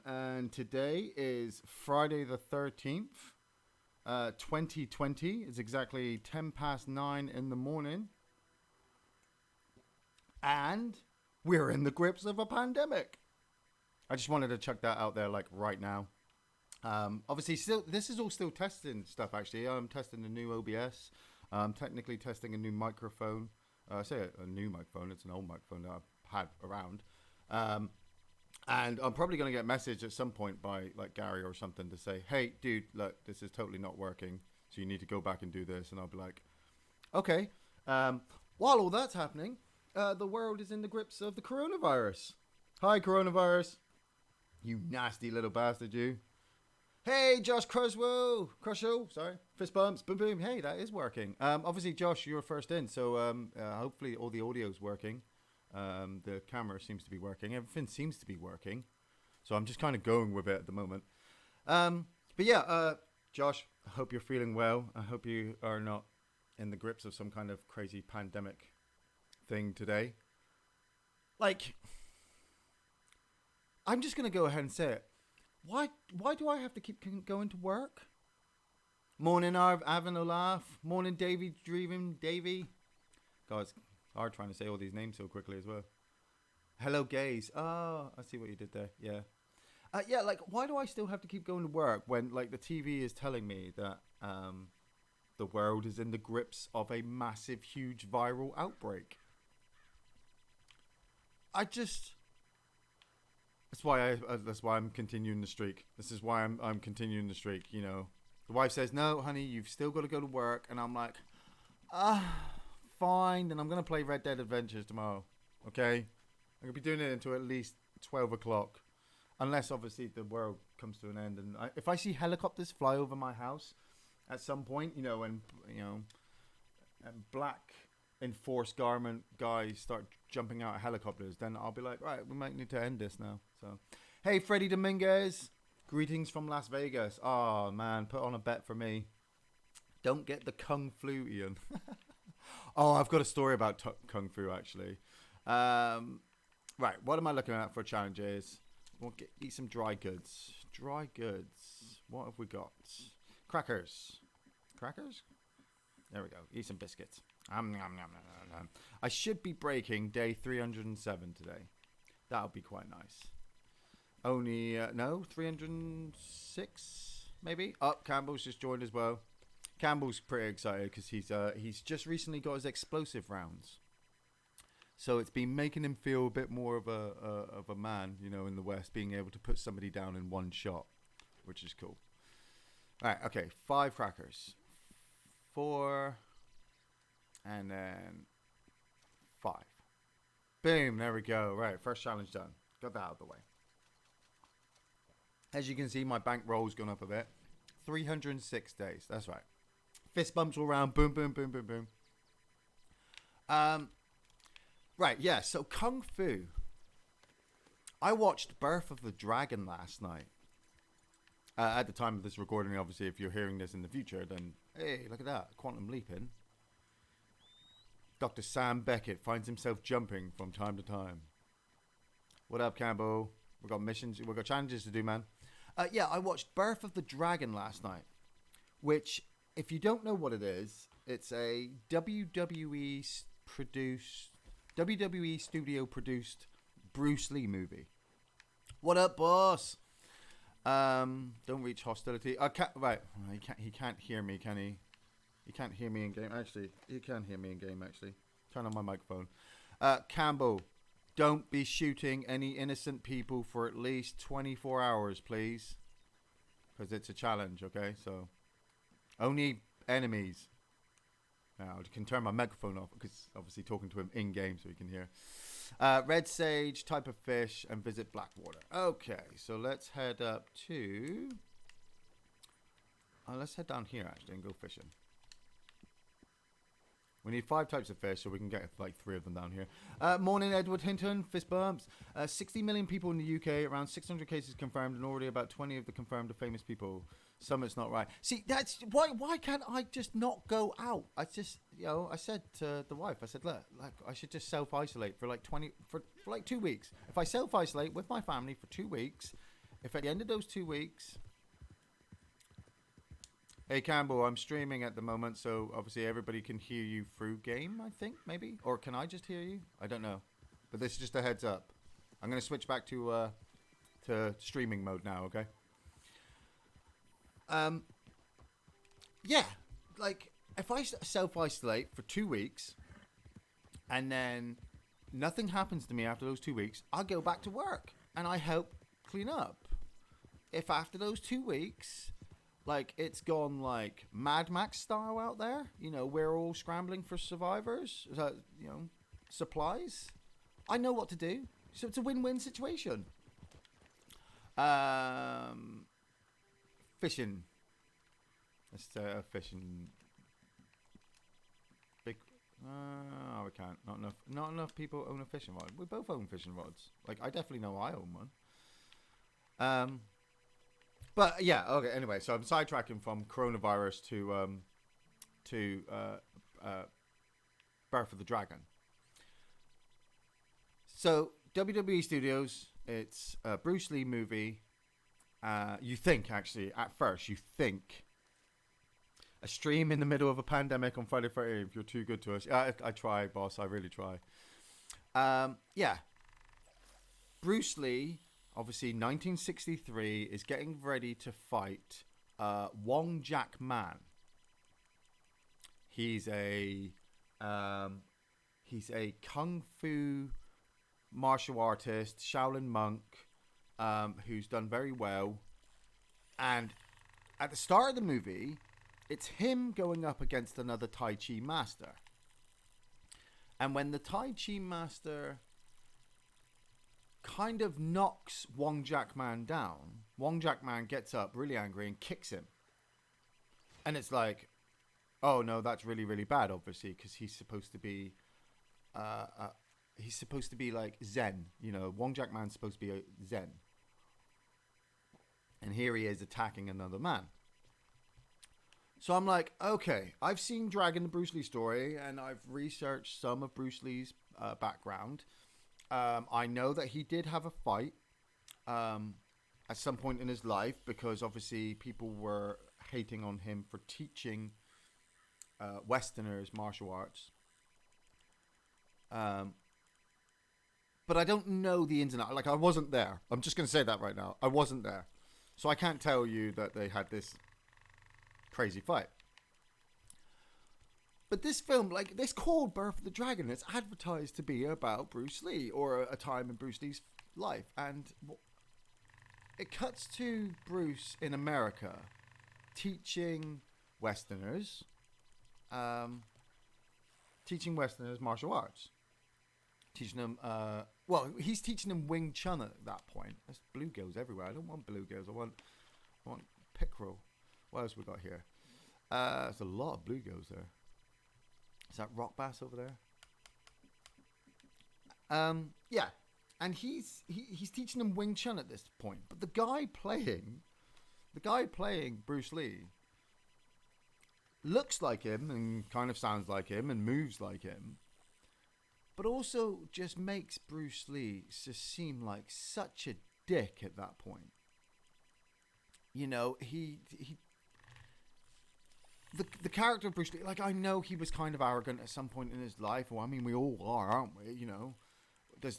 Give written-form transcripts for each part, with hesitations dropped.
And today is Friday the 13th, 2020. It's exactly 10 past 9 in the morning. And we're in the grips of a pandemic. I just wanted to chuck that out there like right now. Obviously, this is all still testing stuff, actually. I'm testing the new OBS. I'm technically testing a new microphone. I say a new microphone. It's an old microphone that I've had around. And I'm probably going to get a message at some point by like Gary or something to say, hey, dude, look, this is totally not working. So you need to go back and do this. And I'll be like, okay. While all that's happening, the world is in the grips of the coronavirus. Hi, coronavirus. You nasty little bastard, you. Hey, Josh Cruswell. Sorry. Fist bumps. Boom, boom. Hey, that is working. Obviously, Josh, you're first in. So hopefully all the audio's working. The camera seems to be working. Everything seems to be working. So I'm just kind of going with it at the moment. But yeah, Josh, I hope you're feeling well. I hope you are not in the grips of some kind of crazy pandemic thing today. Like, I'm just going to go ahead and say it. Why do I have to keep going to work? Morning, Arv, having a laugh. Morning, Davy, dreaming, Davy. God, it's hard trying to say all these names so quickly as well. Hello, gays. Oh, I see what you did there. Yeah. Yeah, like, why do I still have to keep going to work when, like, the TV is telling me that the world is in the grips of a massive, huge viral outbreak? That's why I'm continuing the streak. This is why I'm continuing the streak. You know, the wife says, "No, honey, you've still got to go to work," and I'm like, fine. Then I'm gonna play Red Dead Adventures tomorrow. Okay, I'm gonna be doing it until at least 12 o'clock, unless obviously the world comes to an end. And if I see helicopters fly over my house at some point, and black enforced garment guys start jumping out of helicopters, then I'll be like, right, we might need to end this now. So, hey, Freddie Dominguez, greetings from Las Vegas. Oh man, put on a bet for me. Don't get the kung flu, Ian. Oh, I've got a story about kung fu actually. Right, what am I looking at for challenges? We'll eat some dry goods. Dry goods. What have we got? Crackers. Crackers? There we go. Eat some biscuits. I should be breaking day 307 today. That'll be quite nice. Only, 306 maybe? Oh, Campbell's just joined as well. Campbell's pretty excited because he's just recently got his explosive rounds. So it's been making him feel a bit more of a man, in the West, being able to put somebody down in one shot, which is cool. All right, okay, 5 crackers. 4, and then 5. Boom, there we go. Right, first challenge done. Got that out of the way. As you can see, my bankroll's gone up a bit. 306 days, that's right. Fist bumps all around, boom, boom, boom, boom, boom. Right, yeah, so Kung Fu. I watched Birth of the Dragon last night. At the time of this recording, obviously, if you're hearing this in the future, then, hey, look at that, quantum leaping. Dr. Sam Beckett finds himself jumping from time to time. What up, Campbell? We've got missions, we've got challenges to do, man. Yeah, I watched Birth of the Dragon last night, which, if you don't know what it is, it's a WWE studio produced Bruce Lee movie. What up, boss? Don't reach hostility. Right, he can't hear me, can he? He can't hear me in game. Actually, he can hear me in game. Actually, turn on my microphone. Campbell, don't be shooting any innocent people for at least 24 hours, please, because it's a challenge. Okay, so only enemies. Now I can turn my microphone off because obviously talking to him in game so he can hear. Red sage, type of fish, and visit Blackwater. Okay, so let's head up to. Let's head down here actually and go fishing. We need 5 types of fish, so we can get like 3 of them down here. Morning, Edward Hinton. Fist bumps. 60 million people in the UK. Around 600 cases confirmed, and already about 20 of the confirmed are famous people. Some it's not right. See, that's why can't I just not go out? I just, I said to the wife, I said, look, like I should just self-isolate for like 2 weeks. If I self-isolate with my family for 2 weeks, if at the end of those 2 weeks, hey Campbell, I'm streaming at the moment, so obviously everybody can hear you through game, I think, maybe? Or can I just hear you? I don't know. But this is just a heads up. I'm going to switch back to streaming mode now, okay? Yeah, like, if I self-isolate for 2 weeks, and then nothing happens to me after those 2 weeks, I'll go back to work, and I help clean up. If after those 2 weeks, like, it's gone like Mad Max style out there, we're all scrambling for survivors, supplies, I know what to do. So it's a win-win situation. Fishing. Let's say fishing. Big. We can't. Not enough people own a fishing rod. We both own fishing rods. Like, I definitely know I own one. But yeah. Okay. Anyway, so I'm sidetracking from coronavirus to Birth of the Dragon. So WWE Studios. It's a Bruce Lee movie. You think, actually, at first, a stream in the middle of a pandemic on Friday 13th, you're too good to us. I try, boss. I really try. Yeah. Bruce Lee, obviously 1963, is getting ready to fight Wong Jack Man. He's a kung fu martial artist, Shaolin monk, who's done very well. And at the start of the movie, it's him going up against another Tai Chi master. And when the Tai Chi master kind of knocks Wong Jack Man down, Wong Jack Man gets up really angry and kicks him. And it's like, oh no, that's really, really bad, obviously, because he's supposed to be like Zen. Wong Jack Man's supposed to be a Zen. And here he is attacking another man. So I'm like, okay, I've seen Dragon, the Bruce Lee story, and I've researched some of Bruce Lee's background. I know that he did have a fight at some point in his life, because obviously people were hating on him for teaching Westerners martial arts. But I don't know the ins and outs. Like, I wasn't there. I'm just going to say that right now. I wasn't there. So I can't tell you that they had this crazy fight. But this film, like, this called Birth of the Dragon, it's advertised to be about Bruce Lee, or a time in Bruce Lee's life. And it cuts to Bruce in America teaching Westerners martial arts. Teaching them, he's teaching them Wing Chun at that point. There's bluegills everywhere. I don't want bluegills. I want pickerel. What else we got here? There's a lot of bluegills there. Is that rock bass over there? Yeah. And he's teaching them Wing Chun at this point. But the guy playing Bruce Lee looks like him and kind of sounds like him and moves like him. But also just makes Bruce Lee just seem like such a dick at that point. The character of Bruce Lee, like, I know he was kind of arrogant at some point in his life. Well, I mean, we all are, aren't we?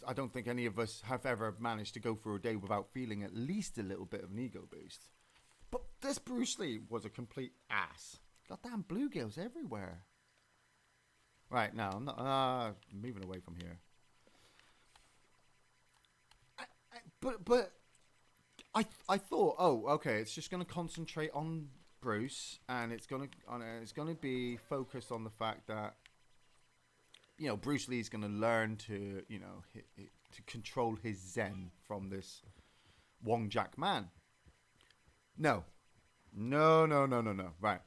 I don't think any of us have ever managed to go through a day without feeling at least a little bit of an ego boost. But this Bruce Lee was a complete ass. Goddamn bluegills everywhere. Right, now, I'm not moving away from here. But I thought, oh, okay, it's just going to concentrate on Bruce, and it's going to be focused on the fact that, Bruce Lee's going to learn to, to control his Zen from this Wong Jack Man. No. Right.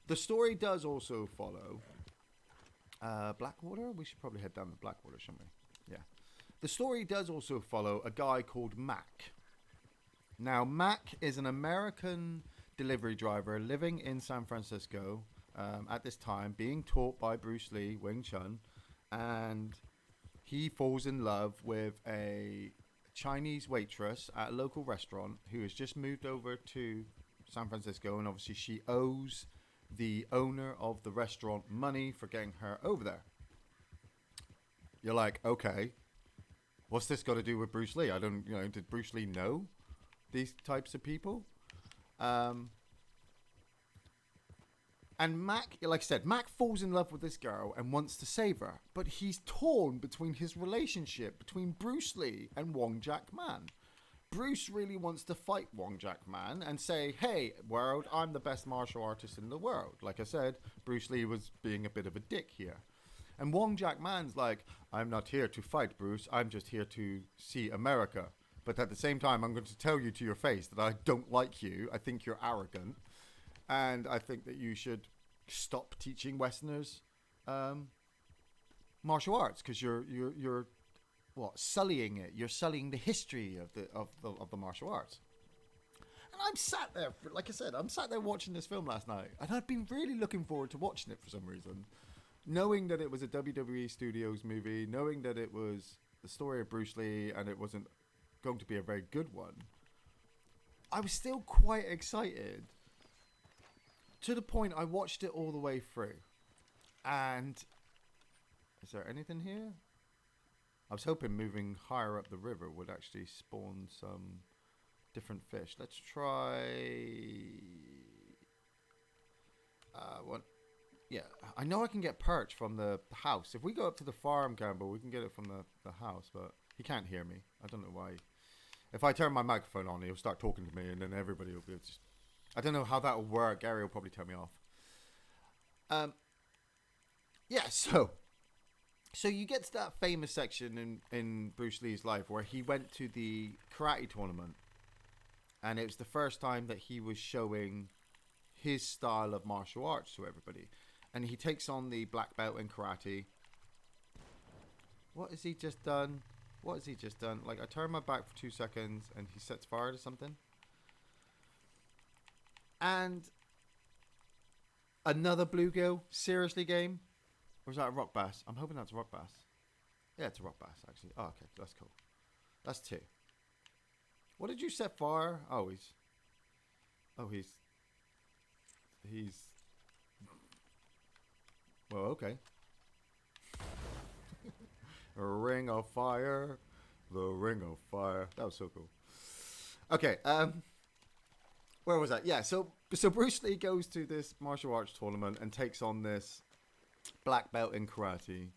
The story does also follow Blackwater. We should probably head down to Blackwater, shouldn't we? Yeah. The story does also follow a guy called Mac. Now, Mac is an American delivery driver living in San Francisco at this time, being taught by Bruce Lee Wing Chun, and he falls in love with a Chinese waitress at a local restaurant who has just moved over to San Francisco, and obviously she owes the owner of the restaurant money for getting her over there. You're like, okay, what's this got to do with Bruce Lee? I don't, did Bruce Lee know these types of people? And Mac, like I said, Mac falls in love with this girl and wants to save her. But he's torn between his relationship between Bruce Lee and Wong Jack Man. Bruce really wants to fight Wong Jack Man and say, hey, world, I'm the best martial artist in the world. Like I said, Bruce Lee was being a bit of a dick here. And Wong Jack Man's like, I'm not here to fight, Bruce. I'm just here to see America. But at the same time, I'm going to tell you to your face that I don't like you. I think you're arrogant. And I think that you should stop teaching Westerners martial arts because you're sullying it. You're sullying the history of the martial arts. And I'm sat there, like I said, I'm sat there watching this film last night, and I'd been really looking forward to watching it for some reason, knowing that it was a WWE Studios movie, knowing that it was the story of Bruce Lee, and it wasn't going to be a very good one. I was still quite excited. To the point I watched it all the way through. And is there anything here? I was hoping moving higher up the river would actually spawn some different fish. Let's try what? Yeah, I know I can get perch from the house. If we go up to the farm, Campbell, we can get it from the house, but he can't hear me. I don't know why. If I turn my microphone on, he'll start talking to me, and then everybody will be just... I don't know how that will work. Gary will probably turn me off. Yeah, so you get to that famous section in Bruce Lee's life where he went to the karate tournament, and it was the first time that he was showing his style of martial arts to everybody. And he takes on the black belt in karate. What has he just done? What has he just done? Like, I turn my back for 2 seconds, and he sets fire to something. And another bluegill, seriously, game? Or is that a rock bass? I'm hoping that's a rock bass. Yeah, it's a rock bass, actually. Oh, okay, that's cool. That's 2. What did you set fire? Oh, he's... Well, okay. A ring of fire. The ring of fire. That was so cool. Okay, where was that? Yeah, so Bruce Lee goes to this martial arts tournament and takes on this black belt in karate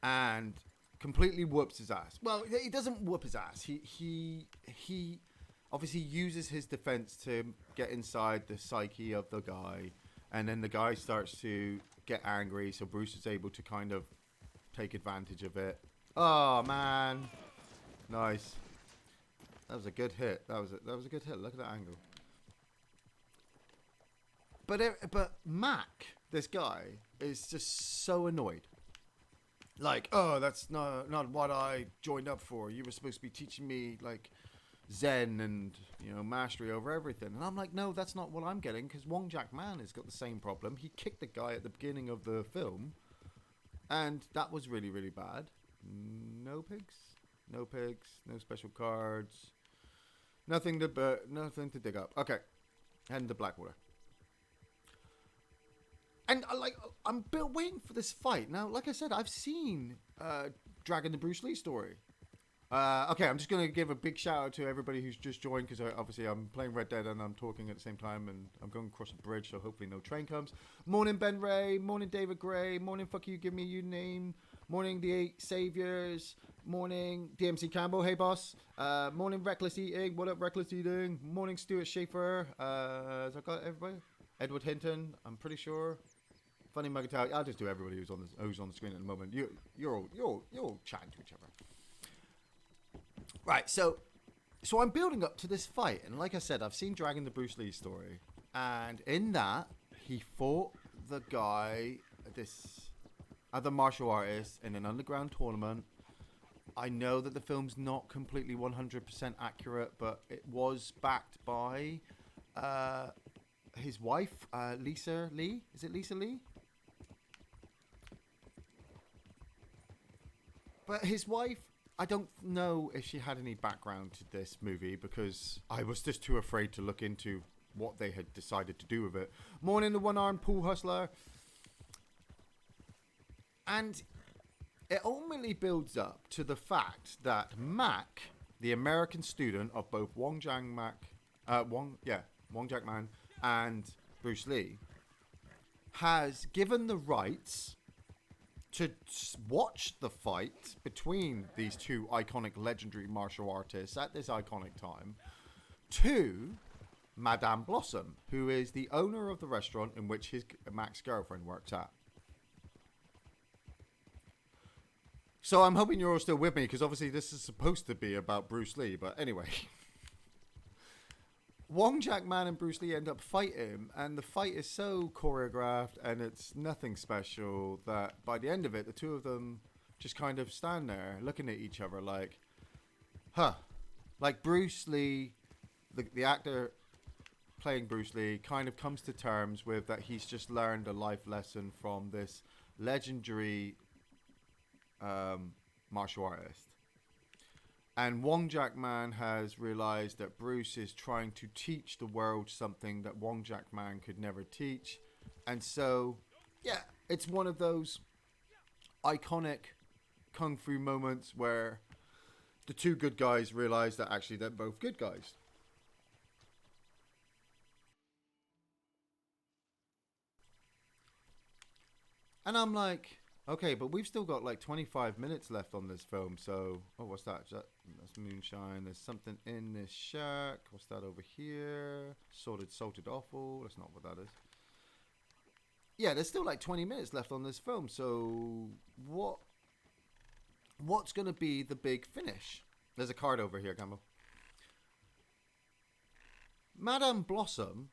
and completely whoops his ass. Well, he doesn't whoop his ass. He obviously uses his defense to get inside the psyche of the guy, and then the guy starts to get angry, so Bruce is able to kind of take advantage of it. Oh, man. Nice. That was a good hit. That was a good hit. Look at that angle. But Mac, this guy, is just so annoyed. Like, oh, that's not what I joined up for. You were supposed to be teaching me, like, Zen and, mastery over everything. And I'm like, no, that's not what I'm getting, because Wong Jack Man has got the same problem. He kicked the guy at the beginning of the film, and that was really, really bad. No pigs. No special cards. Nothing to dig up. Okay. Heading to Blackwater. And I'm waiting for this fight. Now, like I said, I've seen Dragon the Bruce Lee story. Okay, I'm just going to give a big shout out to everybody who's just joined, because obviously I'm playing Red Dead and I'm talking at the same time, and I'm going across a bridge, so hopefully no train comes. Morning, Ben Ray. Morning, David Gray. Morning, Fuck You, Give Me Your Name. Morning, The Eight Saviors. Morning, DMC Campbell. Hey, boss. Morning, Reckless Eating. What up, Reckless Eating? Morning, Stuart Schaefer. Has I got everybody? Edward Hinton, I'm pretty sure. Funny Mugatao. I'll just do everybody who's on the screen at the moment. You're all chatting to each other. Right, so I'm building up to this fight, and like I said, I've seen Dragon the Bruce Lee story, and in that he fought the guy, this other martial artist, in an underground tournament. I know that the film's not completely 100% accurate, but it was backed by his wife, Lisa Lee. Is it Lisa Lee? But his wife I don't know if she had any background to this movie because I was just too afraid to look into what they had decided to do with it. Morning, the one-armed pool hustler. And it ultimately builds up to the fact that Mac, the American student of both Wong Jack Man and Bruce Lee, has given the rights to watch the fight between these two iconic, legendary martial artists at this iconic time to Madame Blossom, who is the owner of the restaurant in which his Mac's girlfriend works at. So I'm hoping you're all still with me, because obviously this is supposed to be about Bruce Lee, but anyway. Wong Jack Man and Bruce Lee end up fighting, and the fight is so choreographed and it's nothing special that by the end of it, the two of them just kind of stand there looking at each other like, huh. Like Bruce Lee, the actor playing Bruce Lee, kind of comes to terms with that he's just learned a life lesson from this legendary martial artist. And Wong Jack Man has realized that Bruce is trying to teach the world something that Wong Jack Man could never teach. And so, yeah, it's one of those iconic kung fu moments where the two good guys realize that actually they're both good guys. And I'm like, okay, but we've still got like 25 minutes left on this film. So, oh, what's that? That's moonshine. There's something in this shack. What's that over here? Salted offal. That's not what that is. Yeah, there's still like 20 minutes left on this film. So, what's going to be the big finish? There's a card over here, Campbell. Madame Blossom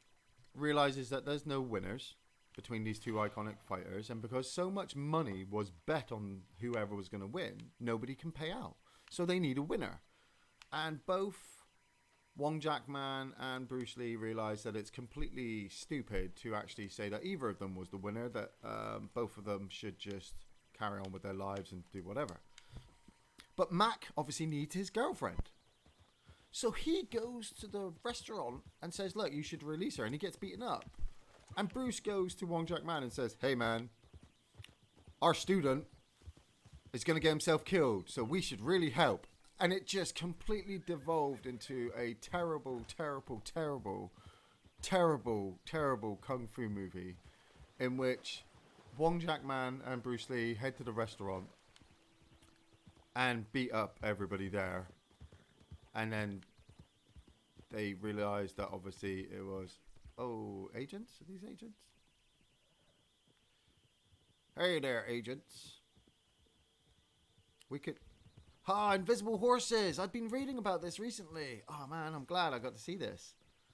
realizes that there's no winners between these two iconic fighters, and because so much money was bet on whoever was going to win, nobody can pay out. So they need a winner. And both Wong Jack Man and Bruce Lee realize that it's completely stupid to actually say that either of them was the winner, that both of them should just carry on with their lives and do whatever. But Mac obviously needs his girlfriend. So he goes to the restaurant and says, look, you should release her, and he gets beaten up. And Bruce goes to Wong Jack Man and says, hey man, our student is going to get himself killed, so we should really help. And it just completely devolved into a terrible, terrible, terrible, terrible, terrible kung fu movie in which Wong Jack Man and Bruce Lee head to the restaurant and beat up everybody there. And then they realize that obviously it was, oh, agents? Are these agents? Hey there, agents. We could... invisible horses! I've been reading about this recently. Oh, man, I'm glad I got to see this.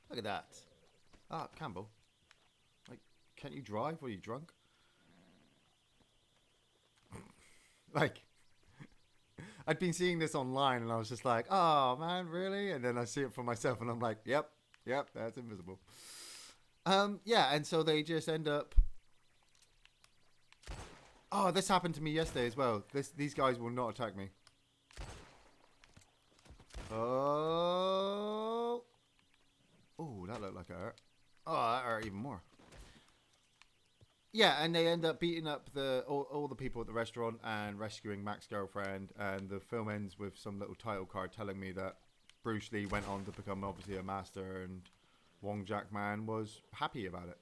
Look at that. Campbell. Like, can't you drive? What, are you drunk? Like... I'd been seeing this online and I was just like, oh man, really? And then I see it for myself and I'm like, yep, that's invisible. Yeah, and so they just end up... Oh, this happened to me yesterday as well. These guys will not attack me. Oh, that looked like it hurt. Oh, that hurt even more. Yeah, and they end up beating up all the people at the restaurant and rescuing Mac's girlfriend. And the film ends with some little title card telling me that Bruce Lee went on to become obviously a master, and Wong Jack Man was happy about it.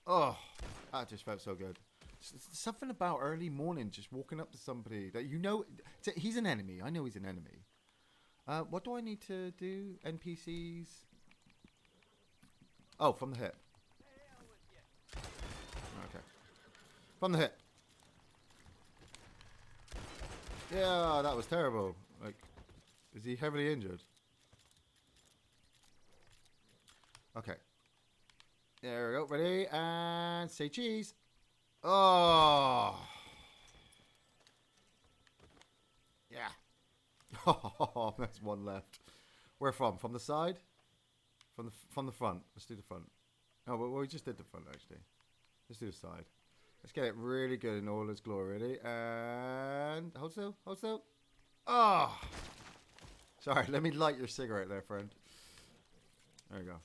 Oh, that just felt so good. Something about early morning, just walking up to somebody that you know, he's an enemy. I know he's an enemy. What do I need to do? NPCs? Oh, from the hip. Okay. From the hip. Yeah, that was terrible. Like, is he heavily injured? Okay. There we go. Ready? And say cheese. Oh. Yeah. Oh, there's one left. Where from? From the side? From the front. Let's do the front. Oh, well, we just did the front, actually. Let's do the side. Let's get it really good in all its glory. Ready? And hold still. Hold still. Oh, sorry. Let me light your cigarette there, friend. There you go.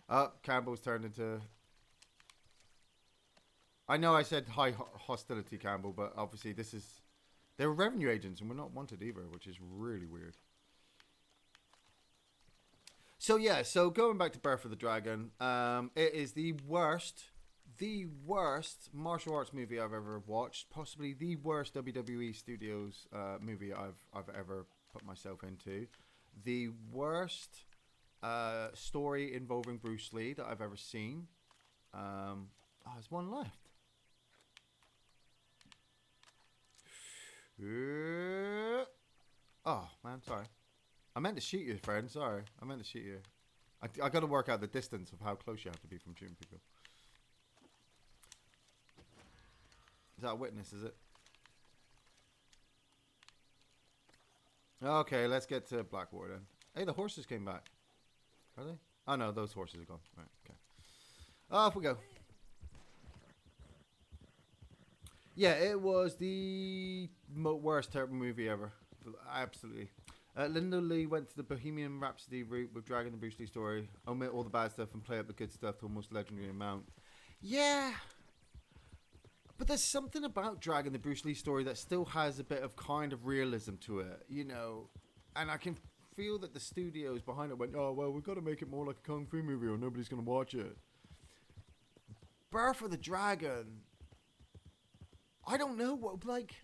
Oh, Campbell's turned into... I know I said high hostility, Campbell, but obviously this is... They're revenue agents and we're not wanted either, which is really weird. So yeah, so going back to Birth of the Dragon, it is the worst martial arts movie I've ever watched. Possibly the worst WWE Studios movie I've ever put myself into. The worst story involving Bruce Lee that I've ever seen. There's one left. Oh man, sorry. I meant to shoot you, friend. Sorry, I meant to shoot you. I got to work out the distance of how close you have to be from shooting people. Is that a witness? Is it? Okay, let's get to Blackwater then. Hey, the horses came back. Are they? Oh no, those horses are gone. Right. Okay. Off we go. Yeah, it was the worst terrible movie ever. Absolutely. Linda Lee went to the Bohemian Rhapsody route with Dragon the Bruce Lee story, omit all the bad stuff and play up the good stuff to almost legendary amount. Yeah. But there's something about Dragon the Bruce Lee story that still has a bit of kind of realism to it, you know. And I can feel that the studios behind it went, oh, well, we've got to make it more like a Kung Fu movie or nobody's going to watch it. Birth of the Dragon... I don't know what, like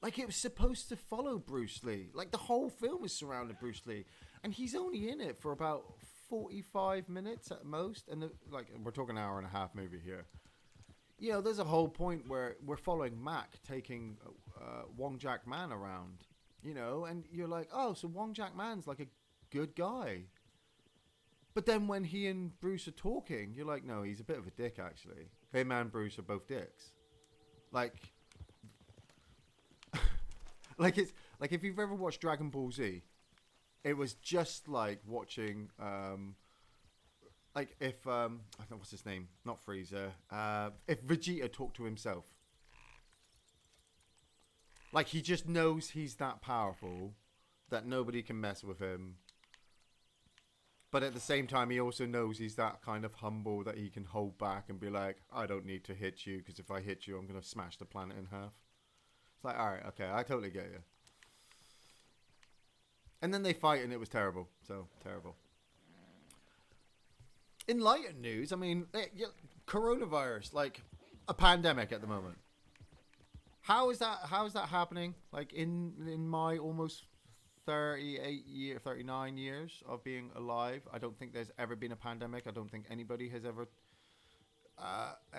it was supposed to follow Bruce Lee. Like, the whole film is surrounding Bruce Lee. And he's only in it for about 45 minutes at most. And, we're talking an hour and a half movie here. You know, there's a whole point where we're following Mac taking Wong Jack Man around. You know, and you're like, oh, so Wong Jack Man's like a good guy. But then when he and Bruce are talking, you're like, no, he's a bit of a dick, actually. Him and Bruce are both dicks. It's like if you've ever watched Dragon Ball Z, it was just like watching if I don't know what's his name, not Frieza, if Vegeta talked to himself. Like, he just knows he's that powerful that nobody can mess with him. But at the same time, he also knows he's that kind of humble that he can hold back and be like, I don't need to hit you, because if I hit you, I'm going to smash the planet in half. It's like, all right, okay, I totally get you. And then they fight, and it was terrible. So, terrible. In lighter news, I mean, coronavirus, like a pandemic at the moment. How is that happening? Like, in my almost 39 years of being alive, I don't think there's ever been a pandemic. I don't think anybody has ever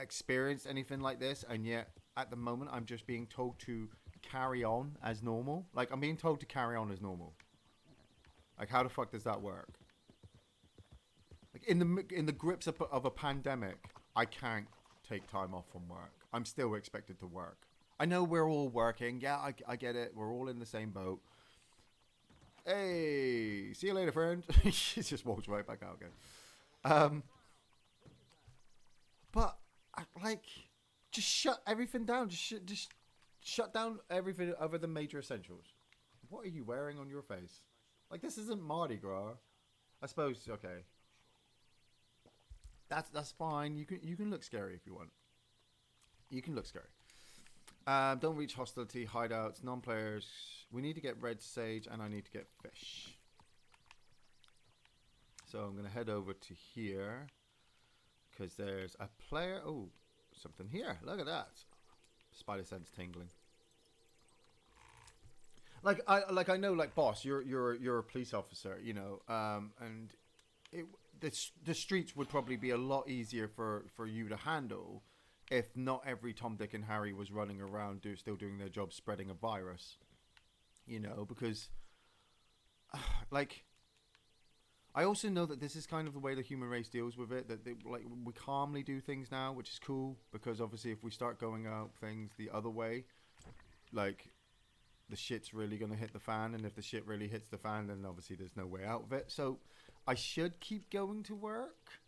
experienced anything like this. And yet, at the moment, I'm just being told to carry on as normal. Like, I'm being told to carry on as normal. Like, how the fuck does that work? Like, in the grips of a pandemic, I can't take time off from work. I'm still expected to work. I know we're all working. Yeah, I get it. We're all in the same boat. Hey, see you later, friend. She just walks right back out again. But just shut everything down. Just shut down everything other than major essentials. What are you wearing on your face? Like, this isn't Mardi Gras. I suppose. Okay, that's fine. You can look scary if you want. You can look scary. Don't reach hostility, hideouts, non-players. We need to get red sage, and I need to get fish. So I'm going to head over to here, because there's a player. Oh, something here. Look at that. Spider sense tingling. I know, like, boss, you're a police officer, you know, and the streets would probably be a lot easier for you to handle if not every Tom, Dick, and Harry was running around still doing their job spreading a virus. You know, because, I also know that this is kind of the way the human race deals with it, that we calmly do things now, which is cool, because obviously if we start going out things the other way, like, the shit's really going to hit the fan, and if the shit really hits the fan, then obviously there's no way out of it. So I should keep going to work,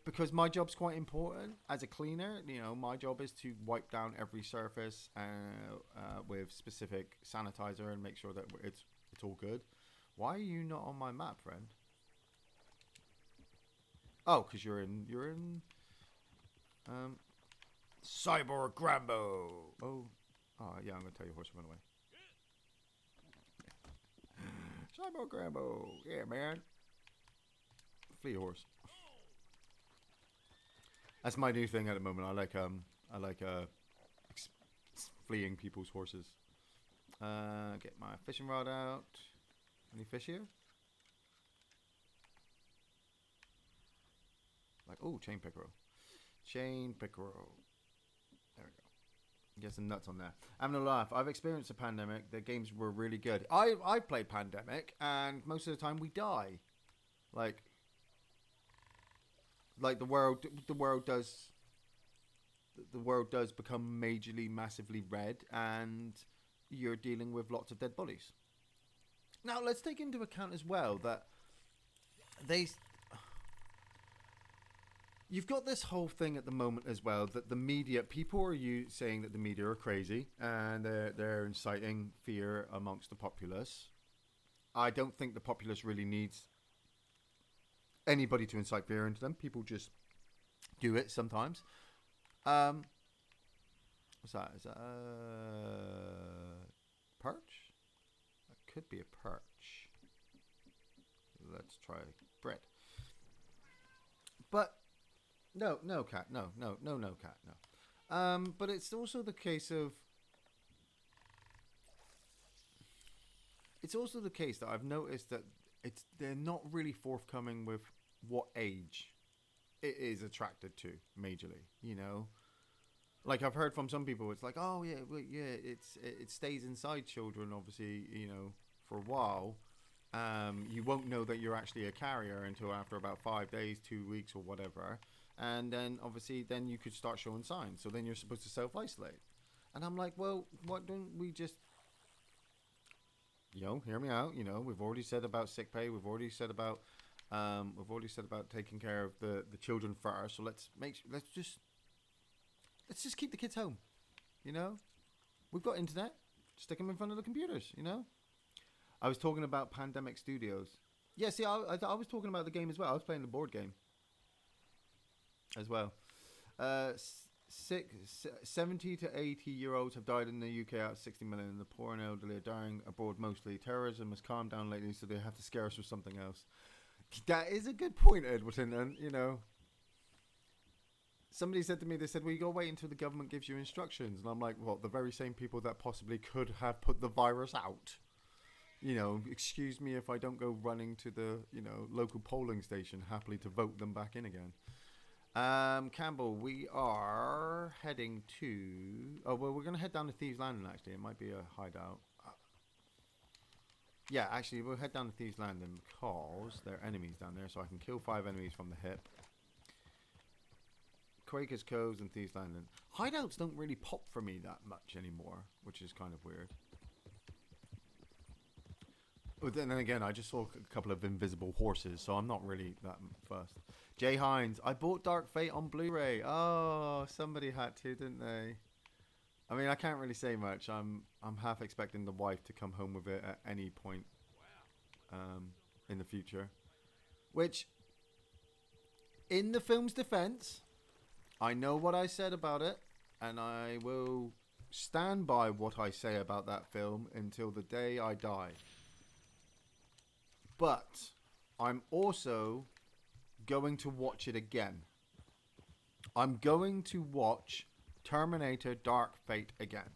because my job's quite important as a cleaner. My job is to wipe down every surface with specific sanitizer and make sure that it's all good. Why are you not on my map, friend? Oh, because you're in Cyborg Grambo. Oh, yeah, I'm gonna tell you horse to run away. Cyborg Grambo, yeah, man. Flee horse. That's my new thing at the moment. I like fleeing people's horses. Get my fishing rod out. Any fish here? Like, oh, chain pickerel. Chain pickerel. There we go. Get some nuts on there. Having a laugh. I've experienced a pandemic. The games were really good. I've played Pandemic, and most of the time we die. Like the world does become majorly, massively red, and you're dealing with lots of dead bodies. Now, let's take into account as well that you've got this whole thing at the moment as well that the media, people are saying that the media are crazy and they're inciting fear amongst the populace. I don't think the populace really needs anybody to incite fear into them. People just do it sometimes. What's that? Is that a perch? That could be a perch. Let's try bread. But no cat, no cat, no. But it's also the case of. It's also the case that I've noticed that they're not really forthcoming with what age it is attracted to majorly. Like I've heard from some people, it's like, oh yeah, well, yeah, it stays inside children, obviously, for a while. You won't know that you're actually a carrier until after about 5 days, 2 weeks, or whatever, and then obviously then you could start showing signs. So then you're supposed to self-isolate, and I'm like, well, why don't we just, hear me out. We've already said about sick pay. We've already said about taking care of the children first. So let's just keep the kids home. We've got internet. Stick them in front of the computers. I was talking about Pandemic Studios. Yeah, see, I was talking about the game as well. I was playing the board game as well. 70 to 80-year-olds have died in the UK out of 60 million. The poor and elderly are dying abroad mostly. Terrorism has calmed down lately, so they have to scare us with something else. That is a good point, Edwardson. And, somebody said to me, they said, well, you got to wait until the government gives you instructions. And I'm like, well, the very same people that possibly could have put the virus out. Excuse me if I don't go running to the, local polling station happily to vote them back in again. Campbell, we are heading to... Oh, well, we're going to head down to Thieves Landing, actually. It might be a hideout. Yeah, actually, we'll head down to Thieves Landing because there are enemies down there, so I can kill 5 enemies from the hip. Quakers Coves and Thieves Landing. Hideouts don't really pop for me that much anymore, which is kind of weird. But then again, I just saw a couple of invisible horses, so I'm not really that fussed. Jay Hines, I bought Dark Fate on Blu-ray. Oh, somebody had to, didn't they? I mean, I can't really say much. I'm half expecting the wife to come home with it at any point in the future. Which, in the film's defense, I know what I said about it, and I will stand by what I say about that film until the day I die. But I'm also going to watch it again. I'm going to watch Terminator Dark Fate again.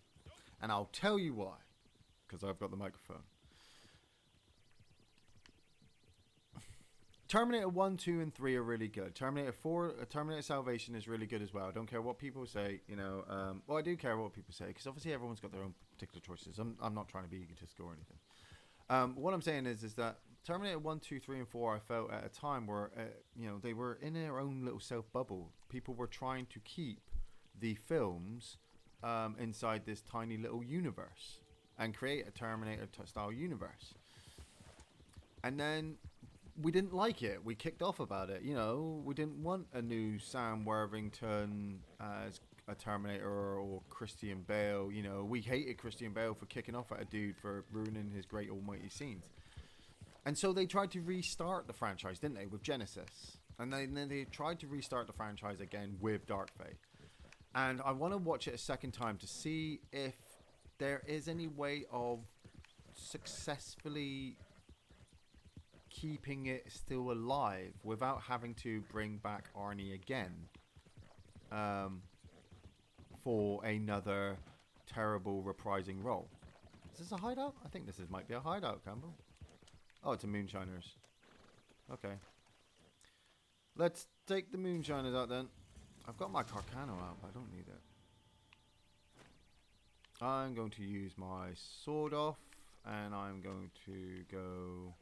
And I'll tell you why. Because I've got the microphone. Terminator 1, 2, and 3 are really good. Terminator 4, Terminator Salvation is really good as well. I don't care what people say, well, I do care what people say, because obviously everyone's got their own particular choices. I'm not trying to be egotistical or anything. What I'm saying is that Terminator 1, 2, 3, and 4, I felt at a time where, they were in their own little self-bubble. People were trying to keep the films inside this tiny little universe and create a Terminator-style universe. And then we didn't like it. We kicked off about it. You know, we didn't want a new Sam Worthington as a Terminator or Christian Bale. You know, we hated Christian Bale for kicking off at a dude for ruining his great almighty scenes. And so they tried to restart the franchise, didn't they, with Genesis? And then they tried to restart the franchise again with Dark Fate. And I want to watch it a second time to see if there is any way of successfully keeping it still alive without having to bring back Arnie again for another terrible reprising role. Is this a hideout? I think might be a hideout, Campbell. Oh, it's a Moonshiners. Okay. Let's take the Moonshiners out then. I've got my Carcano out, but I don't need it. I'm going to use my sword off, and I'm going to go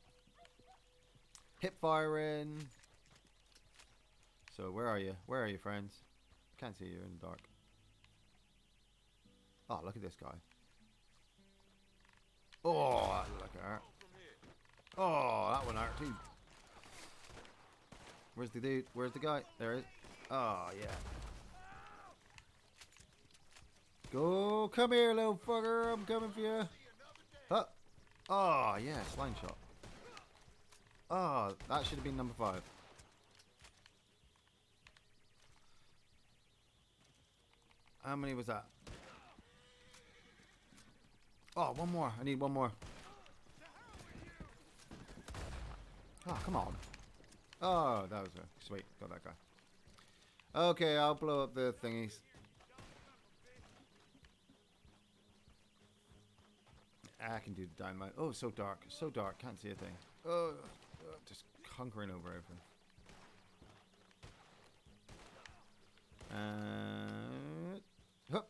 hip firing. So where are you? Where are you, friends? Can't see you in the dark. Oh, look at this guy. Oh, that look at her. Oh, that one hurt too. Where's the dude? Where's the guy? There he is. Oh, yeah. Go, come here, little fucker. I'm coming for you. Huh. Oh, yeah, slime shot. Oh, that should have been number 5. How many was that? Oh, one more. I need one more. Oh, come on. Oh, that was a sweet. Got that guy. Okay, I'll blow up the thingies. I can do the dynamite. Oh, so dark. So dark. Can't see a thing. Oh, just hunkering over everything. Hup.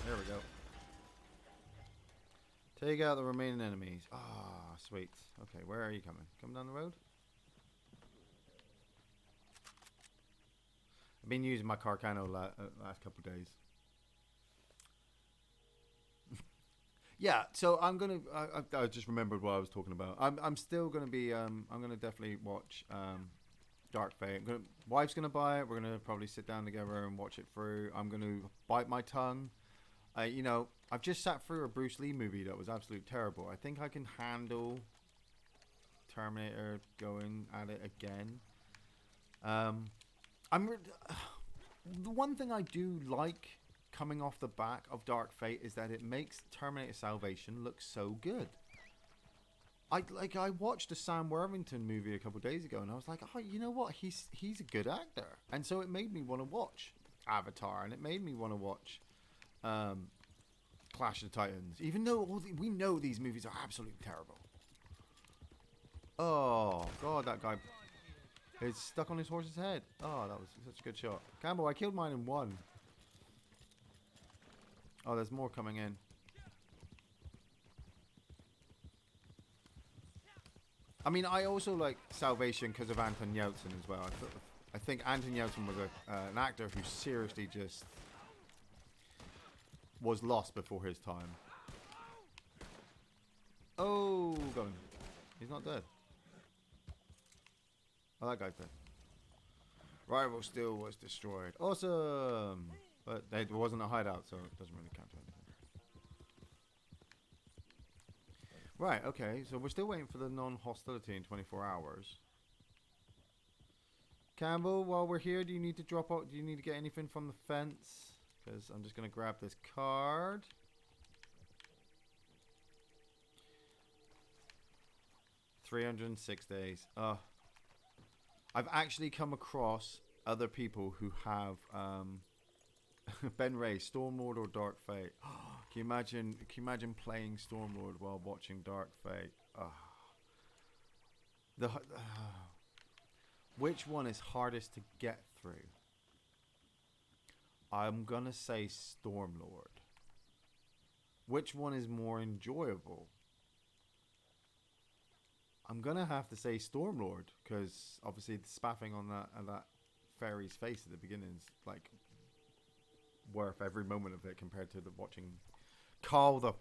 There we go. Take out the remaining enemies. Ah, oh, sweet. Okay, where are you coming? Coming down the road? I've been using my Carcano last couple of days. Yeah, so I'm gonna. I just remembered what I was talking about. I'm still gonna be. I'm gonna definitely watch Dark Fate. Wife's gonna buy it. We're gonna probably sit down together and watch it through. I'm gonna bite my tongue. You know, I've just sat through a Bruce Lee movie that was absolutely terrible. I think I can handle Terminator going at it again. The one thing I do like coming off the back of Dark Fate is that it makes Terminator Salvation look so good. I watched a Sam Worthington movie a couple of days ago, and I was like, oh, you know what? He's a good actor, and so it made me want to watch Avatar, and it made me want to watch Clash of the Titans, even though we know these movies are absolutely terrible. Oh God, that guy is stuck on his horse's head. Oh, that was such a good shot. Campbell, I killed mine in one. Oh, there's more coming in. I mean, I also like Salvation because of Anton Yelchin as well. I think Anton Yelchin was an actor who seriously just was lost before his time. Oh, going. He's not dead. Oh, that guy's dead. Rival Steel was destroyed. Awesome! But it wasn't a hideout, so it doesn't really count anything. Right, okay, so we're still waiting for the non-hostility in 24 hours. Campbell, while we're here, do you need to drop out? Do you need to get anything from the fence? Because I'm just going to grab this card. $306 days. I've actually come across other people who have Ben Ray, Stormlord or Dark Fate. Can you imagine playing Stormlord while watching Dark Fate? Which one is hardest to get through? I'm gonna say Stormlord. Which one is more enjoyable? I'm gonna have to say Stormlord, because obviously the spaffing on that fairy's face at the beginning is like worth every moment of it compared to the watching Carl the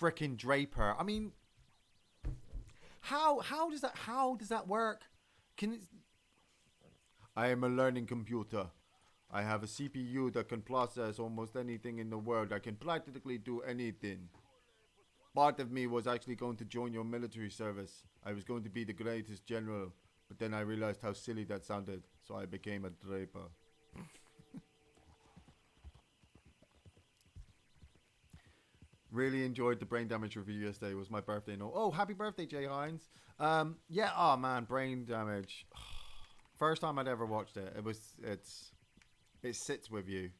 frickin' Draper. I mean, How does that work? Can it... I am a learning computer. I have a CPU that can process almost anything in the world. I can practically do anything. Part of me was actually going to join your military service. I was going to be the greatest general, but then I realized how silly that sounded, so I became a draper. Really enjoyed the brain damage review yesterday. It was my birthday and all. Oh, happy birthday, Jay Hines. Yeah, oh man, brain damage. First time I'd ever watched it. It sits with you.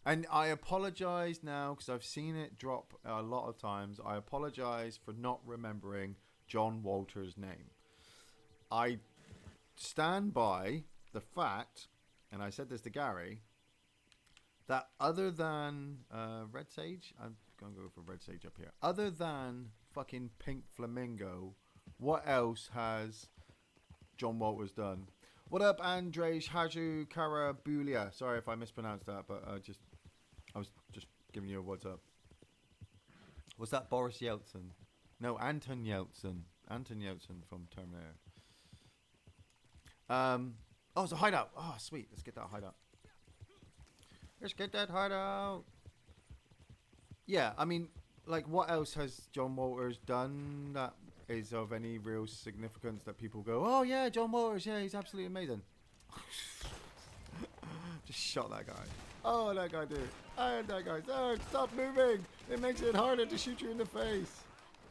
And I apologize now because I've seen it drop a lot of times. I apologize for not remembering John Walter's name. I stand by the fact, and I said this to Gary, that other than Red Sage, I'm going to go for Red Sage up here. Other than fucking Pink Flamingo, what else has John Walters done? What up, Andrej Haju Karabulia? Sorry if I mispronounced that, but I was just giving you a what's up. Was that Boris Yeltsin? No, Anton Yeltsin. Anton Yeltsin from Terminator. Oh, it's a hideout. Oh, sweet. Let's get that hideout. Let's get that hideout. Yeah, I mean, like, what else has John Walters done that is of any real significance that people go, oh yeah, John Walters, yeah, he's absolutely amazing. Just shot that guy. Oh, that guy did. Oh, that guy. Oh, stop moving. It makes it harder to shoot you in the face.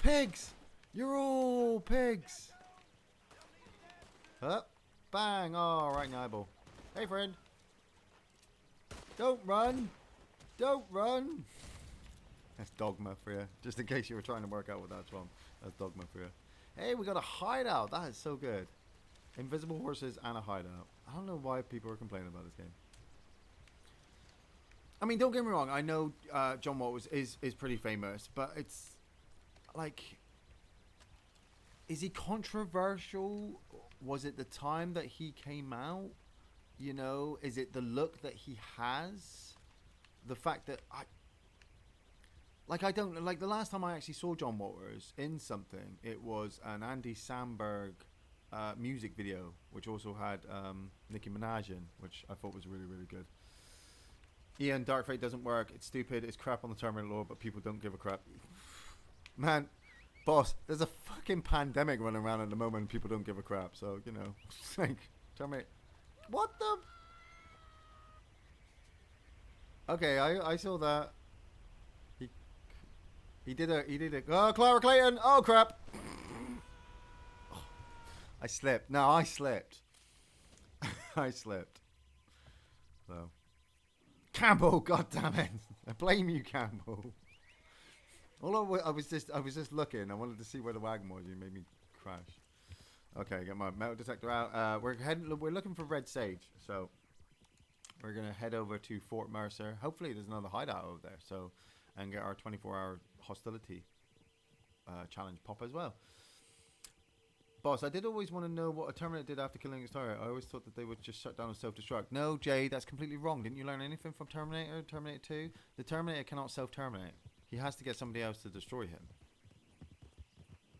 Pigs. You're all pigs. Huh? Bang. Oh, right in the eyeball. Hey, friend. Don't run. Don't run. That's dogma for you. Just in case you were trying to work out what that's from. That's dogma for you. Hey, we got a hideout. That is so good. Invisible horses and a hideout. I don't know why people are complaining about this game. I mean, don't get me wrong. I know John Walters is pretty famous, but it's like, is he controversial? Was it the time that he came out? You know, is it the look that he has? The fact that I don't like the last time I actually saw John Walters in something. It was an Andy Samberg music video, which also had Nicki Minaj in, which I thought was really, really good. Iain, Dark Fate doesn't work. It's stupid. It's crap on the Terminator lore, but people don't give a crap. Man, boss, there's a fucking pandemic running around at the moment and people don't give a crap. So, you know, like, Terminator. What the? Okay, I saw that. He did a. Oh, Clara Clayton. Oh, crap. I slipped. No, I slipped. I slipped. So. Campbell, God damn it! I blame you, Campbell. I was just looking. I wanted to see where the wagon was. You made me crash. Okay, get my metal detector out. We're looking for Red Sage, so we're gonna head over to Fort Mercer. Hopefully, there's another hideout over there. So, and get our 24-hour hostility challenge pop as well. Boss, I did always want to know what a Terminator did after killing its target. I always thought that they would just shut down and self-destruct. No, Jay, that's completely wrong. Didn't you learn anything from Terminator 2? The Terminator cannot self-terminate. He has to get somebody else to destroy him.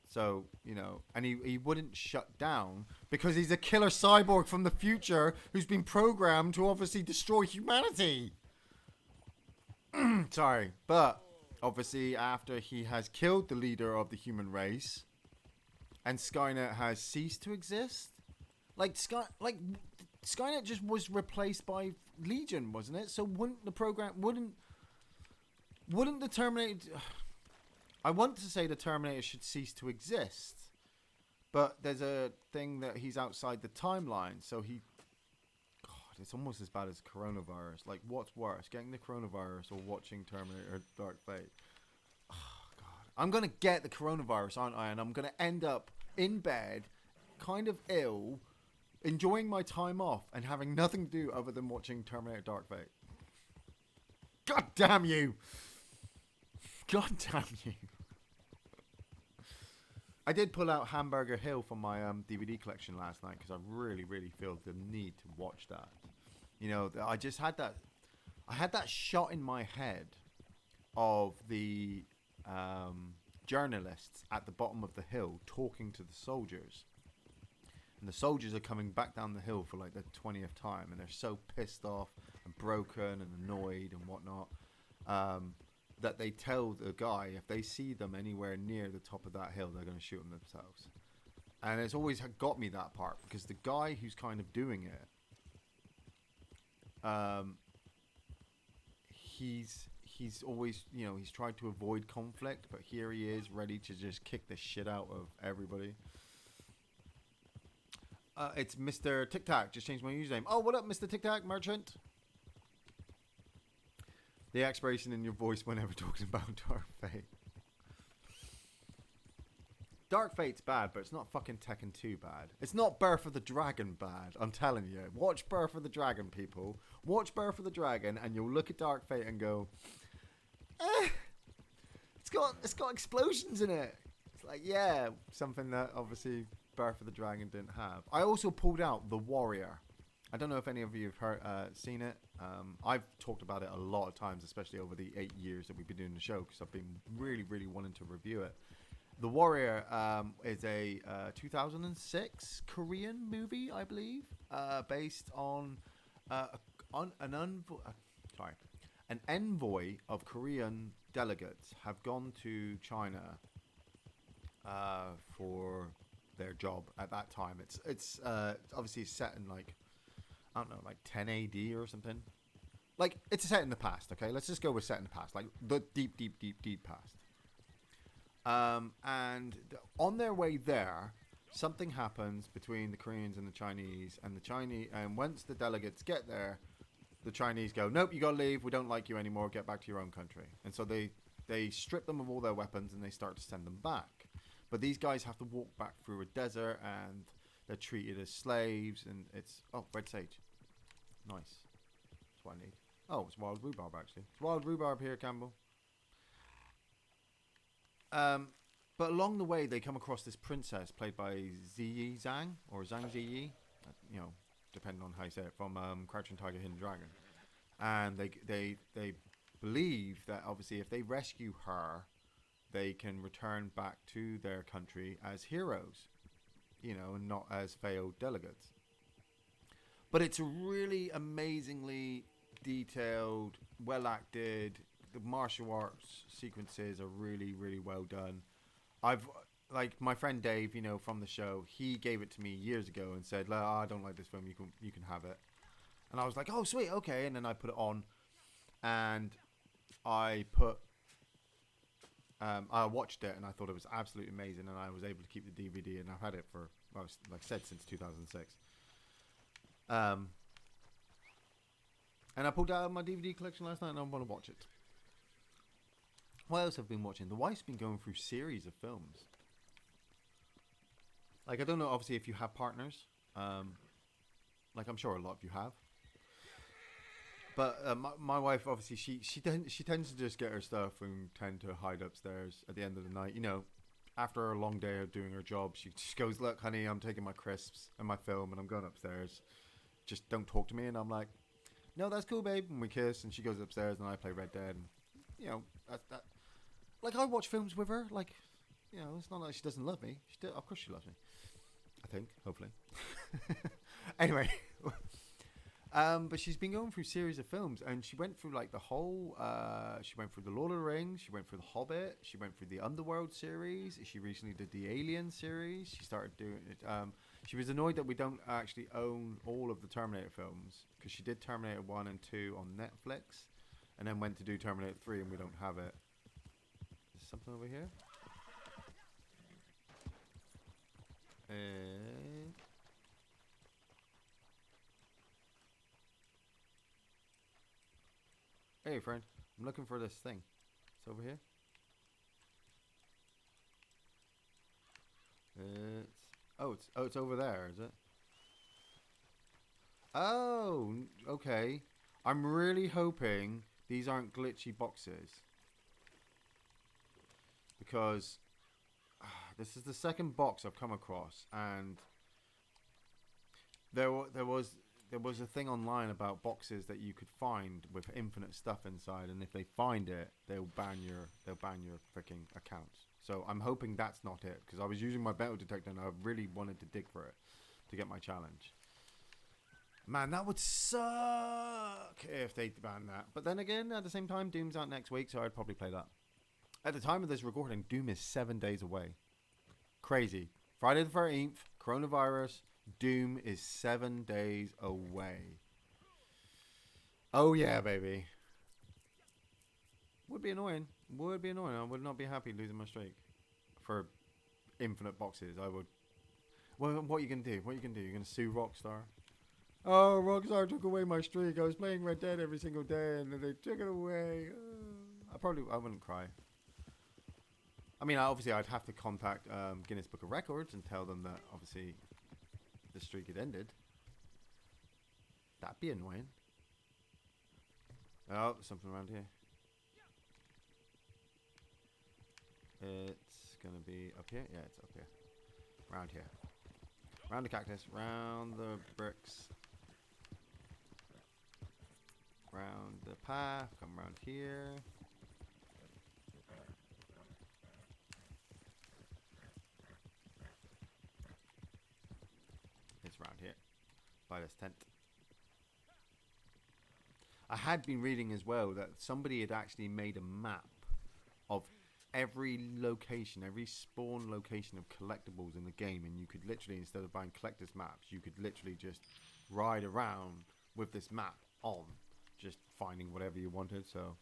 So, you know, and he wouldn't shut down because he's a killer cyborg from the future who's been programmed to obviously destroy humanity. Sorry, but obviously after he has killed the leader of the human race, and Skynet has ceased to exist. Skynet just was replaced by Legion, wasn't it? So wouldn't the Terminator? I want to say the Terminator should cease to exist, but there's a thing that he's outside the timeline. So it's almost as bad as coronavirus. Like, what's worse, getting the coronavirus or watching Terminator Dark Fate? I'm going to get the coronavirus, aren't I? And I'm going to end up in bed, kind of ill, enjoying my time off, and having nothing to do other than watching Terminator Dark Fate. God damn you! God damn you. I did pull out Hamburger Hill from my DVD collection last night because I really, really feel the need to watch that. You know, I just had that... I had that shot in my head of the... journalists at the bottom of the hill talking to the soldiers. And the soldiers are coming back down the hill for like the 20th time, and they're so pissed off and broken and annoyed and whatnot, that they tell the guy if they see them anywhere near the top of that hill, they're going to shoot them themselves. And it's always got me that part, because the guy who's kind of doing it, he's always, you know, he's tried to avoid conflict, but here he is ready to just kick the shit out of everybody. It's Mr. Tic Tac. Just changed my username. Oh, what up, Mr. Tic Tac Merchant? The expiration in your voice whenever talking about Dark Fate. Dark Fate's bad, but it's not fucking Tekken 2 bad. It's not Birth of the Dragon bad. I'm telling you. Watch Birth of the Dragon, people. Watch Birth of the Dragon, and you'll look at Dark Fate and go, it's got explosions in it. It's like, yeah, something that obviously Birth of the Dragon didn't have. I also pulled out The Warrior. I don't know if any of you have seen it. I've talked about it a lot of times, especially over the 8 years that we've been doing the show, because I've been really, really wanting to review it. The Warrior is a 2006 Korean movie, I believe, based on an envoy of Korean delegates have gone to China for their job at that time. It's obviously set in like, I don't know, like 10 AD or something. Like, it's set in the past, okay? Let's just go with set in the past, like the deep, deep, deep, deep past. And on their way there, something happens between the Koreans and the Chinese, and once the delegates get there, the Chinese go, nope, you gotta leave, we don't like you anymore, get back to your own country. And so they strip them of all their weapons and they start to send them back. But these guys have to walk back through a desert, and they're treated as slaves, and it's, oh, red sage. Nice. That's what I need. Oh, it's wild rhubarb, actually. It's wild rhubarb here, Campbell. But along the way, they come across this princess played by Ziyi Zhang, or Zhang Ziyi, you know, depending on how you say it, from Crouching Tiger, Hidden Dragon. And they believe that obviously if they rescue her, they can return back to their country as heroes, you know, and not as failed delegates. But it's a really amazingly detailed, well acted. The martial arts sequences are really, really well done. Like my friend Dave, you know, from the show, he gave it to me years ago and said, "Oh, I don't like this film. You can have it." And I was like, "Oh, sweet, okay." And then I put it on, and I watched it, and I thought it was absolutely amazing, and I was able to keep the DVD, and I've had it for, well, like I said, since 2006. And I pulled it out of my DVD collection last night, and I want to watch it. What else have I been watching? The wife's been going through series of films. Like, I don't know, obviously, if you have partners. Like, I'm sure a lot of you have. But my wife, obviously, she tends to just get her stuff and tend to hide upstairs at the end of the night. You know, after a long day of doing her job, she just goes, "Look, honey, I'm taking my crisps and my film, and I'm going upstairs. Just don't talk to me." And I'm like, "No, that's cool, babe." And we kiss, and she goes upstairs, and I play Red Dead. And, you know, that. Like, I watch films with her. Like, you know, it's not like she doesn't love me. Of course she loves me. I think, hopefully. Anyway. But she's been going through series of films, and she went through, like, the whole... she went through The Lord of the Rings. She went through The Hobbit. She went through the Underworld series. She recently did the Alien series. She started doing it... she was annoyed that we don't actually own all of the Terminator films, because she did Terminator 1 and 2 on Netflix, and then went to do Terminator 3, and we don't have it. Something over here. Hey, friend. I'm looking for this thing. It's over here. It's over there, is it? Oh, okay. I'm really hoping these aren't glitchy boxes. Because this is the second box I've come across, and there was there was a thing online about boxes that you could find with infinite stuff inside, and if they find it, they'll ban your freaking accounts. So I'm hoping that's not it, because I was using my metal detector and I really wanted to dig for it to get my challenge. Man, that would suck if they banned that. But then again, at the same time, Doom's out next week, so I'd probably play that. At the time of this recording, Doom is 7 days away. Crazy. Friday the 13th, coronavirus, Doom is 7 days away. Oh yeah, baby. Would be annoying. Would be annoying. I would not be happy losing my streak for infinite boxes. I would. Well, what are you going to do? What are you going to do? You're going to sue Rockstar? Oh, Rockstar took away my streak. I was playing Red Dead every single day and then they took it away. I wouldn't cry. I mean, obviously, I'd have to contact Guinness Book of Records and tell them that, obviously, the streak had ended. That'd be annoying. Oh, there's something around here. It's going to be up here? Yeah, it's up here. Round here. Round the cactus. Round the bricks. Round the path. Come around here. It's round here. By this tent. I had been reading as well that somebody had actually made a map of every location, every spawn location of collectibles in the game, and you could literally, instead of buying collector's maps, you could literally just ride around with this map on, just finding whatever you wanted. So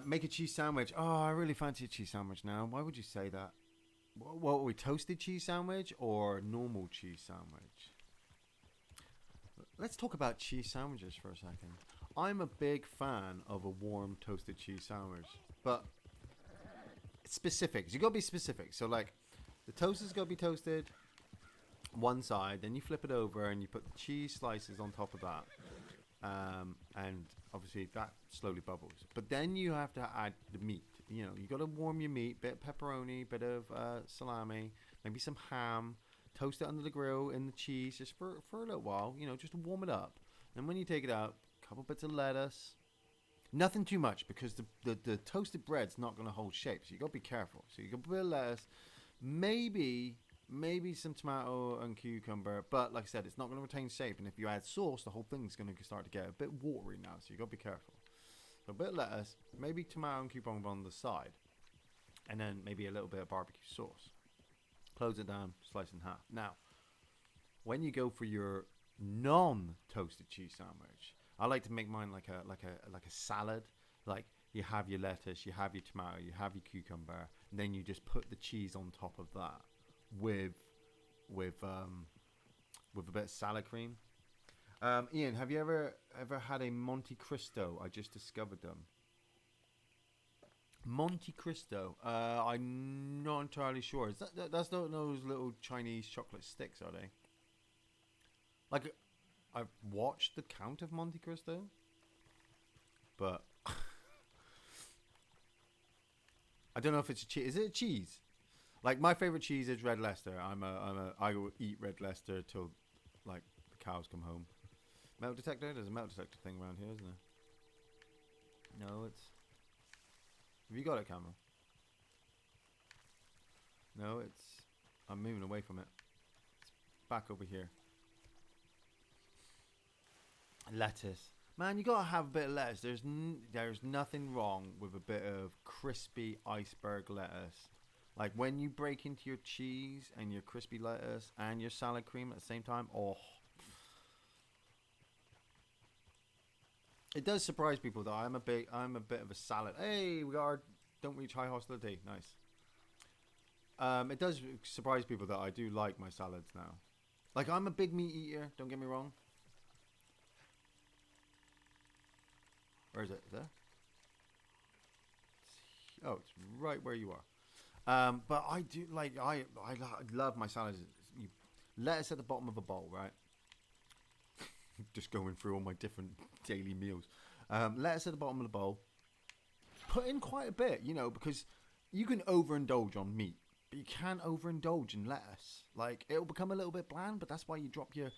make a cheese sandwich. Oh, I really fancy a cheese sandwich now. Why would you say that? What are we, toasted cheese sandwich or normal cheese sandwich? Let's talk about cheese sandwiches for a second. I'm a big fan of a warm toasted cheese sandwich, but specifics. You gotta be specific. So like, the toast is gotta be toasted one side, then you flip it over and you put the cheese slices on top of that, and obviously that slowly bubbles. But then you have to add the meat. You know, you gotta warm your meat, bit of pepperoni, bit of salami, maybe some ham. Toast it under the grill in the cheese just for a little while, you know, just to warm it up. And when you take it out, a couple bits of lettuce. Nothing too much, because the toasted bread's not going to hold shape, so you got to be careful. So you got a bit of lettuce, maybe some tomato and cucumber, but like I said, it's not going to retain shape. And if you add sauce, the whole thing's going to start to get a bit watery now, so you got to be careful. So a bit of lettuce, maybe tomato and cucumber on the side, and then maybe a little bit of barbecue sauce. Close it down, slice in half. Now, when you go for your non-toasted cheese sandwich, I like to make mine like a salad. Like, you have your lettuce, you have your tomato, you have your cucumber, and then you just put the cheese on top of that with a bit of salad cream. Iain, have you ever had a Monte Cristo? I just discovered them. Monte Cristo. I'm not entirely sure. That's not those little Chinese chocolate sticks, are they? Like, I've watched the Count of Monte Cristo, but I don't know if it's a cheese. Is it a cheese? Like, my favorite cheese is Red Leicester. I will eat Red Leicester till like the cows come home. Metal detector. There's a metal detector thing around here, isn't there? No, it's. Have you got it, camera? No, it's. I'm moving away from it. It's back over here. Lettuce. Man, you gotta have a bit of lettuce. There's nothing wrong with a bit of crispy iceberg lettuce. Like, when you break into your cheese and your crispy lettuce and your salad cream at the same time. Oh. It does surprise people that I'm a bit of a salad. Hey, we got our don't reach high hostility. Nice. It does surprise people that I do like my salads now. Like, I'm a big meat eater. Don't get me wrong. Where is it? Is there? Oh, it's right where you are. But I do like I love my salads. Lettuce at the bottom of a bowl, right? Just going through all my different daily meals. Lettuce at the bottom of the bowl. Put in quite a bit, you know, because you can overindulge on meat. but you can't overindulge in lettuce. Like it'll become a little bit bland, but that's why you drop your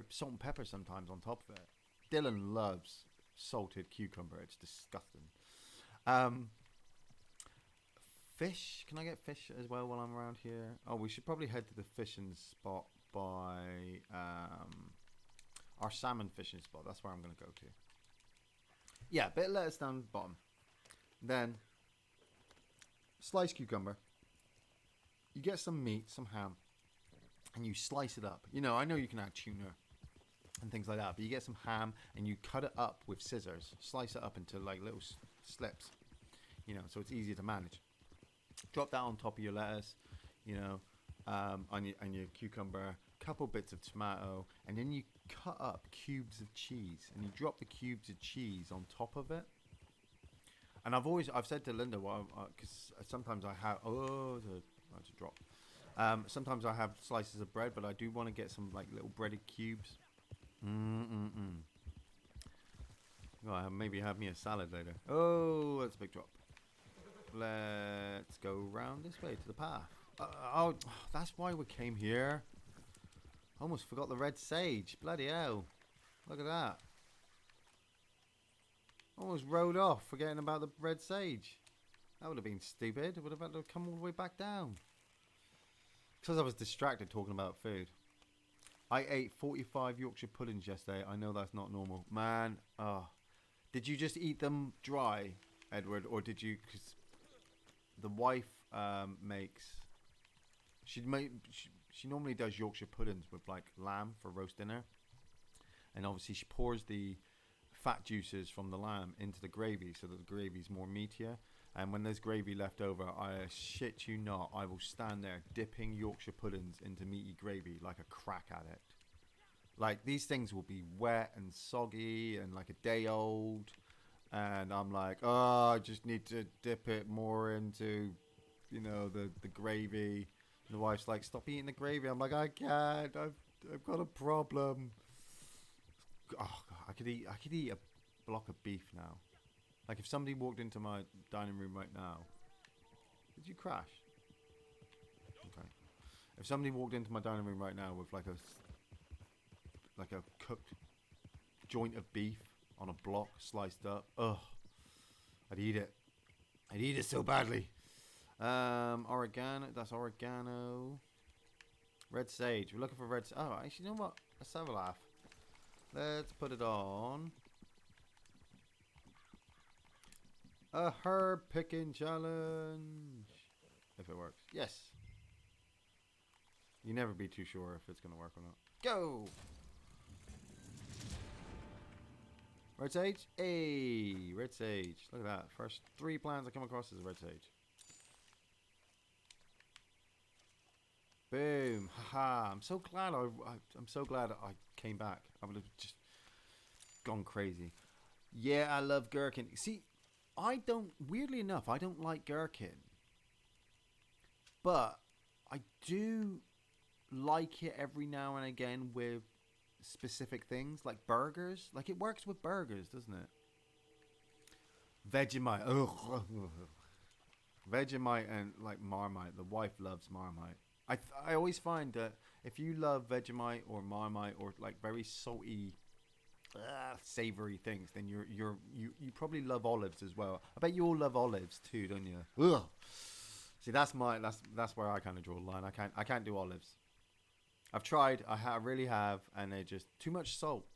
salt and pepper sometimes on top of it. Dylan loves salted cucumber. It's disgusting. Um, Fish. Can I get fish as well while I'm around here? Oh, we should probably head to the fishing spot by our salmon fishing spot. That's where I'm going to go to. Yeah, bit of lettuce down the bottom. Then sliced cucumber. You get some meat, some ham, and you slice it up. You know, I know you can add tuna and things like that, but you get some ham and you cut it up with scissors. Slice it up into like little slips. You know, so it's easier to manage. Drop that on top of your lettuce, you know, on your cucumber, couple bits of tomato, and then you cut up cubes of cheese, and you drop the cubes of cheese on top of it. And I've said to Linda, well, because sometimes I have, that's a drop. Sometimes I have slices of bread, but I do want to get some like little breaded cubes. Well, maybe have me a salad later. Oh, that's a big drop. Let's go round this way to the path. That's why we came here. Almost forgot the red sage. Bloody hell. Look at that. Almost rode off forgetting about the red sage. That would have been stupid. It would have had to come all the way back down. Because I was distracted talking about food. I ate 45 Yorkshire puddings yesterday. I know that's not normal. Man, did you just eat them dry, Edward? Or did you... Cause the wife makes... She normally does Yorkshire puddings with like lamb for roast dinner. And obviously she pours the fat juices from the lamb into the gravy so that the gravy's more meatier. And when there's gravy left over, I shit you not, I will stand there dipping Yorkshire puddings into meaty gravy like a crack addict. Like, these things will be wet and soggy and like a day old. And I'm like, I just need to dip it more into, you know, the gravy. And the wife's like, stop eating the gravy. I'm like, I can't. I've got a problem. Oh, God, I could eat a block of beef now. Like, if somebody walked into my dining room right now... Did you crash? Okay. If somebody walked into my dining room right now with like a cooked joint of beef on a block, sliced up, I'd eat it. I'd eat it so badly. Oregano, that's oregano. Red sage, we're looking for red sage. Oh, actually, you know what? Let's have a laugh. Let's put it on. A herb picking challenge. If it works. Yes. You never be too sure if it's going to work or not. Go! Red sage? Hey, red sage. Look at that. First 3 plants I come across is red sage. Boom. Haha. I'm so glad I'm so glad I came back. I would have just gone crazy. Yeah, I love gherkin. See, weirdly enough, I don't like gherkin. But I do like it every now and again with specific things, like burgers. Like, it works with burgers, doesn't it? Vegemite. Ugh. Vegemite and, like, Marmite. The wife loves Marmite. I always find that if you love Vegemite or Marmite or, like, very salty... savory things, then you probably love olives as well. I bet you all love olives too, don't you? Ugh. See, that's where I kind of draw the line. I can't do olives. I've tried. I really have, and they're just too much salt.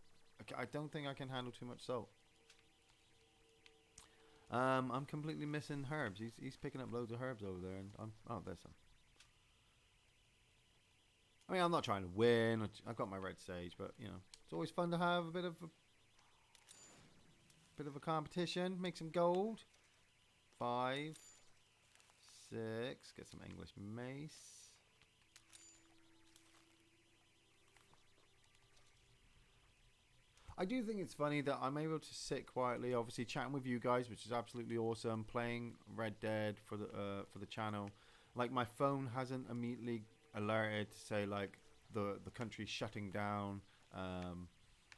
I don't think I can handle too much salt. I'm completely missing herbs. He's picking up loads of herbs over there, and there's some. I mean, I'm not trying to win. I've got my red sage, but you know, it's always fun to have a bit of a competition. Make some gold. 5, 6. Get some English mace. I do think it's funny that I'm able to sit quietly, obviously chatting with you guys, which is absolutely awesome. Playing Red Dead for the channel. Like, my phone hasn't immediately alerted to say like the country's shutting down.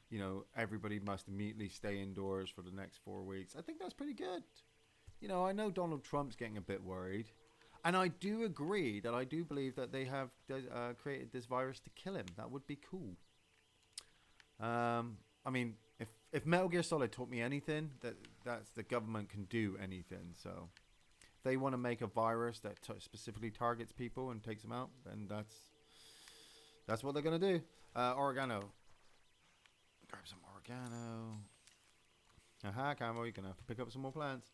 You know, everybody must immediately stay indoors for the next 4 weeks. I think that's pretty good. You know, I know Donald Trump's getting a bit worried. And I do agree that I do believe that they have created this virus to kill him. That would be cool. I mean, if Metal Gear Solid taught me anything, that's the government can do anything. So if they want to make a virus that specifically targets people and takes them out, then that's what they're gonna do. Oregano. Grab some oregano. Aha, Camo, you're gonna have to pick up some more plants.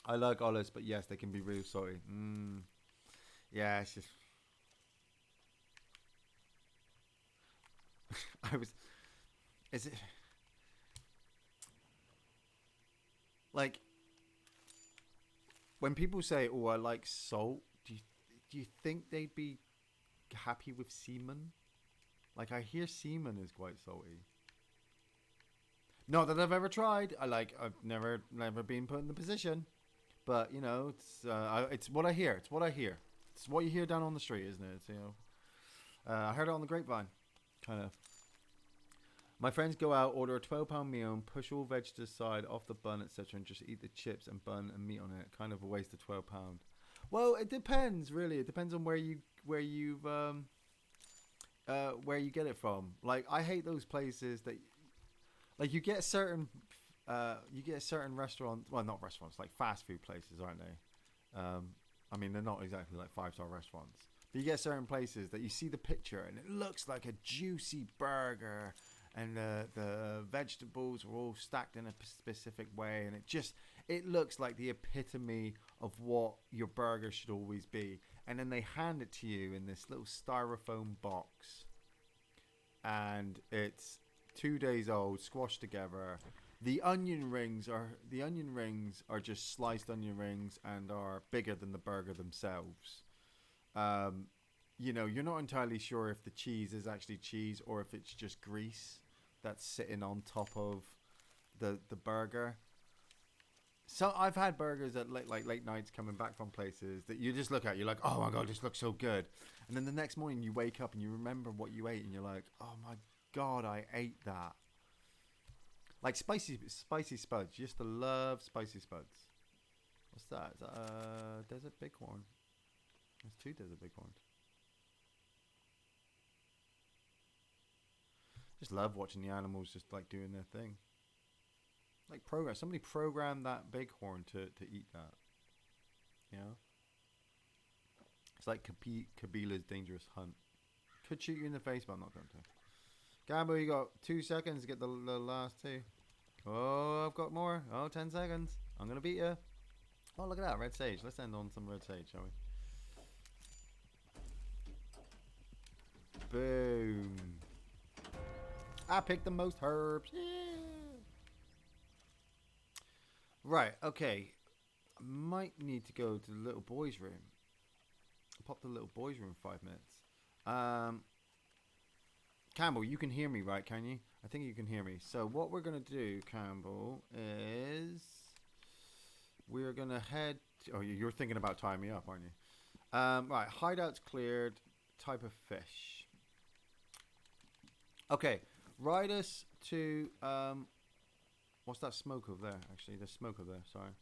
I like olives, but yes, they can be real salty. Yeah, it's just. I was. Is it. Like. When people say, oh, I like salt, do you think they'd be happy with semen? Like, I hear semen is quite salty. Not that I've ever tried. I've never been put in the position. But, you know, it's what I hear. It's what I hear. It's what you hear down on the street, isn't it? It's, you know, I heard it on the grapevine, kind of. My friends go out, order a £12 meal, and push all veg to the side, off the bun, etc., and just eat the chips and bun and meat on it. Kind of a waste of £12. Well, it depends, really. It depends on where you get it from. Like, I hate those places that, like, you get certain restaurants. Well, not restaurants, like fast food places, aren't they? I mean, they're not exactly like 5-star restaurants. But you get certain places that you see the picture and it looks like a juicy burger, and the vegetables are all stacked in a specific way, and it looks like the epitome of what your burger should always be. And then they hand it to you in this little styrofoam box, and it's 2 days old, squashed together. The onion rings are just sliced onion rings and are bigger than the burger themselves. You know, you're not entirely sure if the cheese is actually cheese or if it's just grease that's sitting on top of the burger. So I've had burgers at late nights coming back from places that you just look at, you're like, oh my god, this looks so good. And then the next morning you wake up and you remember what you ate and you're like, oh my god, I ate that. Like spicy spuds. You used to love spicy spuds. What's that? Is that a desert bighorn? There's 2 desert bighorns. Just love watching the animals just like doing their thing. Like somebody programmed that bighorn to eat that. You know? It's like Kabila's Dangerous Hunt. Could shoot you in the face, but I'm not going to. Gambo, you got 2 seconds to get the last 2. Oh, I've got more. Oh, 10 seconds. I'm going to beat you. Oh, look at that. Red sage. Let's end on some red sage, shall we? Boom. I picked the most herbs. Yeah. Right, okay. I might need to go to the little boy's room. I'll pop to the little boy's room for 5 minutes. Campbell, you can hear me, right? Can you? I think you can hear me. So what we're going to do, Campbell, is we're going to head... Oh, you're thinking about tying me up, aren't you? Right, hideout's cleared. Type of fish. Okay, ride us to... what's that smoke over there? Actually, there's smoke over there. Sorry.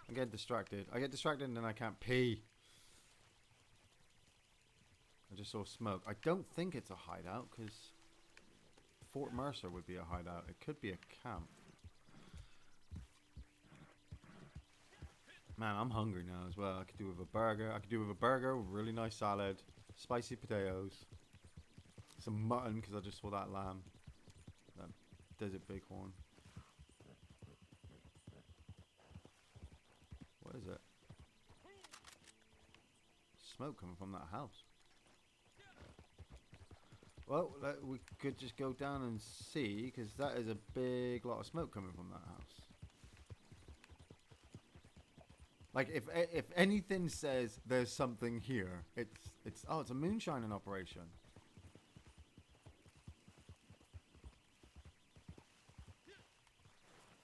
I'm getting distracted. I get distracted and then I can't pee. I just saw smoke. I don't think it's a hideout because Fort Mercer would be a hideout. It could be a camp. Man, I'm hungry now as well. I could do with a burger. I could do with a burger with really nice salad, spicy potatoes, some mutton because I just saw that lamb, that desert bighorn. What is it? Smoke coming from that house. Well, we could just go down and see, because that is a big lot of smoke coming from that house. Like, if anything says there's something here, it's a moonshining operation.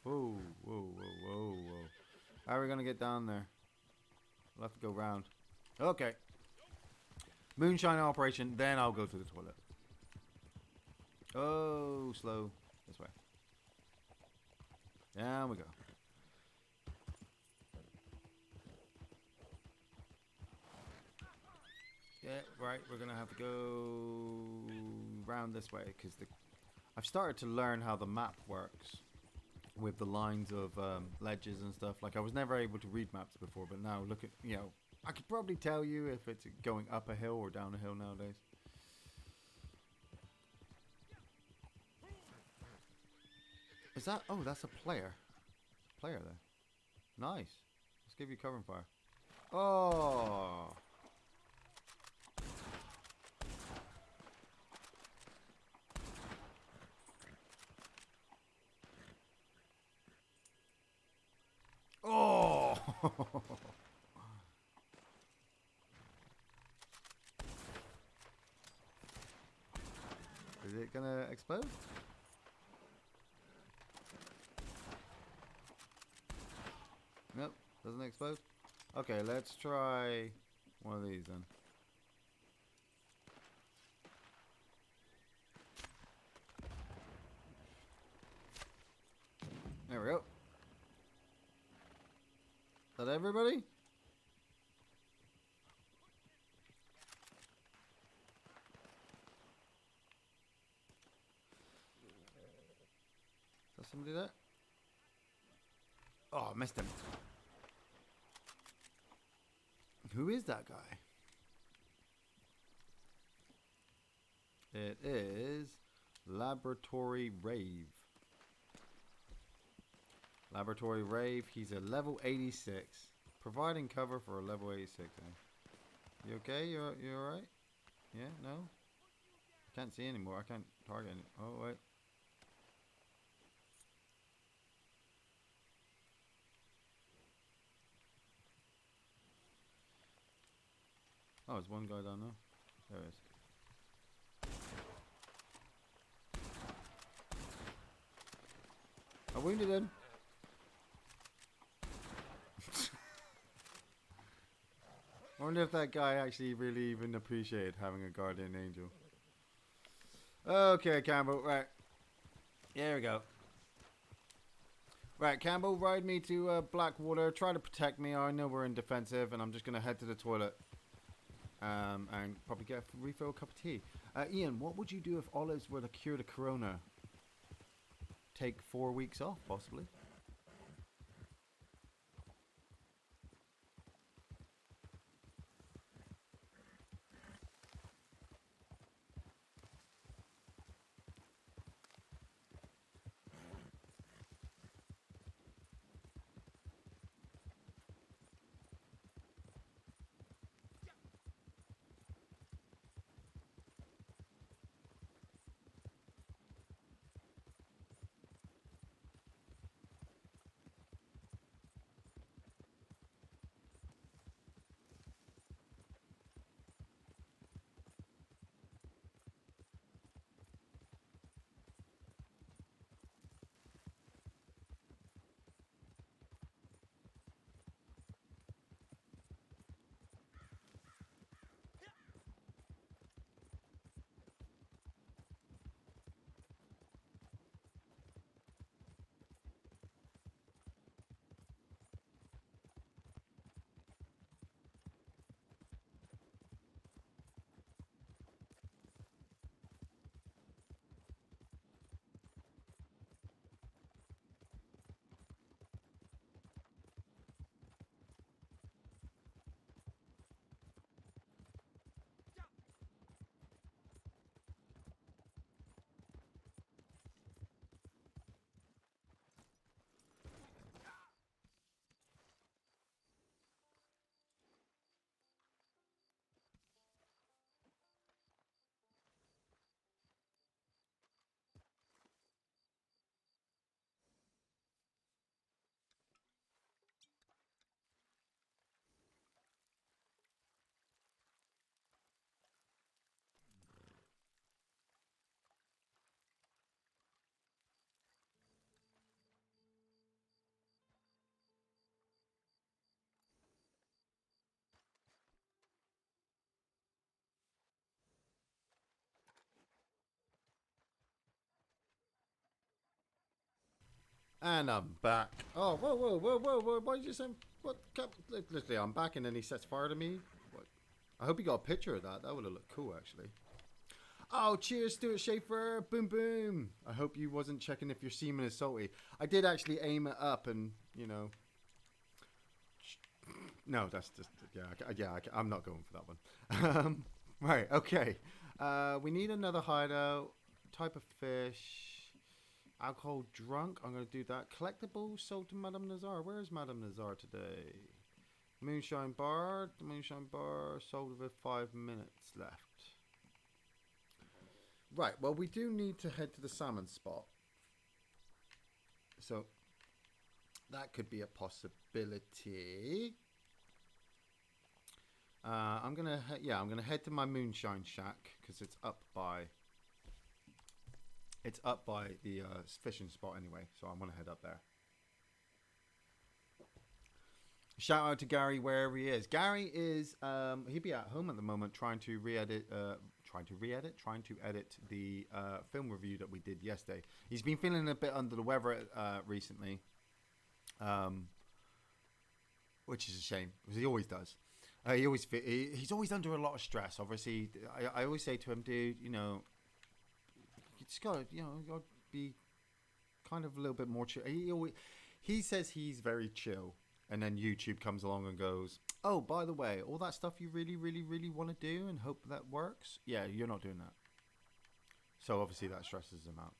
Whoa, whoa, whoa, whoa, whoa. How are we gonna get down there? We'll have to go round. Okay. Moonshine operation, then I'll go to the toilet. Oh, slow. This way. Down we go. Yeah, right. We're gonna have to go round this way because I've started to learn how the map works with the lines of ledges and stuff. Like I was never able to read maps before, but now look at I could probably tell you if it's going up a hill or down a hill nowadays. Is that? Oh, that's a player. Player there. Nice. Let's give you cover and fire. Oh. Oh. Is it gonna explode? Nope, doesn't explode. Okay, let's try one of these then. There we go. Is that everybody? Is that somebody there? Oh, I missed him. Who is that guy? It is Laboratory Rave. Laboratory Rave, he's a level 86. Providing cover for a level 86. Eh? You okay? You alright? Yeah? No? Can't see anymore. I can't target any. Oh, wait. Oh, there's one guy down there. There he is. I wounded him. I wonder if that guy actually really even appreciated having a guardian angel. Okay, Campbell, right. Here we go. Right, Campbell, ride me to Blackwater. Try to protect me. I know we're in defensive, and I'm just going to head to the toilet. And probably refill a cup of tea. Iain, what would you do if olives were the cure to corona? Take 4 weeks off, possibly. And I'm back. Oh, whoa. Why did you say... What? Literally, I'm back and then he sets fire to me? What? I hope you got a picture of that. That would have looked cool, actually. Oh, cheers, Stuart Schaefer. Boom, boom. I hope you wasn't checking if your semen is salty. I did actually aim it up and, you know. No, that's just, I'm not going for that one. Right, okay. We need another hideout. Type of fish. Alcohol drunk. I'm going to do that. Collectibles sold to Madame Nazar. Where is Madame Nazar today? Moonshine bar. The moonshine bar sold with 5 minutes left. Right, well, we do need to head to the salmon spot. So, that could be a possibility. I'm gonna head to my moonshine shack because it's up by the fishing spot anyway. So I'm gonna head up there. Shout out to Gary wherever he is. Gary is he'd be at home at the moment trying to edit the film review that we did yesterday. He's been feeling a bit under the weather recently, which is a shame because he always does. He's always under a lot of stress. Obviously, I always say to him, dude, you know, you just gotta be kind of a little bit more chill. He says he's very chill. And then YouTube comes along and goes, oh, by the way, all that stuff you really, really, really want to do and hope that works? Yeah, you're not doing that. So obviously that stresses him out.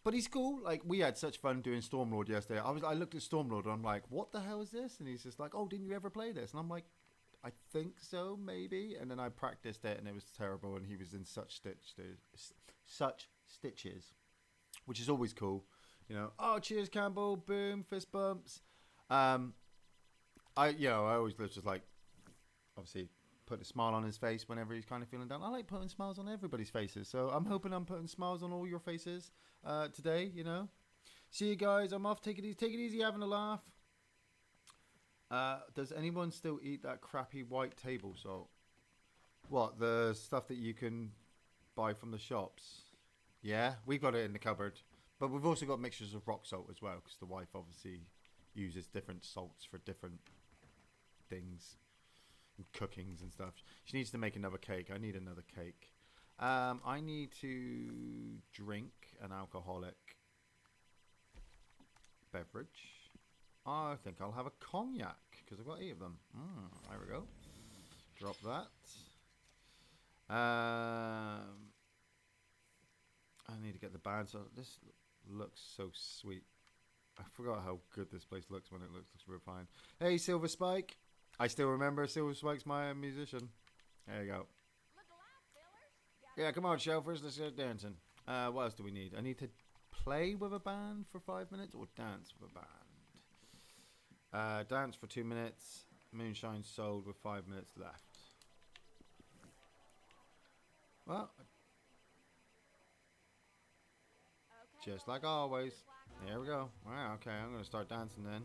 But he's cool. Like, we had such fun doing Stormlord yesterday. I looked at Stormlord and I'm like, what the hell is this? And he's just like, oh, didn't you ever play this? And I'm like, I think so, maybe. And then I practiced it and it was terrible. And he was in such stitches, which is always cool. You know, oh, cheers, Campbell, boom, fist bumps. I always live just like, obviously, put a smile on his face whenever he's kind of feeling down. I like putting smiles on everybody's faces, so I'm hoping I'm putting smiles on all your faces today, you know. See you guys, I'm off, take it easy, having a laugh. Does anyone still eat that crappy white table salt? What, the stuff that you can buy from the shops? Yeah, we've got it in the cupboard. But we've also got mixtures of rock salt as well, because the wife obviously uses different salts for different things, and cookings and stuff. She needs to make another cake. I need another cake. I need to drink an alcoholic beverage. I think I'll have a cognac, because I've got 8 of them. There we go. Drop that. I need to get the band. So this looks so sweet. I forgot how good this place looks when it looks real fine. Hey, Silver Spike. I still remember Silver Spike's my musician. There you go. Yeah, come on, Shelfers. Let's get dancing. What else do we need? I need to play with a band for 5 minutes or dance with a band. Dance for 2 minutes. Moonshine sold with 5 minutes left. Well, just like always. There we go. Wow, okay, I'm going to start dancing then.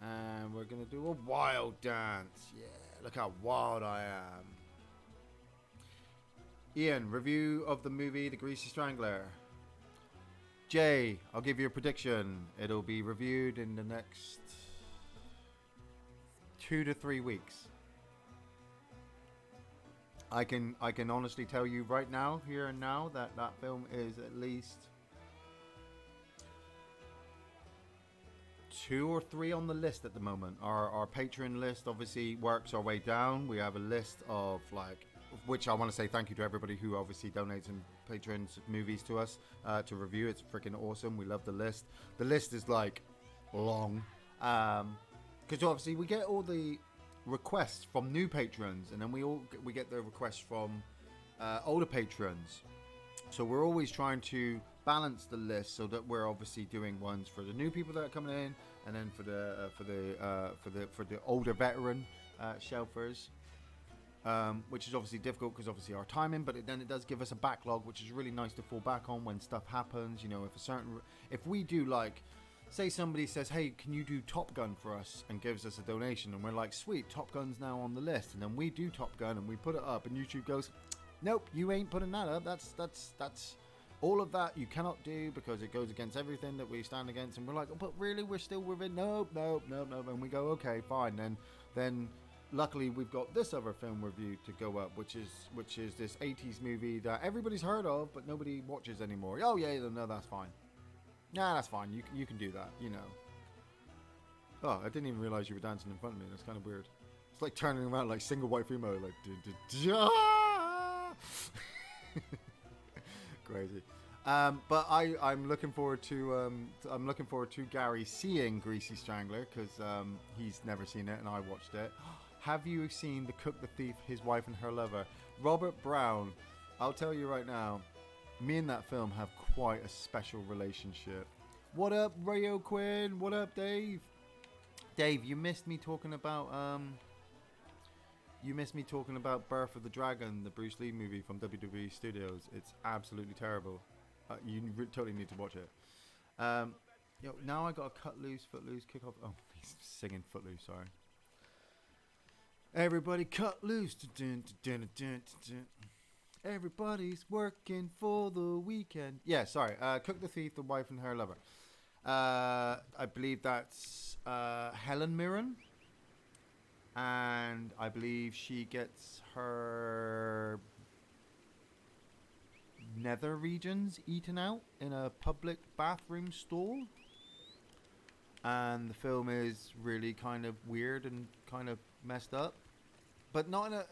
And we're going to do a wild dance. Yeah, look how wild I am. Iain, review of the movie The Greasy Strangler. Jay, I'll give you a prediction. It'll be reviewed in the next 2 to 3 weeks. I can honestly tell you right now, here and now, that film is at least 2 or 3 on the list at the moment. Our Patreon list obviously works our way down. We have a list of which I want to say thank you to everybody who obviously donates and patrons movies to us to review. It's freaking awesome. We love the list. The list is long because obviously we get all the requests from new patrons, and then we get the requests from older patrons. So we're always trying to balance the list so that we're obviously doing ones for the new people that are coming in, and then for the older veteran shelfers, which is obviously difficult because obviously our timing, but then it does give us a backlog, which is really nice to fall back on when stuff happens. You know, if we do say somebody says, hey, can you do Top Gun for us, and gives us a donation, and we're like, sweet, Top Gun's now on the list, and then we do Top Gun and we put it up, and YouTube goes, nope, you ain't putting that up. That's all of that you cannot do because it goes against everything that we stand against. And we're like, oh, but really, we're still within. Nope. And we go, okay, fine. Then luckily we've got this other film review to go up, which is this 80s movie that everybody's heard of but nobody watches anymore. Oh yeah, no, that's fine. Nah, that's fine. You can do that, you know. Oh, I didn't even realize you were dancing in front of me. That's kind of weird. It's like turning around like single white female, like crazy. But I'm looking forward to Gary seeing Greasy Strangler because he's never seen it and I watched it. Have you seen The Cook, the Thief, His Wife and Her Lover? Robert Brown. I'll tell you right now, me and that film have quite a special relationship. What up, Rayo Quinn? What up, Dave? Dave, you missed me talking about Birth of the Dragon, the Bruce Lee movie from WWE Studios. It's absolutely terrible. You totally need to watch it. Now I got to cut loose, foot loose, kick off. Oh, he's singing Footloose. Sorry. Everybody cut loose. Everybody's working for the weekend. Yeah, sorry. Cook the Thief, the Wife and Her Lover. I believe that's Helen Mirren. And I believe she gets her nether regions eaten out in a public bathroom stall. And the film is really kind of weird and kind of messed up. But not in a...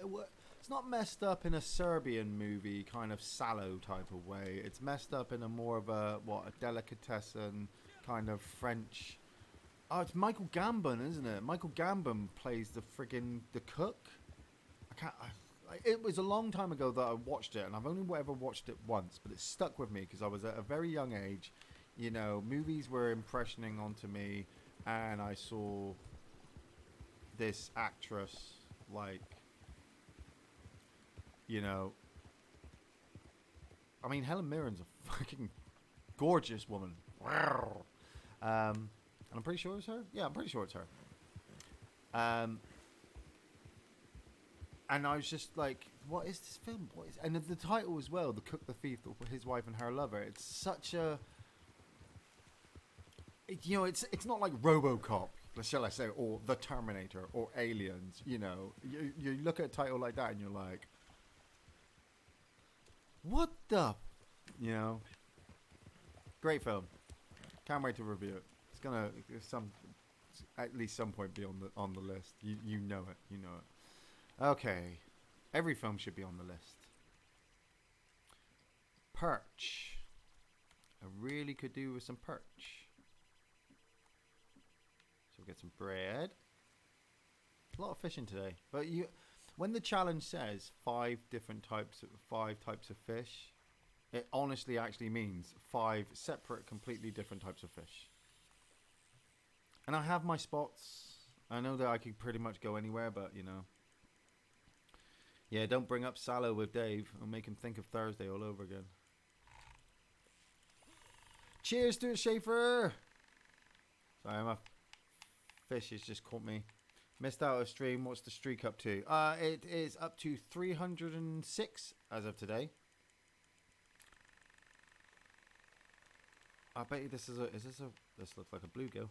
It's not messed up in a Serbian movie kind of sallow type of way. It's messed up in a more of a delicatessen kind of French... Oh, it's Michael Gambon, isn't it? Michael Gambon plays the cook. It was a long time ago that I watched it, and I've only ever watched it once, but it stuck with me because I was at a very young age. You know, movies were impressioning onto me, and I saw this actress, like, you know, I mean, Helen Mirren's a fucking gorgeous woman. And I'm pretty sure it's her. Yeah, I'm pretty sure it's her. And I was just like, what is this film? And the title as well, The Cook, the Thief, His Wife and Her Lover. It's such a... it's not like RoboCop, shall I say, or The Terminator, or Aliens, you know. You look at a title like that and you're like, what the... You know? Great film. Can't wait to review it. It's gonna at least some point be on the list. You know it. Okay, every film should be on the list. Perch. I really could do with some perch. So we'll get some bread. A lot of fishing today, but when the challenge says 5 types of fish, it honestly actually means 5 separate, completely different types of fish. And I have my spots. I know that I could pretty much go anywhere, but you know. Yeah, don't bring up Sallow with Dave. I'll make him think of Thursday all over again. Cheers to it, Schaefer! Sorry, my fish has just caught me. Missed out a stream. What's the streak up to? It is up to 306 as of today. I bet you this looks like a bluegill.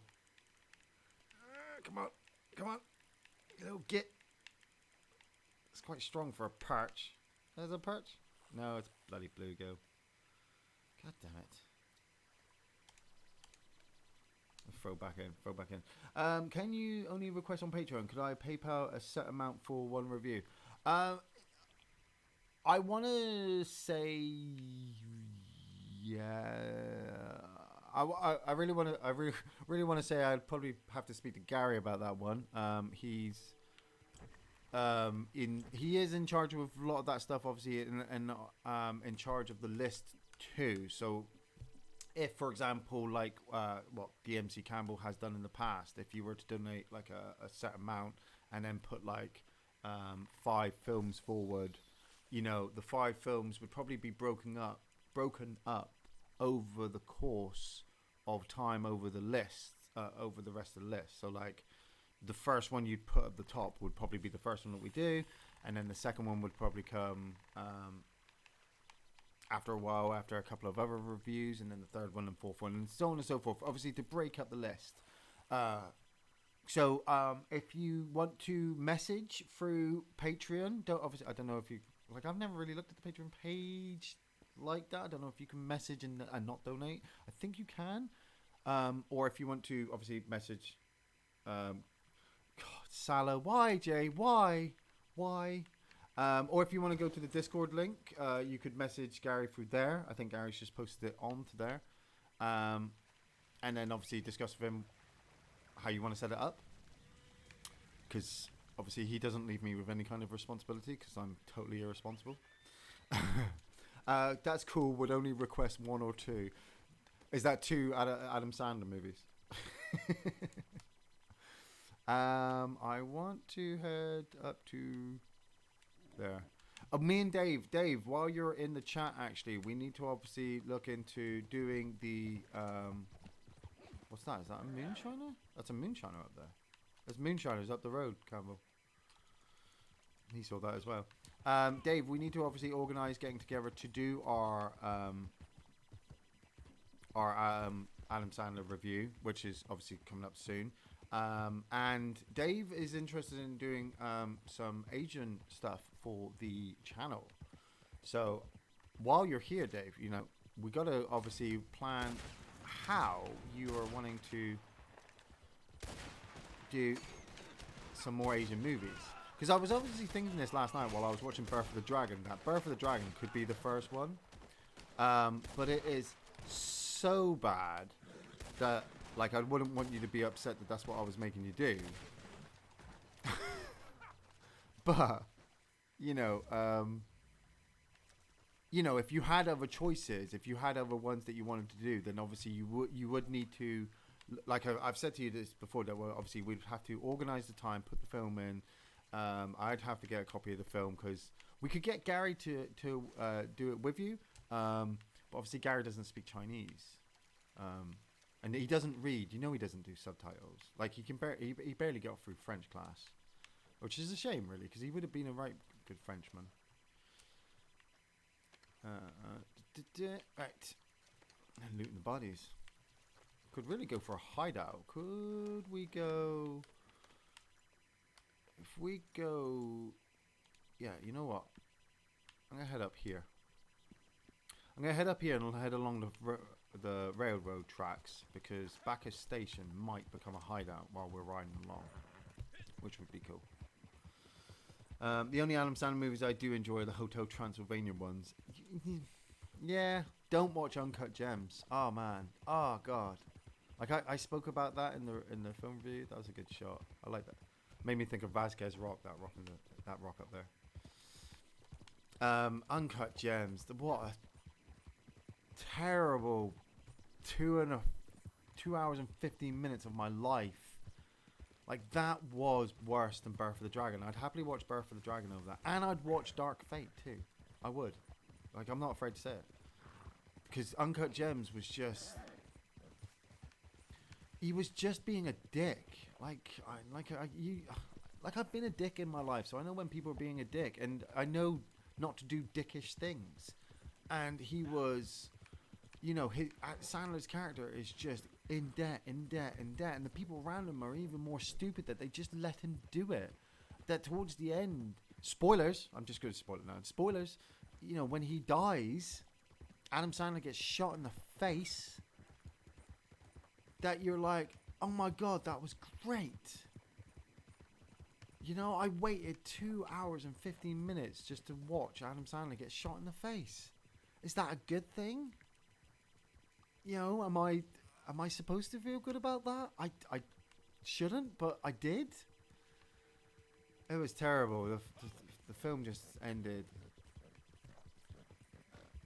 Come on. You little git. It's quite strong for a perch. There's a perch? No, it's bloody bluegill. God damn it. Throw back in. Can you only request on Patreon? Could I PayPal a set amount for one review? I want to say yeah. I really want to say I'd probably have to speak to Gary about that one. He is in charge of a lot of that stuff, obviously, and in charge of the list too. So, if, for example, like what DMC Campbell has done in the past, if you were to donate like a set amount and then put like 5 films forward, you know, the 5 films would probably be broken up over the course of time over the list, over the rest of the list. So like the first one you'd put at the top would probably be the first one that we do, and then the second one would probably come after a while, after a couple of other reviews, and then the third one and fourth one, and so on and so forth. Obviously, to break up the list. So if you want to message through Patreon, don't obviously I don't know if you like. I've never really looked at the Patreon page like that. I don't know if you can message and not donate. I think you can. Or if you want to obviously message, God, Salah, why Jay, why? Or if you want to go to the Discord link, you could message Gary through there. I think Gary's just posted it onto there. Um, and then obviously discuss with him how you want to set it up, because obviously he doesn't leave me with any kind of responsibility because I'm totally irresponsible. That's cool. Would only request one or two. Is that two Adam Sandler movies? I want to head up to there. Me and Dave, while you're in the chat, actually, we need to obviously look into doing the what's that? Is that a moonshiner? That's a moonshiner up there. There's moonshiners up the road, Campbell. He saw that as well. Dave, we need to obviously organise getting together to do our Adam Sandler review, which is obviously coming up soon. And Dave is interested in doing some Asian stuff for the channel. So while you're here, Dave, you know, we got to obviously plan how you are wanting to do some more Asian movies. Because I was obviously thinking this last night while I was watching Birth of the Dragon, that Birth of the Dragon could be the first one. But it is so bad that, like, I wouldn't want you to be upset that that's what I was making you do. But, you know, if you had other choices, if you had other ones that you wanted to do, then obviously you would need to, like I've said to you this before, that obviously we'd have to organise the time, put the film in. I'd have to get a copy of the film because we could get Gary to do it with you. But obviously Gary doesn't speak Chinese. And he doesn't read. You know, he doesn't do subtitles. Like he barely got through French class, which is a shame, really, because he would have been a right good Frenchman. Right, and looting the bodies. Could really go for a hideout. Could we go? If we go, yeah. You know what? I'm gonna head up here. I'm gonna head up here and I'll head along the railroad tracks because Bacchus Station might become a hideout while we're riding along, which would be cool. The only Adam Sandler movies I do enjoy are the Hotel Transylvania ones. Yeah, don't watch Uncut Gems. Oh man, oh god. Like I spoke about that in the film review. That was a good shot. I like that. Made me think of Vasquez Rock, that rock up there. Uncut Gems. What a terrible 2 hours and 15 minutes of my life. Like, that was worse than Birth of the Dragon. I'd happily watch Birth of the Dragon over that. And I'd watch Dark Fate, too. I would. Like, I'm not afraid to say it. Because Uncut Gems was just... He was just being a dick. I've been a dick in my life, so I know when people are being a dick. And I know not to do dickish things. And he was... You know, Sandler's character is just in debt. And the people around him are even more stupid that they just let him do it. That towards the end, spoilers, I'm just going to spoil it now. Spoilers, you know, when he dies, Adam Sandler gets shot in the face. That you're like, oh my God, that was great. You know, I waited 2 hours and 15 minutes just to watch Adam Sandler get shot in the face. Is that a good thing? You know, am I supposed to feel good about that? I shouldn't, but I did. It was terrible. The film just ended.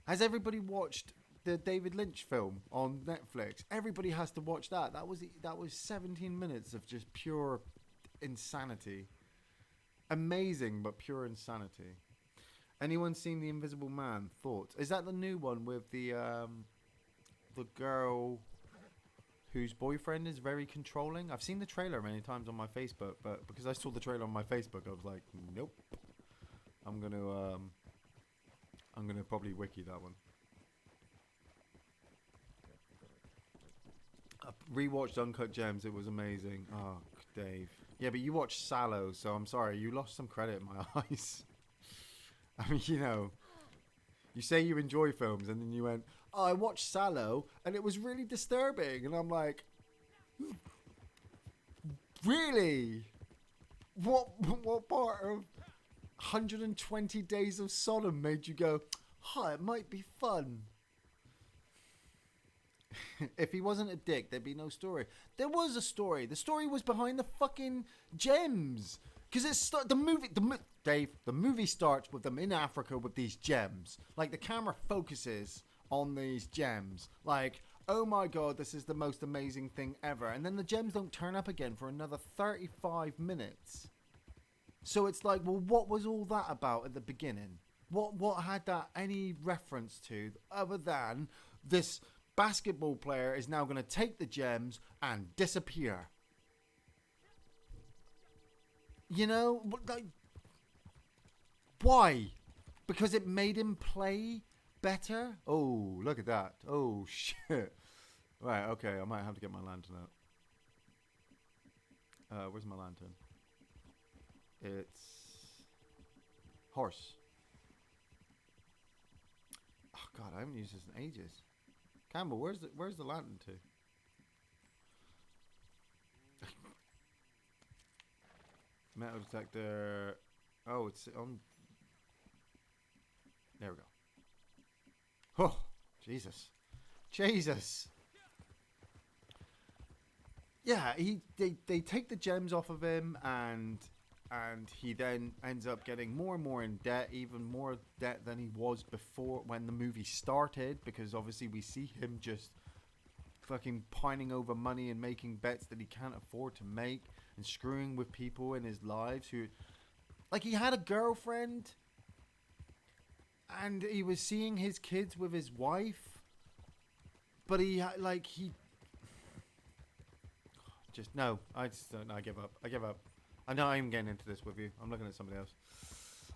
Has everybody watched the David Lynch film on Netflix? Everybody has to watch that. That was 17 minutes of just pure insanity. Amazing, but pure insanity. Anyone seen The Invisible Man? Thoughts? Is that the new one with the girl whose boyfriend is very controlling? I've seen the trailer many times on my Facebook, but because I saw the trailer on my Facebook, I was like, nope. I'm gonna probably wiki that one. I rewatched Uncut Gems. It was amazing. Oh, Dave. Yeah, but you watched Sallow, so I'm sorry. You lost some credit in my eyes. I mean, you say you enjoy films, and then you went, "Oh, I watched Sallow, and it was really disturbing." And I'm like, "Really? What part of 120 Days of Sodom made you go, oh, it might be fun?" If he wasn't a dick, there'd be no story. There was a story. The story was behind the fucking gems. Because Dave, the movie starts with them in Africa with these gems. Like, the camera focuses on these gems. Like, oh my god, this is the most amazing thing ever. And then the gems don't turn up again for another 35 minutes. So it's like, well, what was all that about at the beginning? What had that any reference to other than this basketball player is now going to take the gems and disappear? Like, why? Because it made him play better? Oh, look at that. Oh, shit. Right, okay, I might have to get my lantern out. Where's my lantern? It's horse. Oh god, I haven't used this in ages. Campbell, where's the lantern to? Metal detector. Oh, it's on. There we go. Oh, Jesus. Yeah, they take the gems off of him, and he then ends up getting more and more in debt, even more debt than he was before when the movie started, because obviously we see him just fucking pining over money and making bets that he can't afford to make, and screwing with people in his lives who, like, he had a girlfriend and he was seeing his kids with his wife, but he just no. I give up. I know I'm getting into this with you. I'm looking at somebody else.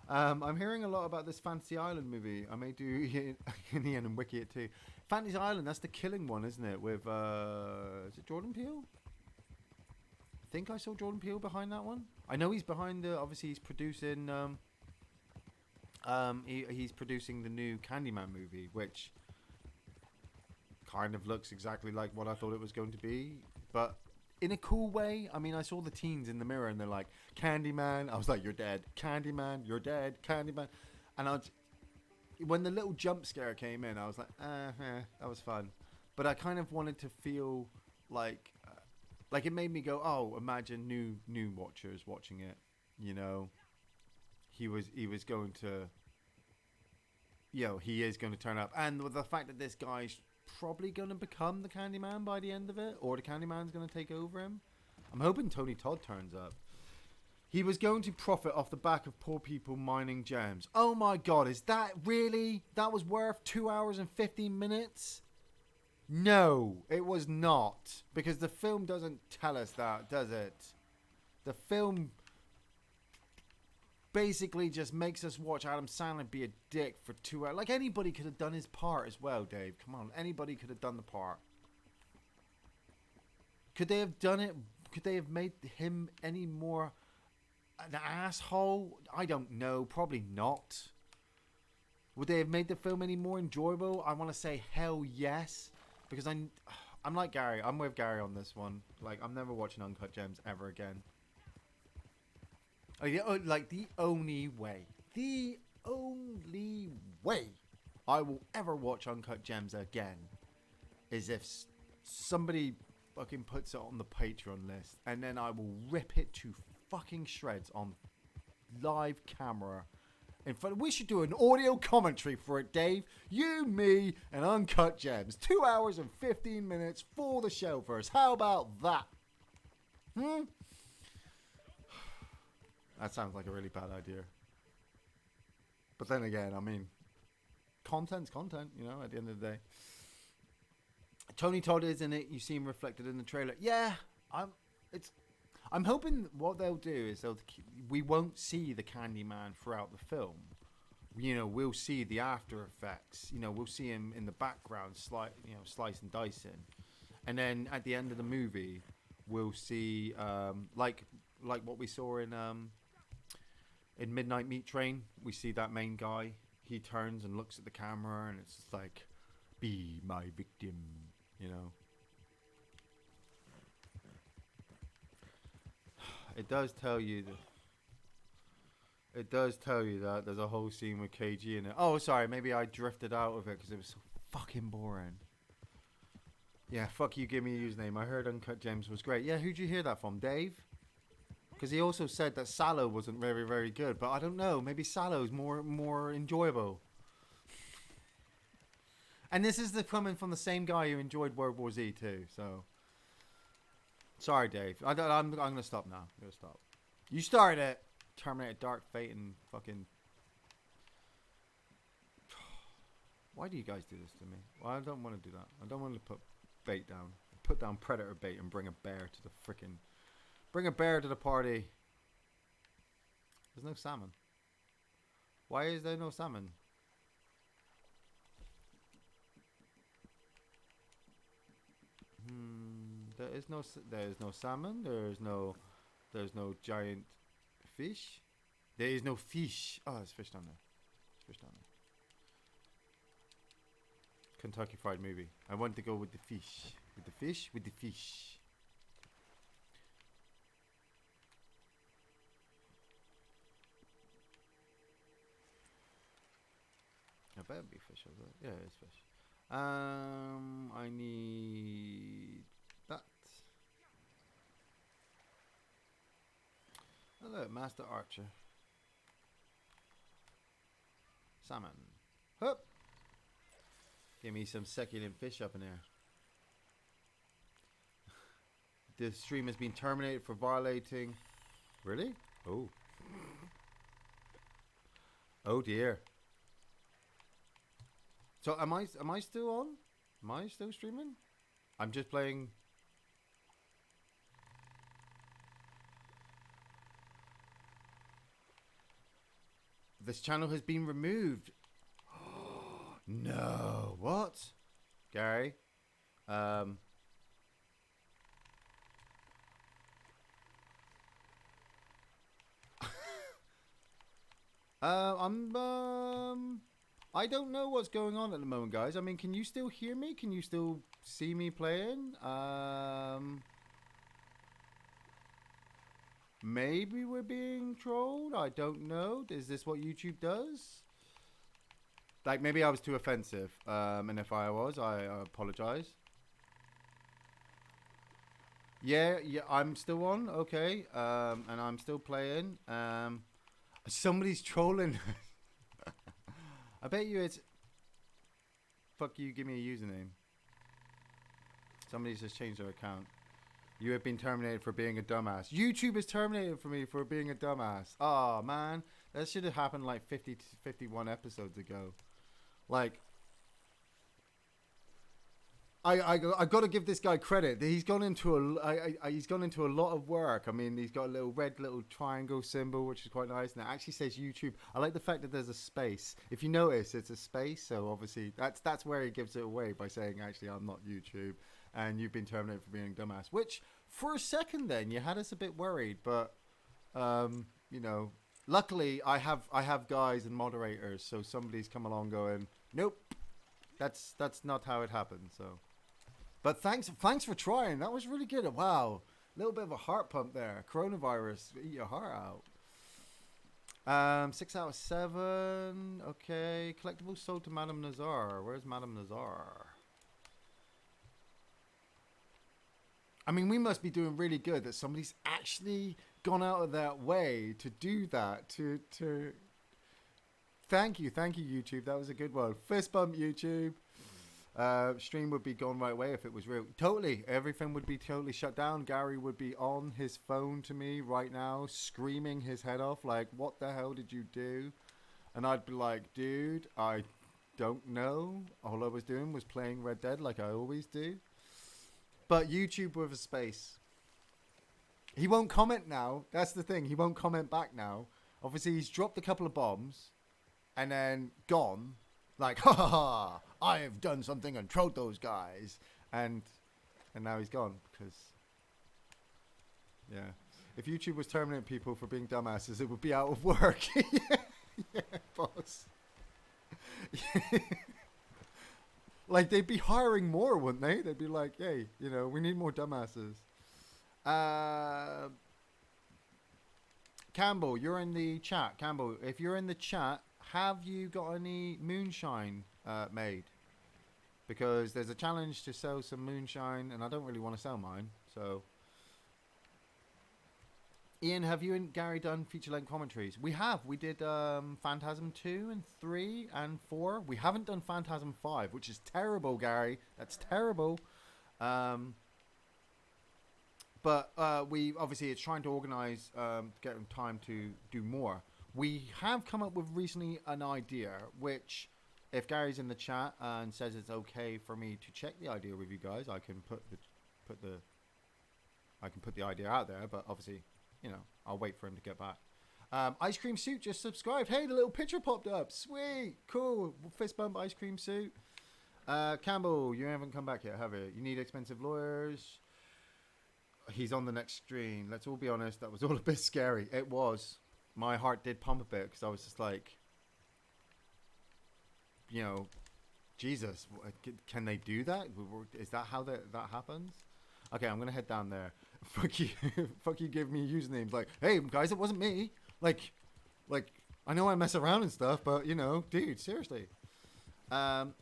I'm hearing a lot about this Fantasy Island movie. I may do in the end and wiki it too. Fantasy Island, that's the Killing one, isn't it? With is it Jordan Peele? I think I saw Jordan Peele behind that one. I know he's behind the. Obviously, he's producing. He's producing the new Candyman movie, which kind of looks exactly like what I thought it was going to be, but in a cool way. I mean, I saw the teens in the mirror and they're like, Candyman. I was like, you're dead. Candyman, you're dead. Candyman. And when the little jump scare came in, I was like, that was fun. But I kind of wanted to feel like it made me go, oh, imagine new watchers watching it. He was going to, he is going to turn up. And with the fact that this guy's probably going to become the Candyman by the end of it, or the Candyman's going to take over him. I'm hoping Tony Todd turns up. He was going to profit off the back of poor people mining gems. Oh my god, is that really? That was worth 2 hours and 15 minutes? No, it was not. Because the film doesn't tell us that, does it? The film basically just makes us watch Adam Sandler be a dick for 2 hours. Like, anybody could have done his part as well, Dave. Come on, anybody could have done the part. Could they have done it? Could they have made him any more an asshole? I don't know. Probably not. Would they have made the film any more enjoyable? I want to say hell yes. Because I'm like Gary. I'm with Gary on this one. Like, I'm never watching Uncut Gems ever again. Like, the only way I will ever watch Uncut Gems again is if somebody fucking puts it on the Patreon list, and then I will rip it to fucking shreds on live camera. In fact, we should do an audio commentary for it, Dave. You, me, and Uncut Gems. 2 hours and 15 minutes for the shelfers. How about that? That sounds like a really bad idea. But then again, I mean, content's content, at the end of the day. Tony Todd is in it. You see him reflected in the trailer. Yeah, I'm hoping what they'll do is we won't see the Candyman throughout the film. We'll see the after effects. We'll see him in the background, slice and dicing. And then at the end of the movie, we'll see like what we saw in Midnight Meat Train. We see that main guy. He turns and looks at the camera, and it's just like, "Be my victim," you know. It does tell you that. It does tell you that there's a whole scene with KG in it. Oh, sorry, maybe I drifted out of it because it was so fucking boring. Yeah, fuck you, give me a username. I heard Uncut Gems was great. Yeah, who'd you hear that from, Dave? Because he also said that Sallow wasn't very, very good. But I don't know, maybe Sallow's more enjoyable. And this is coming from the same guy who enjoyed World War Z too, so... Sorry, Dave. I'm going to stop now. I'm going to stop. You started it. Terminator, Dark Fate, and fucking... Why do you guys do this to me? Well, I don't want to do that. I don't want to put bait down. Put down predator bait and bring a bear to the freaking... Bring a bear to the party. There's no salmon. Why is there no salmon? There is no salmon. There's no giant fish. There is no fish. Oh, there's fish down there. There's fish down there. Kentucky Fried Movie. I want to go with the fish. With the fish. With the fish. I bet it'd be fish over there. Yeah, it's fish. I need that. Oh, look, Master Archer. Salmon. Hup. Give me some succulent fish up in there. The stream has been terminated for violating. Really? Oh. Oh dear. So am I still on? Am I still streaming? I'm just playing. This channel has been removed. No. What? Gary? I don't know what's going on at the moment, guys. I mean, can you still hear me? Can you still see me playing? Maybe we're being trolled. I don't know. Is this what YouTube does? Like, maybe I was too offensive. And if I was, I apologize. Yeah, I'm still on. Okay. And I'm still playing. Somebody's trolling. I bet you it's... Fuck you, give me a username. Somebody's just changed their account. You have been terminated for being a dumbass. YouTube has terminated for me for being a dumbass. Oh, man. That should have happened like 50 to 51 episodes ago. Like... I got to give this guy credit. He's gone into a lot of work. I mean, he's got a little red little triangle symbol, which is quite nice, and it actually says YouTube. I like the fact that there's a space. If you notice, it's a space. So obviously, that's where he gives it away by saying, actually, I'm not YouTube, and you've been terminated for being a dumbass. Which, for a second, then you had us a bit worried, but you know, luckily I have guys and moderators, so somebody's come along going, nope, that's not how it happened. So. But thanks for trying. That was really good. Wow. A little bit of a heart pump there. CoronaVirus, eat your heart out. 6 out of 7. Okay. Collectibles sold to Madame Nazar. Where's Madame Nazar? I mean, we must be doing really good that somebody's actually gone out of their way to do that. To Thank you, YouTube. That was a good one. Fist bump, YouTube. Stream would be gone right away if it was real. Totally. Everything would be totally shut down. Gary would be on his phone to me right now, screaming his head off like, what the hell did you do? And I'd be like, dude, I don't know. All I was doing was playing Red Dead like I always do. But YouTube with a space. He won't comment now. That's the thing. He won't comment back now. Obviously, he's dropped a couple of bombs and then gone. Like, ha ha ha, I have done something and trolled those guys. And now he's gone because Yeah. If YouTube was terminating people for being dumbasses, it would be out of work. Yeah, boss. Like, they'd be hiring more, wouldn't they? They'd be like, hey, we need more dumbasses. Uh, Campbell, you're in the chat. Campbell, if you're in the chat, have you got any moonshine made? Because there's a challenge to sell some moonshine, and I don't really want to sell mine. So, Ian, have you and Gary done feature-length commentaries? We have. We did Phantasm 2 and 3 and 4. We haven't done Phantasm 5, which is terrible, Gary. That's terrible. But we obviously, it's trying to organise, get time to do more. We have come up with recently an idea, which, if Gary's in the chat and says it's okay for me to check the idea with you guys, I can put the idea out there. But obviously, I'll wait for him to get back. Ice Cream Suit just subscribed. Hey, the little picture popped up. Sweet, cool. Fist bump, Ice Cream Suit. Campbell, you haven't come back yet, have you? You need expensive lawyers. He's on the next screen. Let's all be honest, that was all a bit scary. It was. My heart did pump a bit because I was just like, Jesus, can they do that? Is that how that happens? Okay, I'm gonna head down there. Fuck you, fuck you. Give me usernames like, hey guys, it wasn't me. Like, I know I mess around and stuff, but dude, seriously. Robert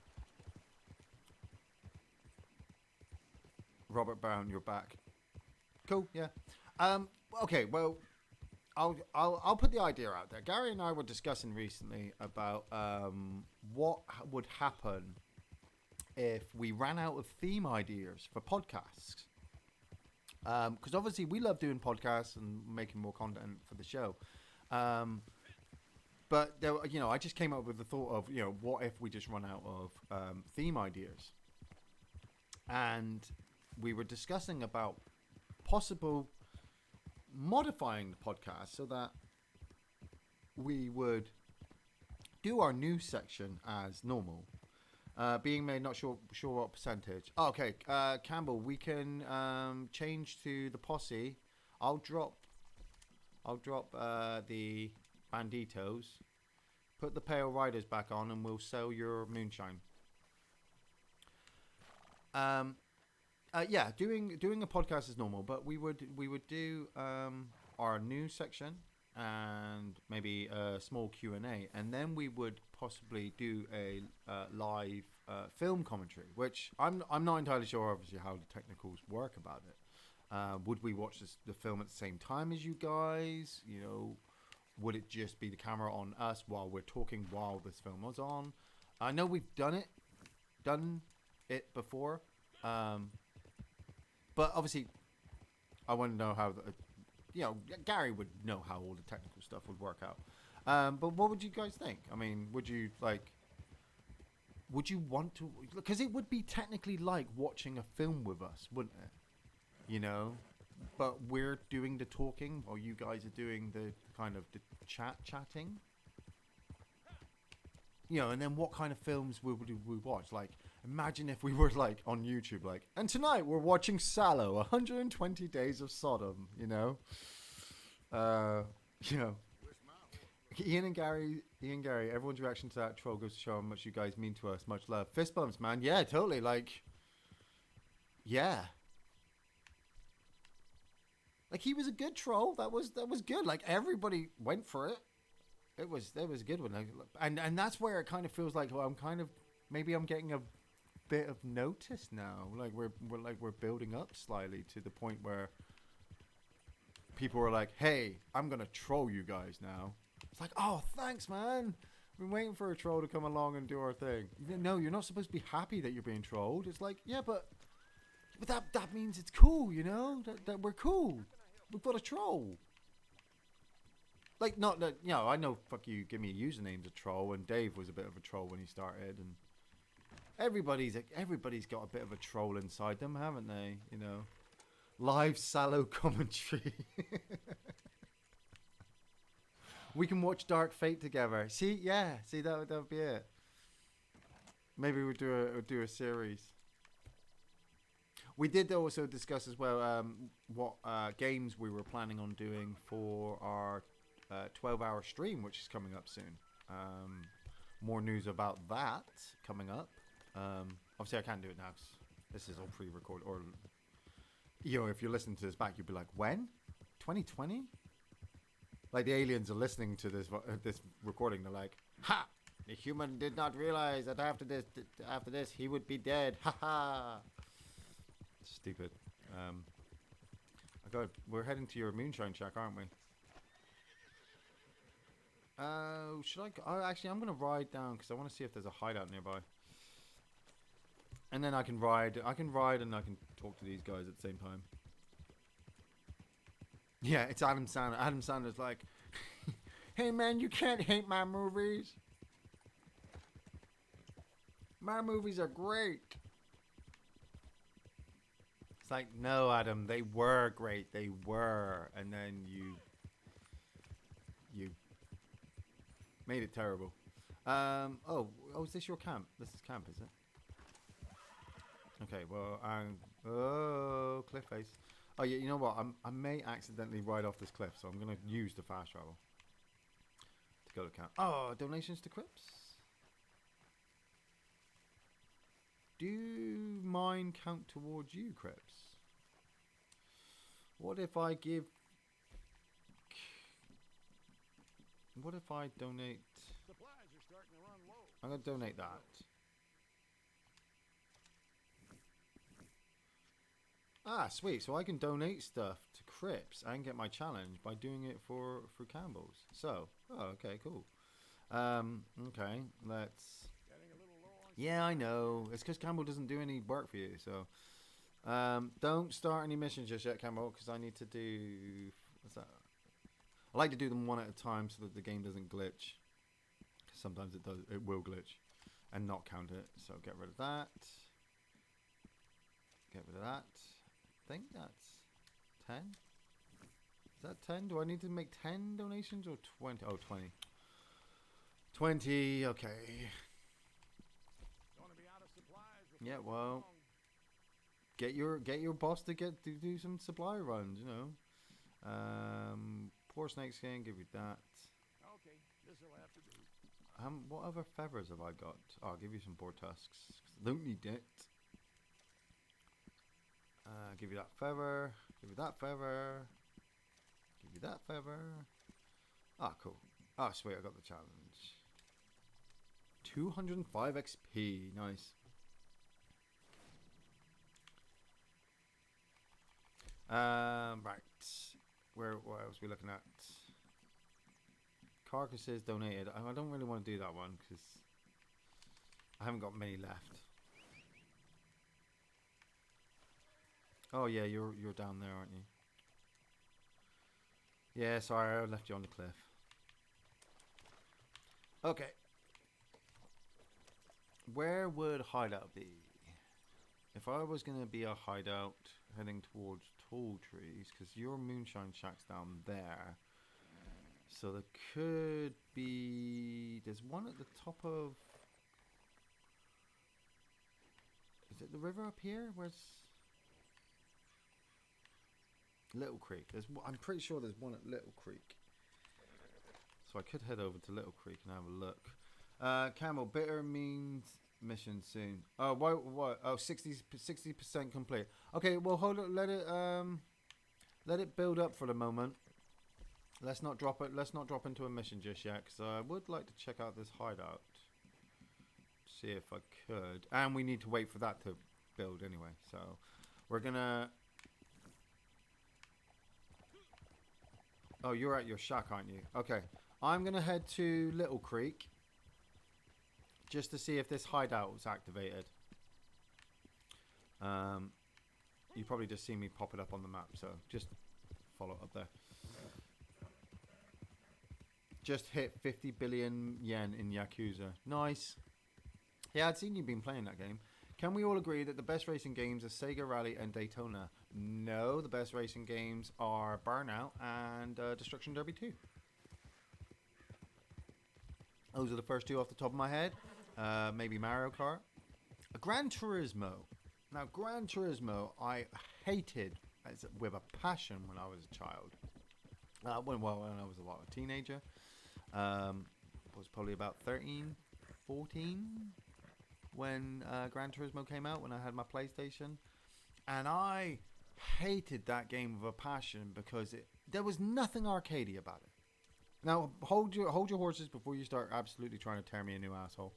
Brown, you're back. Cool, yeah. Okay, well, I'll put the idea out there. Gary and I were discussing recently about what would happen if we ran out of theme ideas for podcasts. Because obviously we love doing podcasts and making more content for the show. But there, I just came up with the thought of, what if we just run out of theme ideas? And we were discussing about possible modifying the podcast so that we would do our news section as normal. Being made, not sure what percentage. Oh, okay, Campbell, we can change to the posse. I'll drop the banditos, put the pale riders back on, and we'll sell your moonshine. Yeah, doing a podcast is normal, but we would do our news section and maybe a small Q&A, and then we would possibly do a live film commentary, which I'm not entirely sure obviously how the technicals work about it. Would we watch the film at the same time as you guys? Would it just be the camera on us while we're talking while this film was on? I know we've done it before. But obviously, I want to know how, Gary would know how all the technical stuff would work out. But what would you guys think? I mean, would you want to, because it would be technically like watching a film with us, wouldn't it? But we're doing the talking while you guys are doing the kind of the chatting. And then what kind of films would we watch? Like, imagine if we were like on YouTube, like, and tonight we're watching Sallow, 120 Days of Sodom. Ian Gary, everyone's reaction to that troll goes to show how much you guys mean to us. Much love. Fist bumps, man. Yeah, totally. Like, yeah. Like, he was a good troll. That was good. Like, everybody went for it. It was a good one. And that's where it kind of feels like, well, maybe I'm getting a bit of notice now. Like we're building up slightly to the point where people are like, hey, I'm gonna troll you guys now. It's like, oh, thanks, man. I've been waiting for a troll to come along and do our thing. No, you're not supposed to be happy that you're being trolled. It's like, yeah, but that means it's cool, that we're cool. We've got a troll. Like, not that, I know, fuck you, give me a username's a troll, and Dave was a bit of a troll when he started, and everybody's got a bit of a troll inside them, haven't they? Live Sallow commentary. We can watch Dark Fate together. See, that would be it. Maybe we'll do a series. We did also discuss as well what games we were planning on doing for our 12-hour stream, which is coming up soon. More news about that coming up. Obviously, I can't do it now because this is all pre-recorded. Or, if you're listening to this back, you'd be like, when? 2020? Like the aliens are listening to this recording. They're like, ha! The human did not realize that after this, he would be dead. Ha ha! Stupid. We're heading to your moonshine shack, aren't we? Should I go? Oh, actually, I'm going to ride down because I want to see if there's a hideout nearby. And then I can ride and I can talk to these guys at the same time. Yeah, it's Adam Sandler. Adam Sandler's like, hey man, you can't hate my movies. My movies are great. It's like, no, Adam, they were great. They were. And then you made it terrible. Oh, is this your camp? This is camp, is it? Okay, well, oh, cliff face. Oh, yeah, you know what? I may accidentally ride off this cliff, so I'm going to use the fast travel to go to camp. Oh, donations to Crips? Do mine count towards you, Crips? What if I give... What if I donate... Supplies are starting to run low. I'm going to donate that. Ah, sweet. So I can donate stuff to Crips and get my challenge by doing it through Campbell's. So, okay, cool. Okay, let's... Getting a little low on Yeah, I know. It's because Campbell doesn't do any work for you, so... don't start any missions just yet, Campbell, because I need to do... What's that? I like to do them one at a time so that the game doesn't glitch. Sometimes it will glitch and not count it. So get rid of that. Get rid of that. I think that's 10. Is that 10? Do I need to make 10 donations or 20? Oh, 20. 20, okay. Gonna be out of supplies. Yeah, well, get your boss to do some supply runs, you know. Poor snakeskin, give you that. Okay, this'll have to do. What other feathers have I got? Oh, I'll give you some boar tusks. Don't need it. Give you that feather. Give you that feather. Give you that feather. Ah, cool. Ah, sweet, I got the challenge. 205 XP. Nice. Right. What else are we looking at? Carcasses donated. I don't really want to do that one because I haven't got many left. Oh yeah, you're down there, aren't you? Yeah, sorry, I left you on the cliff. Okay. Where would hideout be? If I was going to be a hideout heading towards tall trees, because your moonshine shack's down there. So there could be... There's one at the top of... Is it the river up here? Where's... Little Creek. I'm pretty sure there's one at Little Creek. So I could head over to Little Creek and have a look. Camel, bitter means mission soon. Oh, what? Oh, 60% complete. Okay, well hold it. Let it build up for the moment. Let's not drop it. Let's not drop into a mission just yet, because I would like to check out this hideout. See if I could. And we need to wait for that to build anyway. So we're gonna. Oh, you're at your shack, aren't you? Okay. I'm going to head to Little Creek just to see if this hideout was activated. You probably just see me pop it up on the map, so just follow up there. Just hit 50 billion yen in Yakuza. Nice. Yeah, I'd seen you've been playing that game. Can we all agree that the best racing games are Sega Rally and Daytona? No, the best racing games are Burnout and Destruction Derby 2. Those are the first two off the top of my head. Maybe Mario Kart. A Gran Turismo. Now, Gran Turismo, I hated with a passion when I was a child. When I was a teenager. I was probably about 13, 14 when Gran Turismo came out, when I had my PlayStation. And I hated that game with a passion because there was nothing arcadey about it. Now, hold your horses before you start absolutely trying to tear me a new asshole.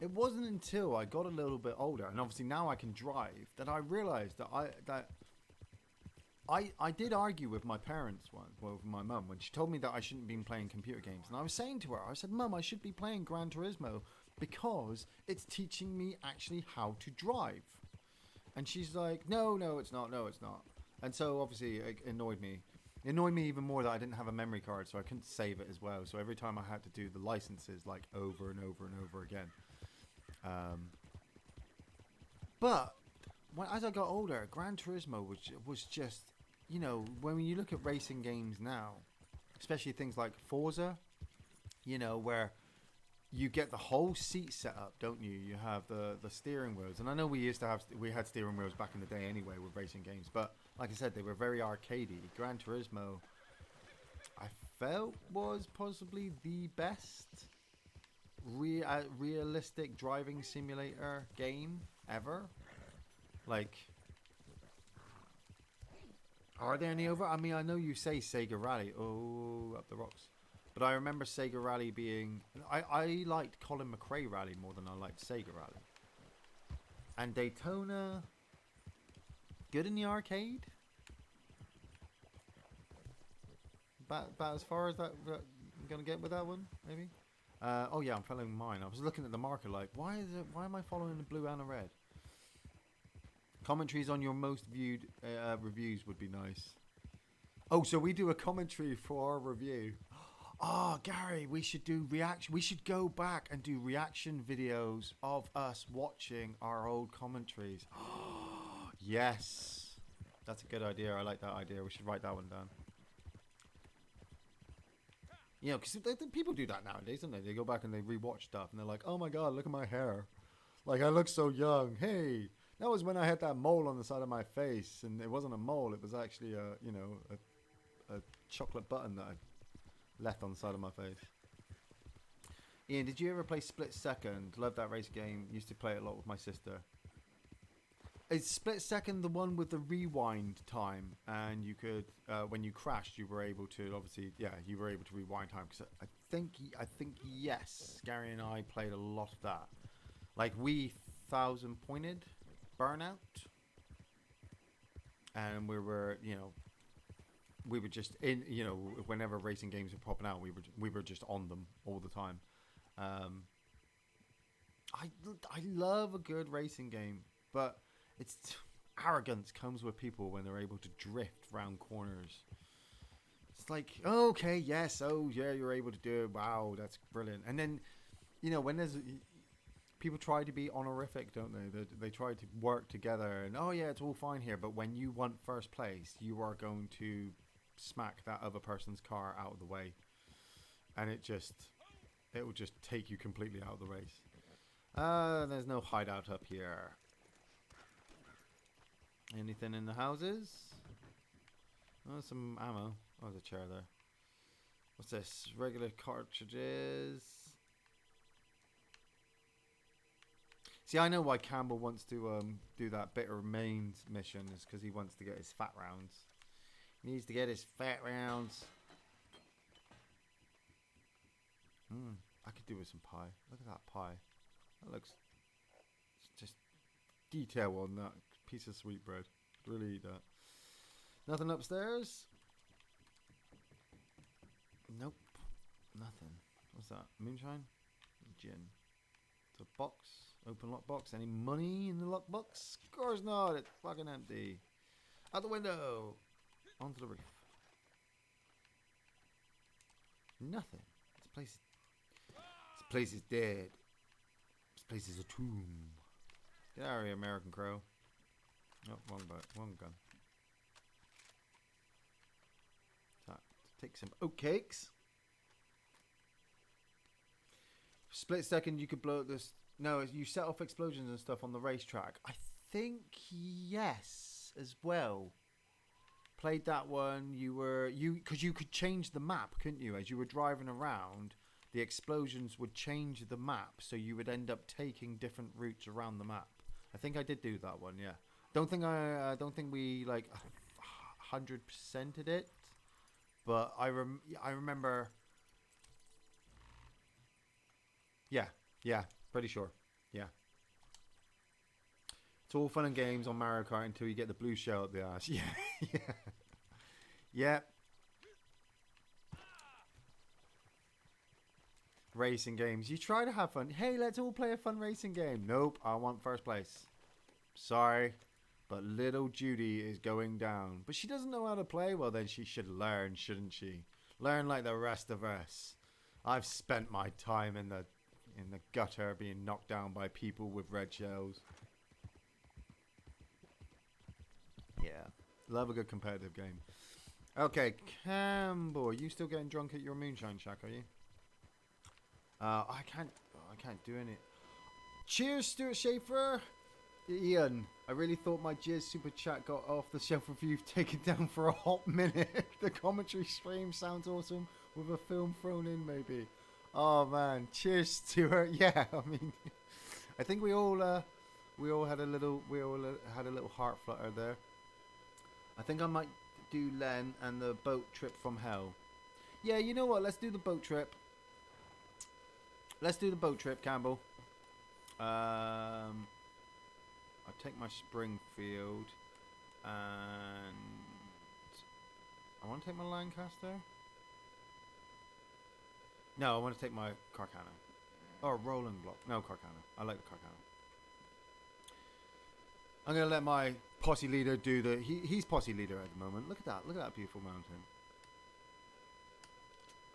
It wasn't until I got a little bit older, and obviously now I can drive, that I realized that I did argue with my parents with my mum, when she told me that I shouldn't be playing computer games. And I was saying to her, I said, Mum, I should be playing Gran Turismo because it's teaching me actually how to drive. And she's like, no, it's not. And so obviously it annoyed me. It annoyed me even more that I didn't have a memory card, so I couldn't save it as well. So every time I had to do the licenses like over and over and over again. But as I got older, Gran Turismo was just, you know, when you look at racing games now, especially things like Forza, you know, where you get the whole seat set up, don't you? You have the steering wheels, and I know we had steering wheels back in the day anyway with racing games, but like I said, they were very arcadey. Gran Turismo, I felt, was possibly the best realistic driving simulator game ever. Like, are there any over? I mean, I know you say Sega Rally. Oh, up the rocks. But I remember Sega Rally being... I liked Colin McRae Rally more than I liked Sega Rally. And Daytona... good in the arcade? About as far as that I'm going to get with that one, maybe? Oh yeah, I'm following mine. I was looking at the marker like, why am I following the blue and the red? Commentaries on your most viewed reviews would be nice. Oh, so we do a commentary for our review. Oh, Gary, we should do reaction. We should go back and do reaction videos of us watching our old commentaries. Yes, that's a good idea. I like that idea. We should write that one down. You know, because people do that nowadays, don't they? They go back and they rewatch stuff, and they're like, "Oh my God, look at my hair! Like I look so young." Hey, that was when I had that mole on the side of my face, and it wasn't a mole; it was actually a chocolate button that I left on the side of my face. Ian, did you ever play Split Second? Love that race game. Used to play it a lot with my sister. Is Split Second the one with the rewind time? And you could, when you crashed, you were able to, obviously, yeah, you were able to rewind time. Because I think yes, Gary and I played a lot of that. Like we 1,000-pointed Burnout. And we were, you know, we were just in, you know, whenever racing games were popping out, we were just on them all the time. I love a good racing game, but it's arrogance comes with people when they're able to drift round corners. It's like, oh, okay, yes, oh yeah, you're able to do it. Wow, that's brilliant. And then, you know, when there's people try to be honorific, don't they? They try to work together, and oh yeah, it's all fine here. But when you want first place, you are going to smack that other person's car out of the way, and it will just take you completely out of the race. There's no hideout up here. Anything in the houses? Oh, some ammo. Oh, there's a chair there. What's this? Regular cartridges. See, I know why Campbell wants to do that bitter mains mission, is because he wants to get his fat rounds. He needs to get his fat rounds. I could do with some pie. Look at that pie. That looks... just detail on that piece of sweetbread. Really eat that. Nothing upstairs? Nope. Nothing. What's that? Moonshine? Gin. It's a box. Open lockbox. Any money in the lockbox? Of course not. It's fucking empty. Out the window. Onto the roof. Nothing. This place is dead. This place is a tomb. Get out of here, American Crow. Oh, wrong gun. Take some oatcakes. Split second, you could blow up this. No, you set off explosions and stuff on the racetrack. I think yes, as well. Played that one. Because you could change the map, couldn't you? As you were driving around, the explosions would change the map, so you would end up taking different routes around the map. I think I did do that one. Yeah. Don't think we like 100%ed it, but I remember. Yeah, yeah, pretty sure. Yeah. It's all fun and games on Mario Kart until you get the blue shell up the ass. Yeah, yeah, yeah. Racing games. You try to have fun. Hey, let's all play a fun racing game. Nope, I want first place. Sorry, but little Judy is going down. But she doesn't know how to play. Well, then she should learn, shouldn't she? Learn like the rest of us. I've spent my time in the gutter being knocked down by people with red shells. Yeah. Love a good competitive game. Okay, Campbell, are you still getting drunk at your moonshine shack, are you? I can't do any. Cheers, Stuart Schaefer. Ian, I really thought my Jizz super chat got off the shelf review taken down for a hot minute. The commentary stream sounds awesome with a film thrown in, maybe. Oh man, cheers, Stuart. Yeah, I mean, I think we all had a little heart flutter there. I think I might do Len and the boat trip from hell. Yeah, you know what? Let's do the boat trip. Let's do the boat trip, Campbell. I'll take my Springfield and I want to take my Lancaster. No, I want to take my Carcana. Or Rolling Block. No, Carcana. I like the Carcana. I'm going to let my posse leader do he's posse leader at the moment. Look at that. Look at that beautiful mountain.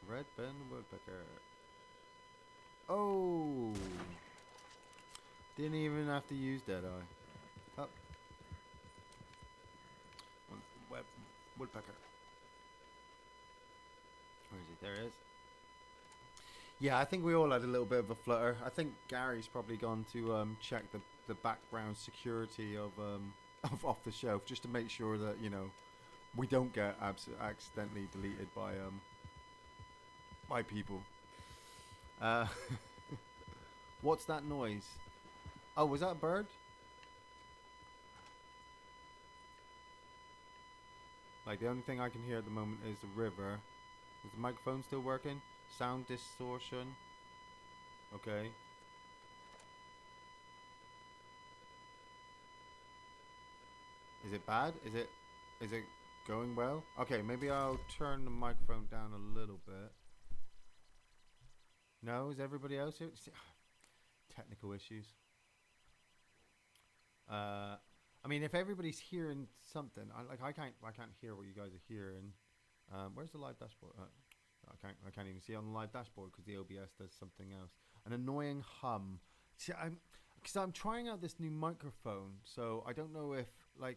Red Ben Woodpecker. Oh. Didn't even have to use Deadeye. Up. Woodpecker. Where is he? There he is. Yeah, I think we all had a little bit of a flutter. I think Gary's probably gone to check the background security of off the shelf just to make sure that, you know, we don't get accidentally deleted by people. What's that noise? Oh, was that a bird? Like, the only thing I can hear at the moment is the river. Is the microphone still working? Sound distortion. Okay. Is it bad? Is it going well? Okay, maybe I'll turn the microphone down a little bit. No, is everybody else here? Technical issues. I mean, if everybody's hearing something, I can't hear what you guys are hearing. Where's the live dashboard? I can't even see on the live dashboard because the OBS does something else. An annoying hum. See, I'm trying out this new microphone, so I don't know if I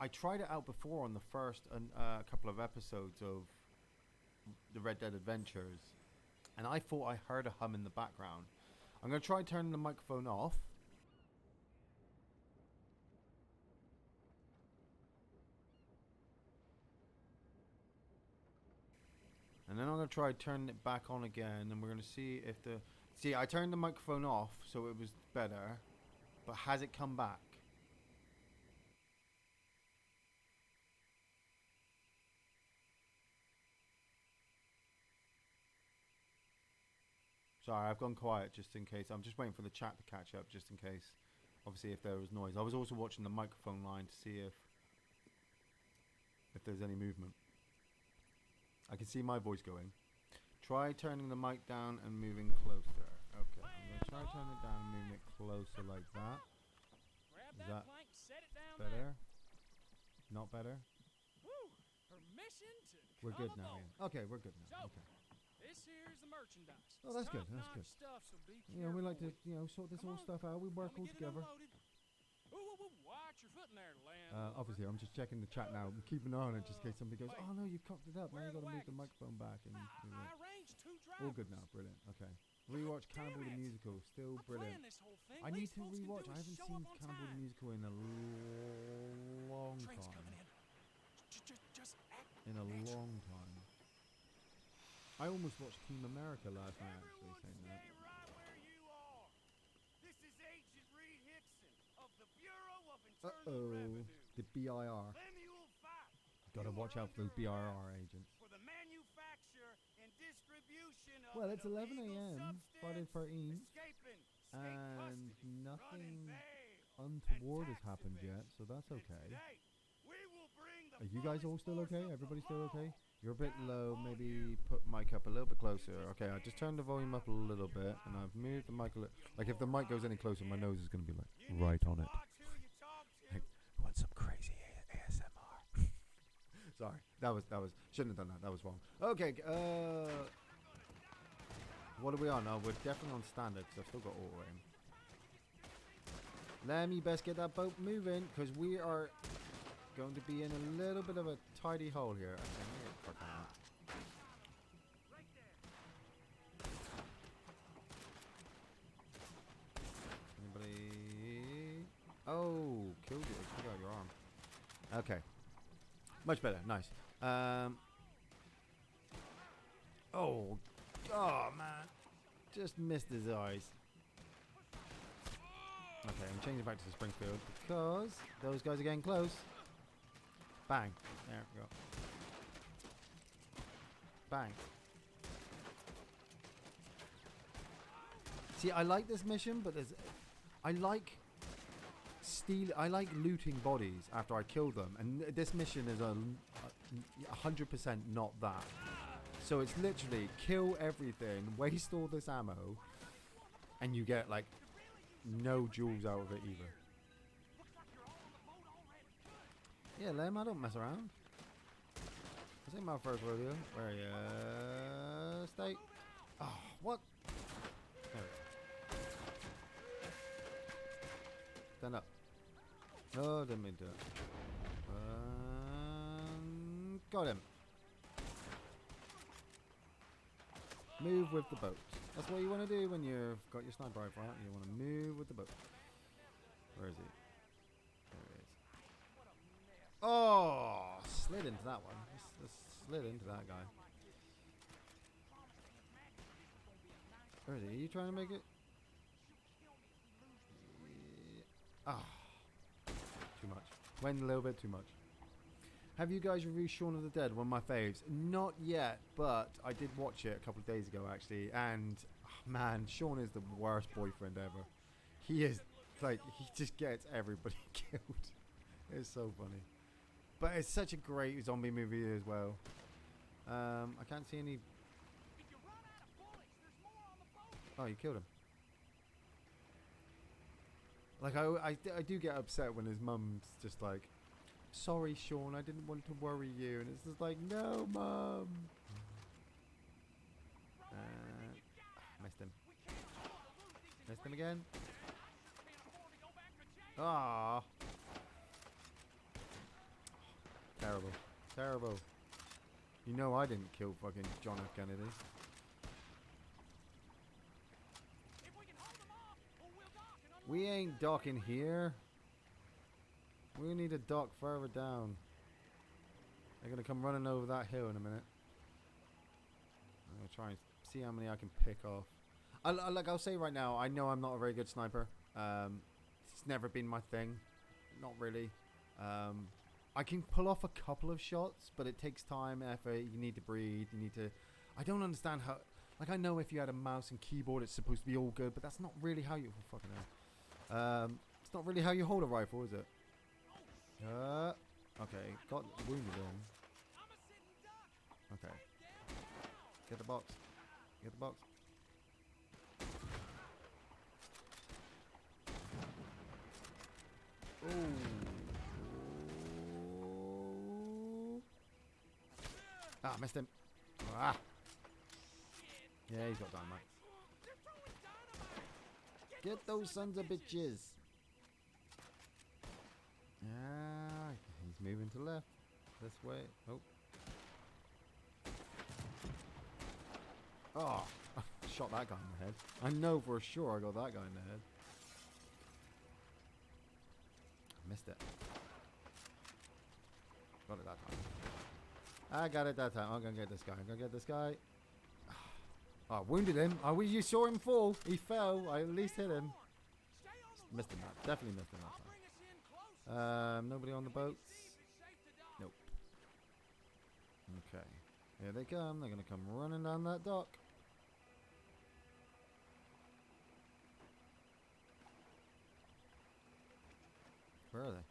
tried it out before on the first couple of episodes of the Red Dead Adventures, and I thought I heard a hum in the background. I'm going to try turning the microphone off. And then I'm going to try turning it back on again, and we're going to see if See, I turned the microphone off, so it was better, but has it come back? Sorry, I've gone quiet just in case. I'm just waiting for the chat to catch up just in case. Obviously, if there was noise. I was also watching the microphone line to see if there's any movement. I can see my voice going. Try turning the mic down and moving closer. Okay, I'm going to try turning it down and moving it closer like that. Is that better? Not better? We're good now, Ian. Okay, we're good now. Okay. This here's the merchandise. Oh, that's good. That's good. Stuff, so be You know, we like to, sort this all stuff out. We work all together. Watch your foot in there, land. Obviously, I'm just checking the chat now. I'm keeping an eye on it just in case somebody goes, oh no, you've cocked it up. Now you've got to move the microphone back. And I arranged 2 drivers. all good now. Brilliant. Okay. Rewatch Cannibal the Musical, still brilliant. This whole thing. I need to Least folks rewatch. can do I is haven't show seen up on Cannibal the time. Musical in a long Train's time. coming in. Just act In a natural. long time. I almost watched Team America last night, actually, saying that. Right where you are. This is Agent Reed Hickson of the Bureau of Internal Revenue. The BIR. Lemuel Fife. Gotta You watch are out for those under BIR arrest agents. for the manufacture and distribution of Well, it's an 11 illegal a.m. Friday the substance, 13th, escaping state and custody, nothing running bail, untoward and has happened tax yet, so that's evasion. okay. And today, we will bring the Are you guys all fullest still force okay? of the Everybody still law okay? You're a bit down low. on Maybe you. put mic up a little bit closer. Okay, I just turned the volume up a little bit, and I've moved the mic a little. Like if the mic goes any closer, my nose is gonna be like You need right to on it. watch who you talk to. Like, want some crazy ASMR? Sorry, that was shouldn't have done that. That was wrong. Okay, what are we on? Oh, we're definitely on standard because I've still got auto aim. Lamb, you best get that boat moving because we are going to be in a little bit of a tidy hole here. Okay, let me get fucking out. Anybody? Oh, killed you. Took out your arm. Okay. Much better. Nice. Oh, man. Just missed his eyes. Okay, I'm changing back to Springfield because those guys are getting close. Bang. There we go. Bang. See, I like this mission, but I like looting bodies after I kill them, and this mission is 100% not that. So it's literally kill everything, waste all this ammo, and you get like no jewels out of it either. Yeah, Lem, I don't mess around. This ain't my first rodeo. Where are you? Stay. Oh, what? There we go. Stand up. Oh, didn't mean to. Got him. Move with the boat. That's what you want to do when you've got your sniper rifle out. You want to move with the boat. Where is he? There he is. Oh, slid into that one. Just slid into that guy. Where is he? Are you trying to make it? Ah. Too much. Went a little bit too much. Have you guys reviewed Shaun of the Dead? One of my faves. Not yet, but I did watch it a couple of days ago actually, and man, Shaun is the worst boyfriend ever. He is like he just gets everybody killed. It's so funny, but it's such a great zombie movie as well. I can't see any. Oh, you killed him. Like I do get upset when his mum's just like, sorry Shaun, I didn't want to worry you, and it's just like, no mum. Missed him. Missed him again. Ah. Terrible. Terrible. You know I didn't kill fucking John F. Kennedy. We ain't docking here. We need a dock further down. They're gonna come running over that hill in a minute. I'm gonna try and see how many I can pick off. I'll say right now, I know I'm not a very good sniper. It's never been my thing. Not really. I can pull off a couple of shots, but it takes time, effort. You need to breathe. You need to. I don't understand how. Like I know if you had a mouse and keyboard, it's supposed to be all good, but that's not really how you. Oh, fucking hell. It's not really how you hold a rifle, is it? Okay, got wounded him. Okay. Get the box. Get the box. Ooh. Ah, missed him. Ah. Yeah, he's got dynamite. Get those sons of bitches. Ah, he's moving to the left. This way. Oh. Oh. shot that guy in the head. I know for sure I got that guy in the head. I missed it. Got it that time. I got it that time. I'm gonna get this guy. I'm gonna get this guy. Oh, I wounded him. Oh, you saw him fall. He fell. I at least hit him. Missed him that. Definitely missed him that time. Nobody on the boats? Nope. Okay. Here they come. They're gonna come running down that dock. Where are they?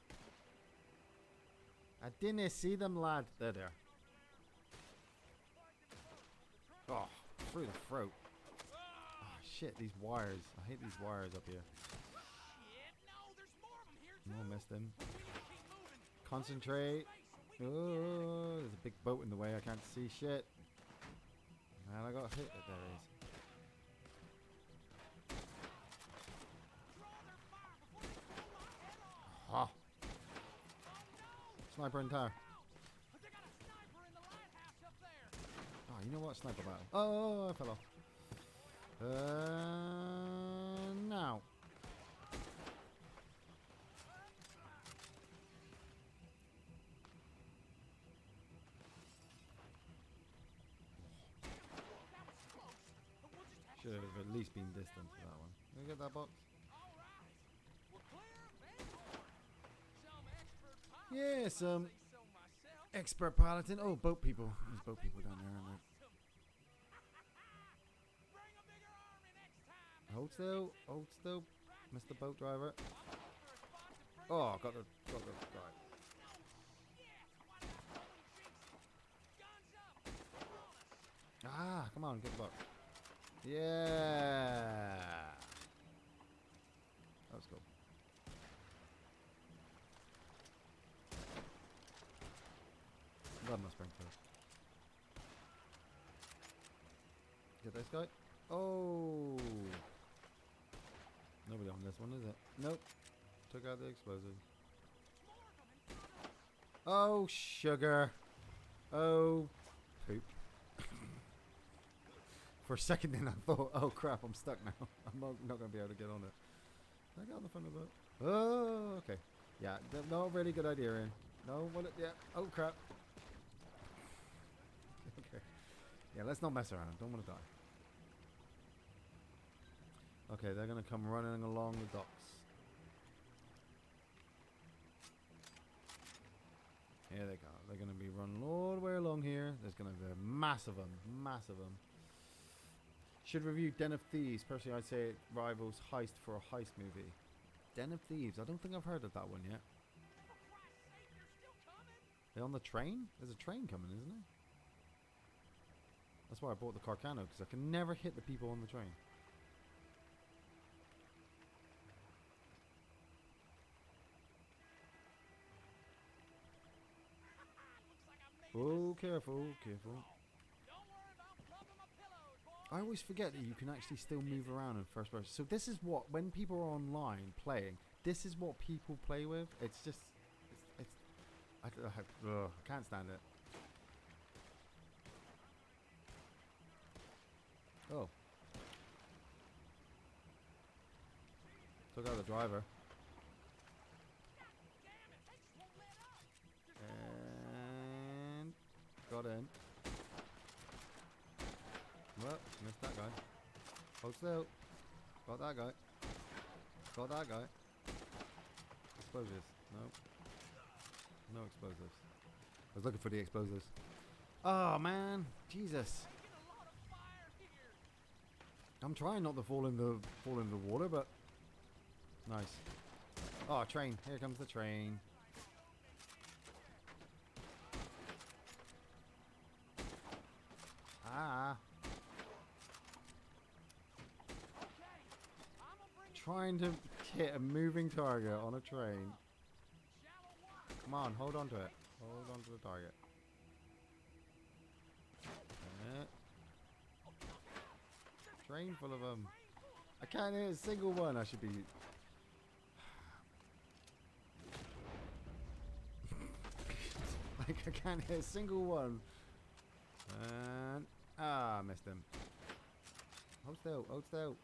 I didn't see them, lad. They're there. Oh, through the throat. Oh, shit, these wires. I hate these wires up here. Oh, missed him. Concentrate. Oh, there's a big boat in the way. I can't see shit. Man, I got hit. There he is. Ah. Sniper in tower. Oh, you know what? Sniper battle. Oh, I fell off. Now. Should have at least been distant for that one. Can I get that box? Yeah, some expert piloting. Oh, boat people. There's boat people down there, aren't there? Hold still. Hold still. Mr. Boat Driver. Oh, got the guy. Ah, come on, get the box. Yeah. That was cool. Love my spring foot. Get this guy. Oh. Nobody on this one, is it? Nope. Took out the explosives. Oh, sugar. Oh, poop. For a second then I thought, oh crap, I'm stuck now. I'm not going to be able to get on it. Can I get on the front of the boat? Oh, okay. Yeah, not a really good idea, Iain. No, yeah. Oh crap. Okay. Yeah, let's not mess around. Don't want to die. Okay, they're going to come running along the docks. Here they go. They're going to be running all the way along here. There's going to be a mass of them. Mass of them. Should review Den of Thieves. Personally, I'd say it rivals Heist for a heist movie. Den of Thieves. I don't think I've heard of that one yet. They on the train? There's a train coming, isn't there? That's why I bought the Carcano, because I can never hit the people on the train. Oh, careful, careful. I always forget that you can actually still move around in first person. So this is what, when people are online playing, this is what people play with. It's just, I can't stand it. Oh. Took out the driver. And got in. Well, missed that guy. Hold still. Got that guy. Got that guy. Explosives. No. No explosives. I was looking for the explosives. Oh man, Jesus. I'm trying not to fall in the water, but nice. Oh, train. Here comes the train. Ah. Trying to hit a moving target on a train. Come on, hold on to it. Hold on to the target. Train full of them. I can't hit a single one. I should be... like, I can't hit a single one. And... ah, missed him. Hold still. Hold still.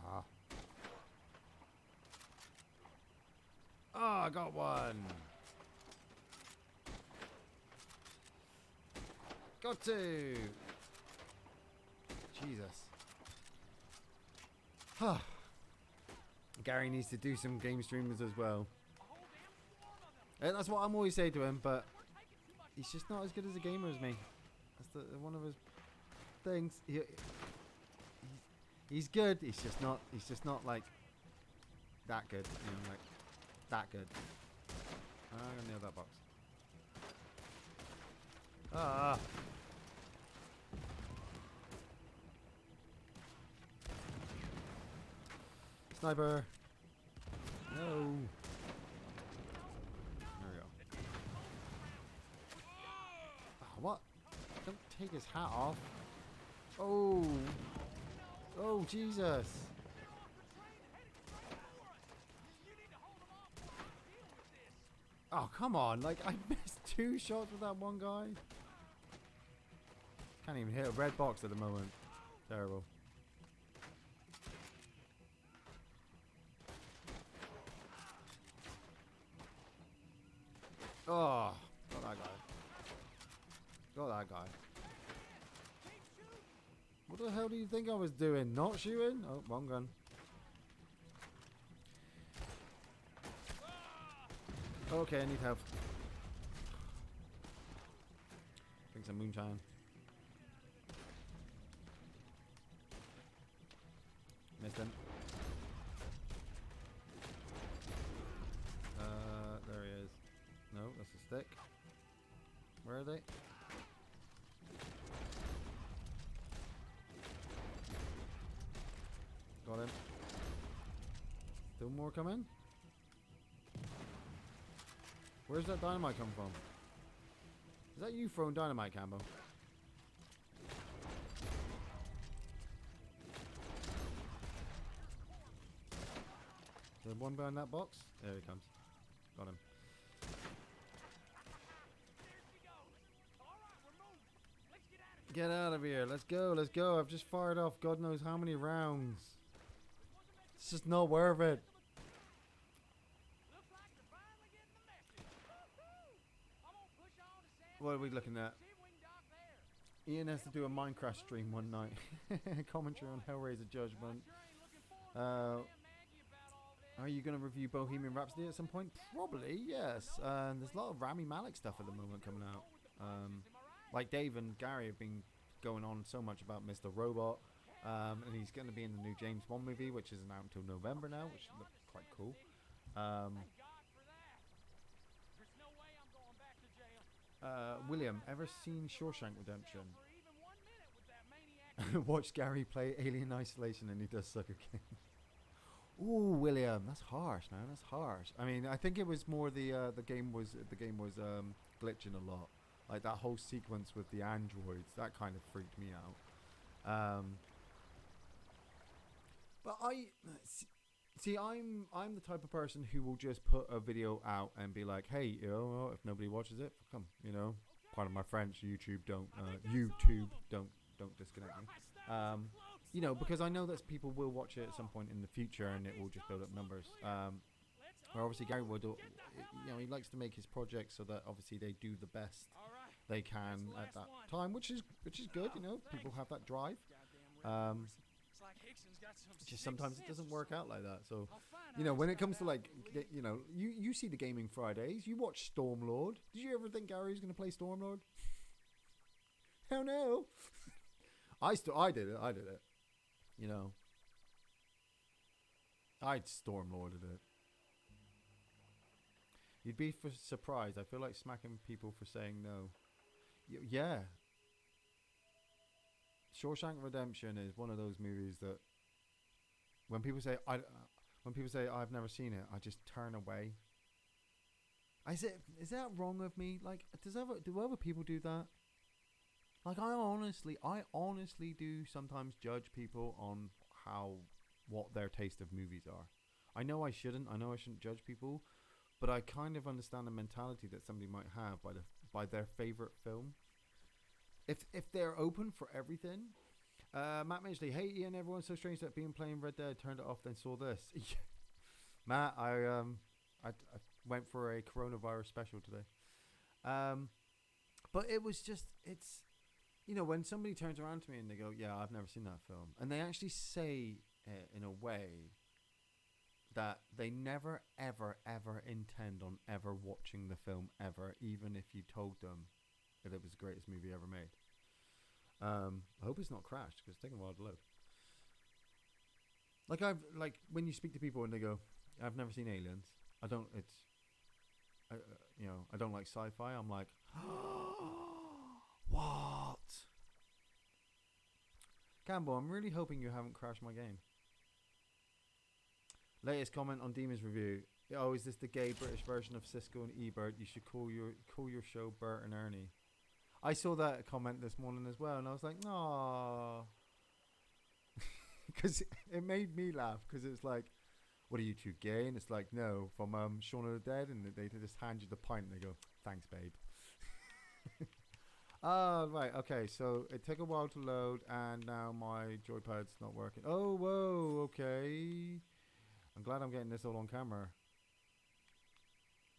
Ah. Oh, I got one. Got two. Jesus. Gary needs to do some game streamers as well. And that's what I'm always saying to him, but he's just not as good as a gamer as me. That's one of his things. He's good. He's just not like that good. You know, like that good. I'm gonna nail that box. Ah. Sniper. No. There we go. Oh, what? Don't take his hat off. Oh. Oh, Jesus. Oh, come on. Like, I missed 2 shots with that one guy. Can't even hit a red box at the moment. Terrible. Oh, got that guy. Got that guy. What the hell do you think I was doing? Not shooting? Oh, wrong gun. Okay, I need help. Drink some moonshine. Missed him. There he is. No, that's a stick. Where are they? Got him. Still more coming? Where's that dynamite come from? Is that you throwing dynamite, Cambo? The one behind that box? There he comes. Got him. Get out of here. Let's go. Let's go. I've just fired off God knows how many rounds. It's just not worth it. What are we looking at? Iain has to do a Minecraft stream one night. Commentary on Hellraiser Judgment. Are you going to review Bohemian Rhapsody at some point? Probably, yes. There's a lot of Rami Malek stuff at the moment coming out. Like Dave and Gary have been going on so much about Mr. Robot. And he's going to be in the new James Bond movie, which isn't out until November now, which looks quite cool. William, ever seen Shawshank Redemption? Watch Gary play Alien Isolation and he does suck again. Ooh, William, that's harsh, man. That's harsh. I mean, I think it was more the game was glitching a lot. Like that whole sequence with the androids, that kind of freaked me out. But see, I'm the type of person who will just put a video out and be like, hey, you know, if nobody watches it, come, you know, pardon my French, YouTube don't disconnect me. You know, because I know that people will watch it at some point in the future and it will just build up numbers. Where obviously Gary Wood, you know, he likes to make his projects so that obviously they do the best they can at that time, which is good. You know, people have that drive. Just sometimes it doesn't work out like that. So, you know, when it comes to like, you know, you see the Gaming Fridays, you watch Stormlord. Did you ever think Gary was going to play Stormlord? Hell no. I did it. You know, I'd Stormlorded it. You'd be surprised. I feel like smacking people for saying no. Yeah. Shawshank Redemption is one of those movies that when people say I've never seen it, I just turn away. Is that wrong of me? Like, do other people do that? Like, I honestly do sometimes judge people on what their taste of movies are. I know I shouldn't judge people, but I kind of understand the mentality that somebody might have by their favorite film. if they're open for everything. Matt Midgley, hey Ian, everyone's so strange that being playing Red Dead turned it off, then saw this. Matt, I went for a coronavirus special today. But it was just, it's, you know, when somebody turns around to me and they go, yeah, I've never seen that film, and they actually say it in a way that they never, ever, ever intend on ever watching the film ever, even if you told them that it was the greatest movie ever made. I hope it's not crashed because it's taking a while to load. Like when you speak to people and they go, I've never seen Aliens. I don't like sci-fi. I'm like, what? Campbell, I'm really hoping you haven't crashed my game. Latest comment on Demon's review. Oh, is this the gay British version of Cisco and Ebert? You should call your show Bert and Ernie. I saw that comment this morning as well, and I was like, "Aww," because it made me laugh. Because it's like, "What are you two gay?" And it's like, "No, from Shaun of the Dead," and they just hand you the pint and they go, "Thanks, babe." Right, okay. So it took a while to load, and now my joypad's not working. Oh, whoa, okay. I'm glad I'm getting this all on camera.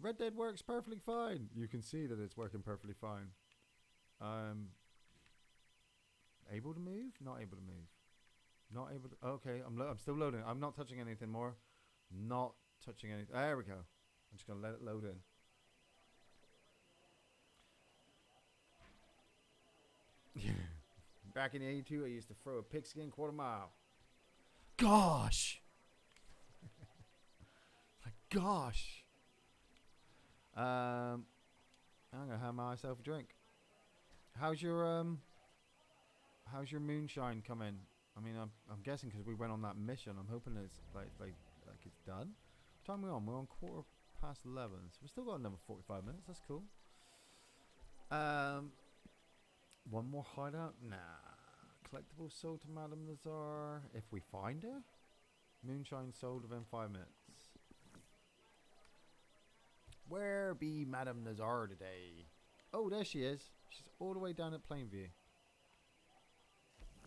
Red Dead works perfectly fine. You can see that it's working perfectly fine. Able to move? Not able to move. Not able to. Okay, I'm still loading. I'm not touching anything more. Not touching anything. There we go. I'm just gonna let it load in. Back in '82, I used to throw a pigskin quarter mile. Gosh. Like gosh. I'm gonna have myself a drink. How's your moonshine coming? I mean, I'm guessing because we went on that mission. I'm hoping it's like it's done. What time are we on? We're on 11:15. So we've still got another 45 minutes. That's cool. One more hideout? Nah. Collectible sold to Madame Nazar. If we find her, moonshine sold within 5 minutes. Where be Madame Nazar today? Oh, there she is. She's all the way down at Plainview.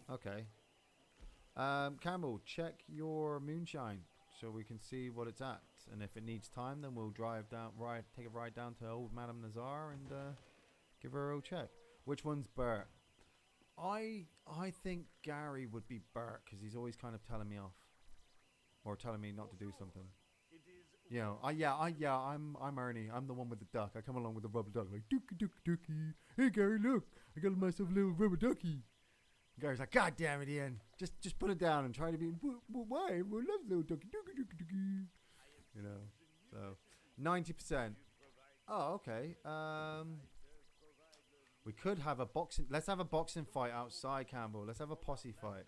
Okay. Campbell, check your moonshine so we can see what it's at. And if it needs time, then we'll take a ride down to old Madame Nazar and give her a check. Which one's Bert? I think Gary would be Bert because he's always kind of telling me off or telling me not to do something. You know, I'm Ernie. I'm the one with the duck. I come along with the rubber duck, like dookie. Hey Gary, look, I got myself a little rubber ducky. Gary's like, God damn it, Ian, just put it down and try to be. Why? We love little ducky, dookie. You know, so 90%. Oh, okay. We could have a boxing. Let's have a boxing fight outside, Campbell. Let's have a posse fight.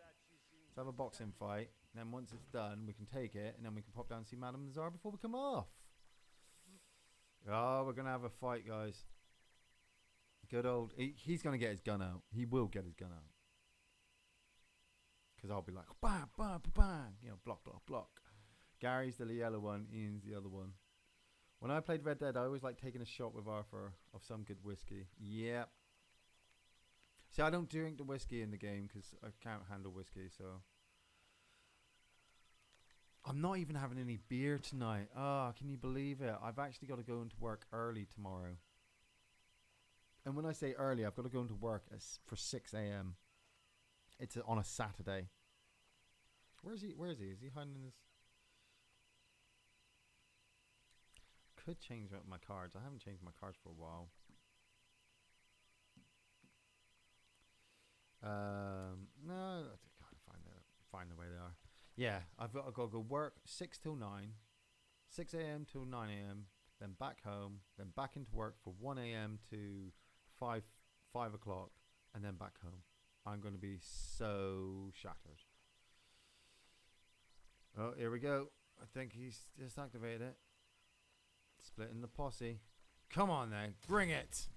Let's have a boxing fight. And then once it's done, we can take it, and then we can pop down and see Madame Nazar before we come off. Oh, we're going to have a fight, guys. Good old... He's going to get his gun out. He will get his gun out. Because I'll be like, bang, bang, bang. You know, block, block, block. Gary's the yellow one. Ian's the other one. When I played Red Dead, I always liked taking a shot with Arthur of some good whiskey. Yep. See, I don't drink the whiskey in the game because I can't handle whiskey, so... I'm not even having any beer tonight. Oh, can you believe it? I've actually got to go into work early tomorrow. And when I say early, I've got to go into work for 6 a.m. It's on a Saturday. Where is he? Is he hiding in his... Could change out my cards. I haven't changed my cards for a while. No, I can't find the way they are. Yeah, I've got to go work 6 till 9, 6 a.m. till 9 a.m., then back home, then back into work for 1 a.m. to 5 o'clock, and then back home. I'm going to be so shattered. Oh, here we go. I think he's just activated it. Splitting the posse. Come on then, bring it.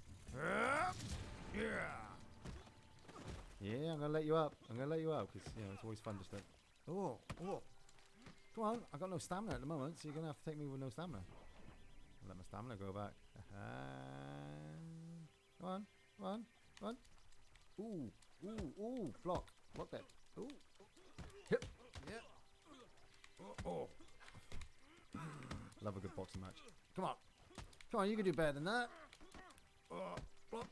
Yeah, I'm going to let you up. because, you know, it's always fun to start. Oh. Come on, I got no stamina at the moment, so you're going to have to take me with no stamina. I'll let my stamina go back. Come on. Ooh, ooh, ooh. Block. Block that. Ooh. Hip. Yeah. Oh. Love a good boxing match. Come on. Come on, you can do better than that. Oh, block.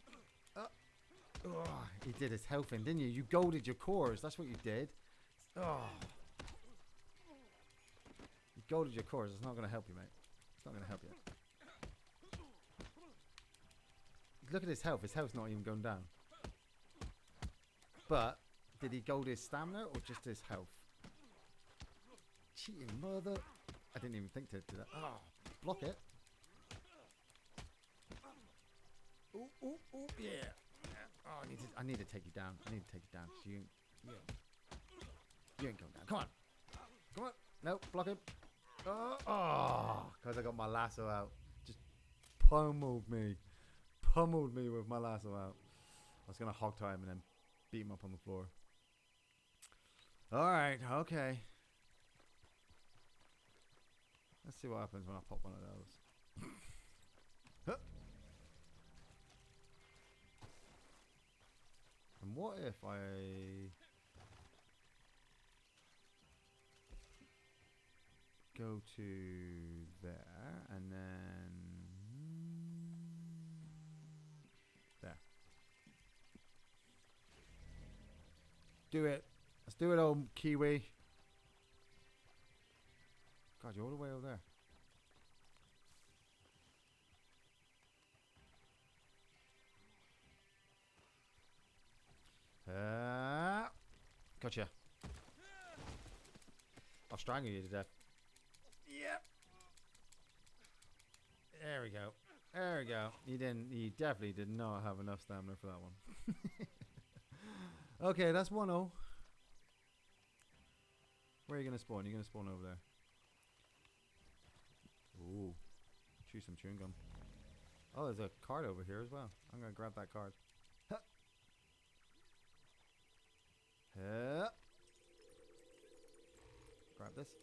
Oh, he did his health in, didn't you? You golded your cores. That's what you did. Oh. You golded your cores. It's not going to help you, mate. It's not going to help you. Look at his health. His health's not even going down. But did he gold his stamina or just his health? Cheating mother. I didn't even think to do that. Oh, block it. Ooh, ooh, ooh, yeah. Oh, I need to take you down. I need to take you down. So you ain't going down. Come on. Come on. No, block him. Oh, because I got my lasso out. Just pummeled me. Pummeled me with my lasso out. I was going to hog tie him and then beat him up on the floor. Alright, okay. Let's see what happens when I pop one of those. Huh. And what if I... go to there and then... there. Do it. Let's do it, old Kiwi. God, you're all the way over there. Gotcha. I'll strangle you to death. Yep. There we go. There we go. You definitely did not have enough stamina for that one. Okay, that's 1-0. Where are you going to spawn? You're going to spawn over there. Ooh. Chew some chewing gum. Oh, there's a card over here as well. I'm going to grab that card. Huh. Huh. Grab this.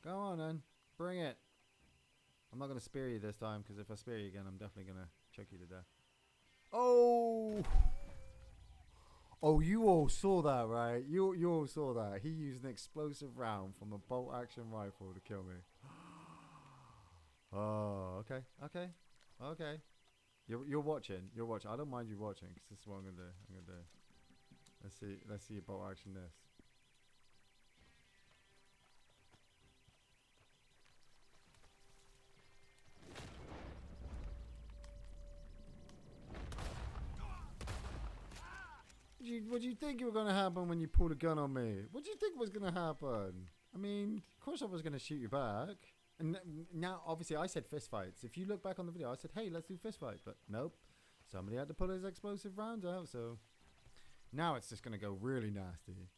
Come on then. Bring it. I'm not going to spear you this time, because if I spear you again, I'm definitely going to choke you to death. Oh! Oh, you all saw that, right? You all saw that. He used an explosive round from a bolt action rifle to kill me. Oh, okay. Okay. Okay. You're watching. You're watching. I don't mind you watching, because this is what I'm going to do. I'm going to do. Let's see your bolt action this. What do you think was going to happen when you pulled a gun on me? What do you think was going to happen? I mean, of course I was going to shoot you back. And now, obviously, I said fist fights. If you look back on the video, I said, hey, let's do fist fights. But nope. Somebody had to pull his explosive rounds out. So now it's just going to go really nasty.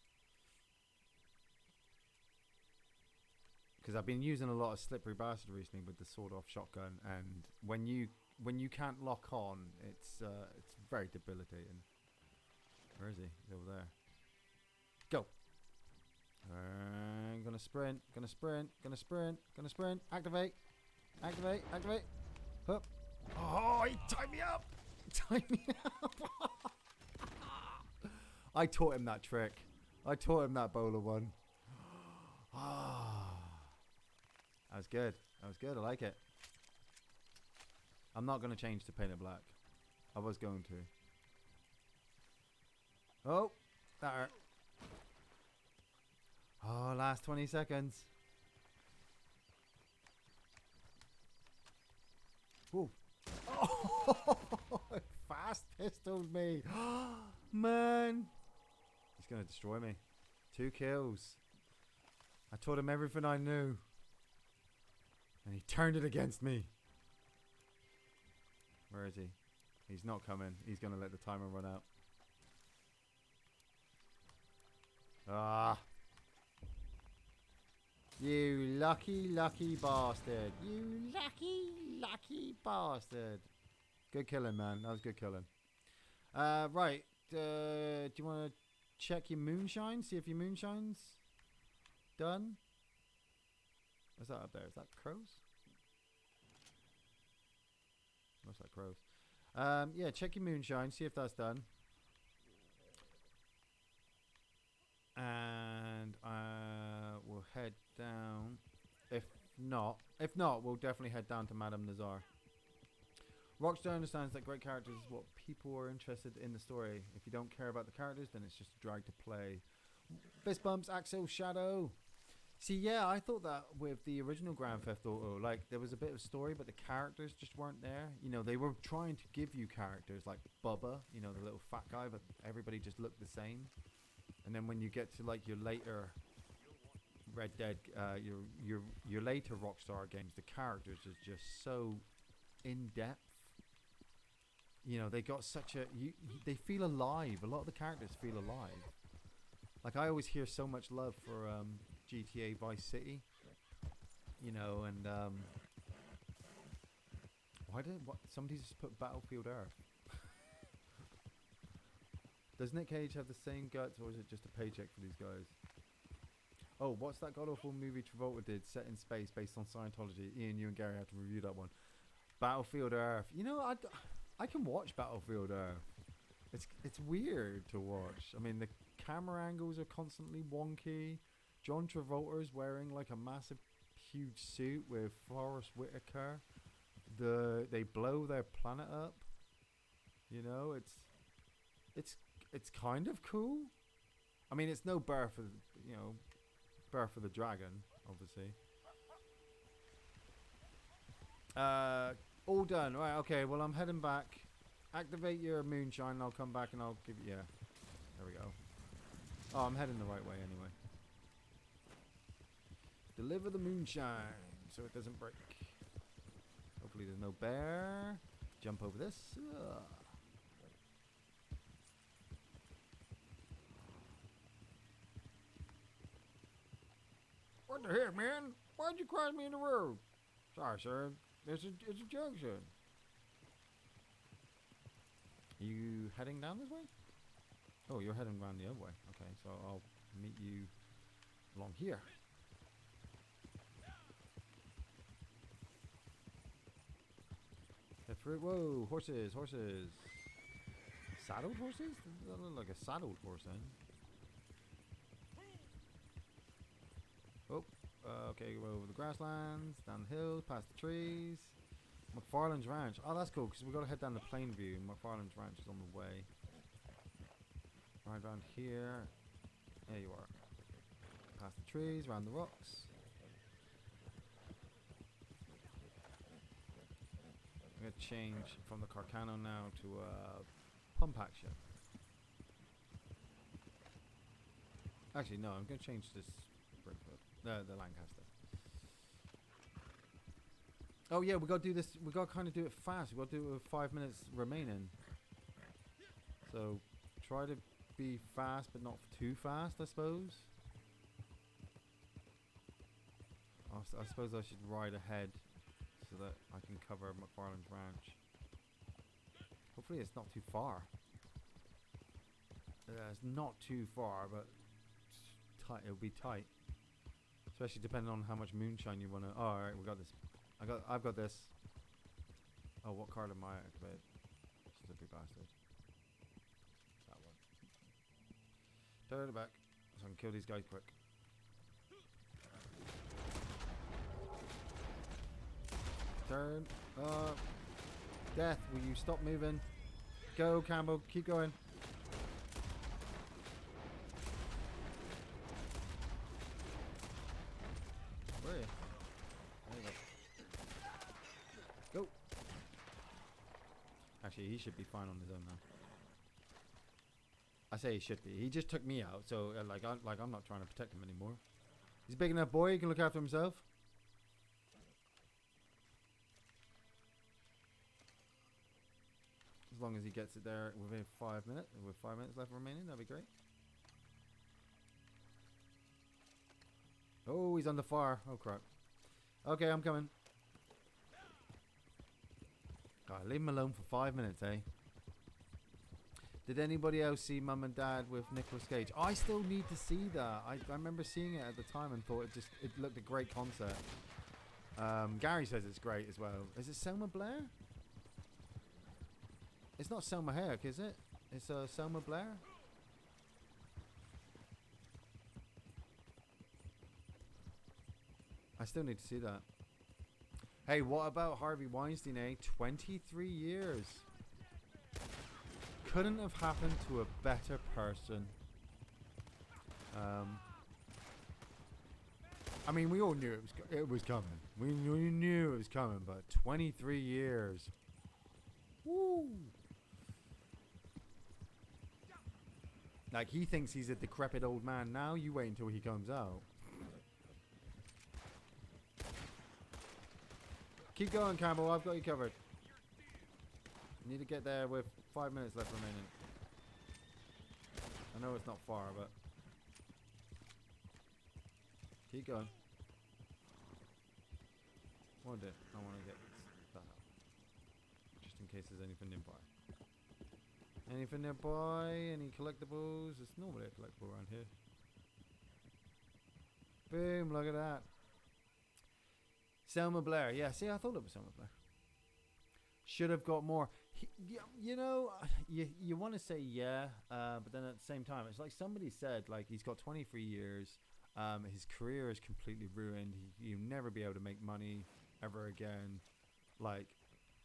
Because I've been using a lot of slippery bastard recently with the sawed-off shotgun. And when you can't lock on, it's very debilitating. Where is he? He's over there. Go. Gonna sprint. Gonna sprint. Gonna sprint. Gonna sprint. Activate. Activate. Activate. Hup. Oh, he tied me up. Tied me up. I taught him that trick. I taught him that bowler one. That was good. That was good. I like it. I'm not going to change to paint it black. I was going to. Oh, that hurt. Oh, last 20 seconds. Ooh. Oh, fast pistoled me. Man. He's going to destroy me. 2 kills. I taught him everything I knew. And he turned it against me. Where is he? He's not coming. He's going to let the timer run out. Ah. You lucky, lucky bastard. You lucky, lucky bastard. Good killing, man. That was good killing. Right. Do you want to check your moonshine? See if your moonshine's done? What's that up there? Is that crows? Looks like crows. Yeah, check your moonshine. See if that's done. And we'll head down. If not, we'll definitely head down to Madame Nazar. Rockstar understands that great characters is what people are interested in the story. If you don't care about the characters, then it's just a drag to play. Fist bumps, Axel Shadow. See, yeah, I thought that with the original Grand Theft Auto, like, there was a bit of story, but the characters just weren't there. You know, they were trying to give you characters like Bubba, you know, the little fat guy, but everybody just looked the same. And then when you get to, like, your later Red Dead, your later Rockstar games, the characters are just so in-depth. You know, they got such a... they feel alive. A lot of the characters feel alive. Like, I always hear so much love for GTA Vice City. You know, and... why did... somebody just put Battlefield Earth? Does Nick Cage have the same guts, or is it just a paycheck for these guys? Oh, what's that god-awful movie Travolta did, set in space, based on Scientology? Ian, you and Gary have to review that one. Battlefield Earth. You know, I can watch Battlefield Earth. It's weird to watch. I mean, the camera angles are constantly wonky. John Travolta is wearing like a massive, huge suit with Forrest Whitaker. They blow their planet up. You know, it's kind of cool. I mean, it's no Birth of the Dragon, obviously. All done. Right, okay, well, I'm heading back. Activate your moonshine and I'll come back and I'll give you... Yeah. There we go. Oh, I'm heading the right way anyway. Deliver the moonshine so it doesn't break. Hopefully there's no bear. Jump over this. What the heck, man? Why'd you cross me in the road? Sorry, sir. It's a junction. Are you heading down this way? Oh, you're heading around the other way. Okay, so I'll meet you along here. Head through. Whoa, horses. Saddled horses? That look like a saddled horse then. Oh, okay, go over the grasslands, down the hills, past the trees. McFarlane's Ranch. Oh, that's cool, because we've got to head down to Plainview. McFarlane's Ranch is on the way. Right around here. There you are. Past the trees, around the rocks. I'm going to change from the Carcano now to pump action. Actually, no, I'm going to change this the Lancaster. Oh yeah, we got to do this. We got to kind of do it fast. We got to do it with 5 minutes remaining. So try to be fast, but not too fast, I suppose. I suppose I should ride ahead so that I can cover McFarlane's Ranch. Hopefully it's not too far. It's not too far, but it's tight. It'll be tight. Especially depending on how much moonshine you want to... Oh, alright, we got this. I've got this. Oh, what card am I activated? Stupid bastard. That one. Turn it back so I can kill these guys quick. Turn. Death, will you stop moving? Go, Campbell. Keep going. Where are you? There you go. Go. Actually, he should be fine on his own now. I say he should be. He just took me out, so I'm not trying to protect him anymore. He's a big enough boy. He can look after himself. As long as he gets it there within 5 minutes, with 5 minutes left remaining, that'd be great. Oh, he's on the fire. Oh crap. Okay, I'm coming. God, leave him alone for 5 minutes, eh? Did anybody else see Mum and Dad with Nicolas Cage? Oh, I still need to see that. I remember seeing it at the time and thought it looked a great concept. Gary says it's great as well. Is it Selma Blair? It's not Selma Hayek, is it? It's Selma Blair. I still need to see that. Hey, what about Harvey Weinstein, eh? 23 years. Couldn't have happened to a better person. I mean, we all knew it was coming. We knew it was coming, but 23 years. Woo! Like, he thinks he's a decrepit old man now. You wait until he comes out. Keep going, Campbell. I've got you covered. You need to get there with 5 minutes left remaining. I know it's not far, but... keep going. I want to get that up. Just in case there's anything nearby. Anything nearby? Any collectibles? It's normally a collectible around here. Boom, look at that. Selma Blair. Yeah, see, I thought it was Selma Blair. Should have got more. You know, you want to say yeah, but then at the same time, it's like somebody said, like, he's got 23 years. His career is completely ruined. You'll never be able to make money ever again. Like,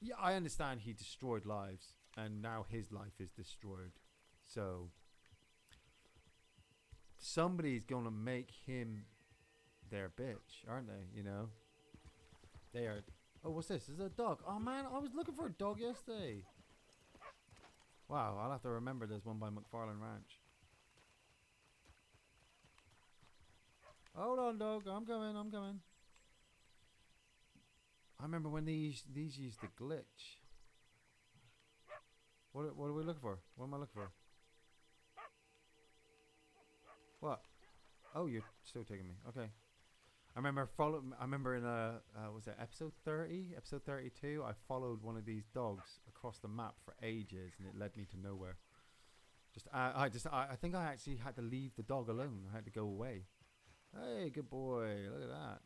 yeah, I understand he destroyed lives, and now his life is destroyed. So somebody's gonna make him their bitch, aren't they? You know, they are. Oh, what's this? Is it a dog? Oh man, I was looking for a dog yesterday. Wow, I'll have to remember there's one by McFarlane Ranch. Hold on, dog. I'm coming. I remember when these used to glitch. What are we looking for? What am I looking for? What? Oh, you're still taking me. Okay. I remember in was it episode 30, episode 32? I followed one of these dogs across the map for ages, and it led me to nowhere. I think I actually had to leave the dog alone. I had to go away. Hey, good boy. Look at that.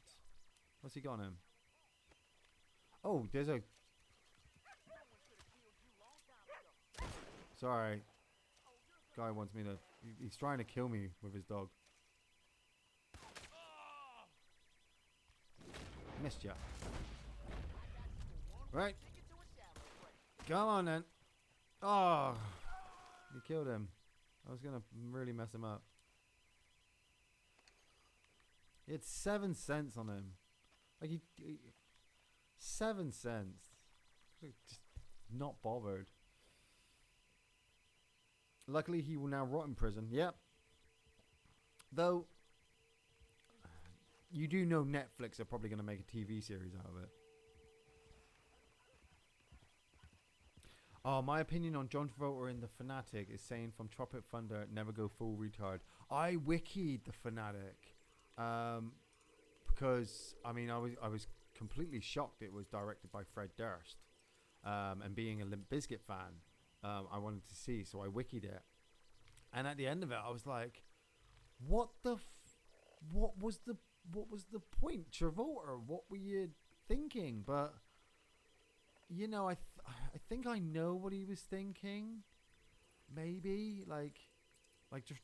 What's he got on him? Oh, there's a... Sorry. Guy wants me to... He's trying to kill me with his dog. Missed ya. Right. Come on then. Oh. You killed him. I was going to really mess him up. It's 7 cents on him. Like, he 7 cents. Just not bothered. Luckily, he will now rot in prison. Yep. Though, you do know Netflix are probably going to make a TV series out of it. Oh, my opinion on John Travolta in The Fanatic is saying from Tropic Thunder, never go full retard. I wikied The Fanatic. Because, I mean, I was completely shocked it was directed by Fred Durst. And being a Limp Bizkit fan, I wanted to see, so I wikied it. And at the end of it, I was like, what was the point? Travolta, what were you thinking? But, you know, I think I know what he was thinking. Maybe, like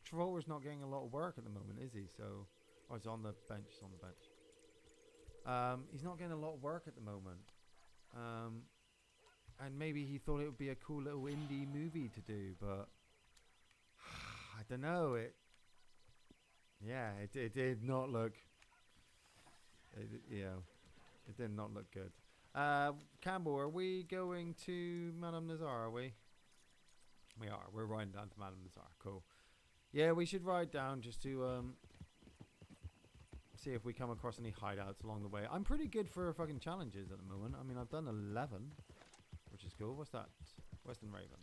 Travolta's not getting a lot of work at the moment, is he? So... Oh, it's on the bench. It's on the bench. He's not getting a lot of work at the moment. And maybe he thought it would be a cool little indie movie to do, but... I don't know. It did not look... It did not look good. Campbell, are we going to Madame Nazar, are we? We are. We're riding down to Madame Nazar. Cool. Yeah, we should ride down just to... see if we come across any hideouts along the way. I'm pretty good for fucking challenges at the moment. I mean, I've done 11, which is cool. What's that? Western Raven.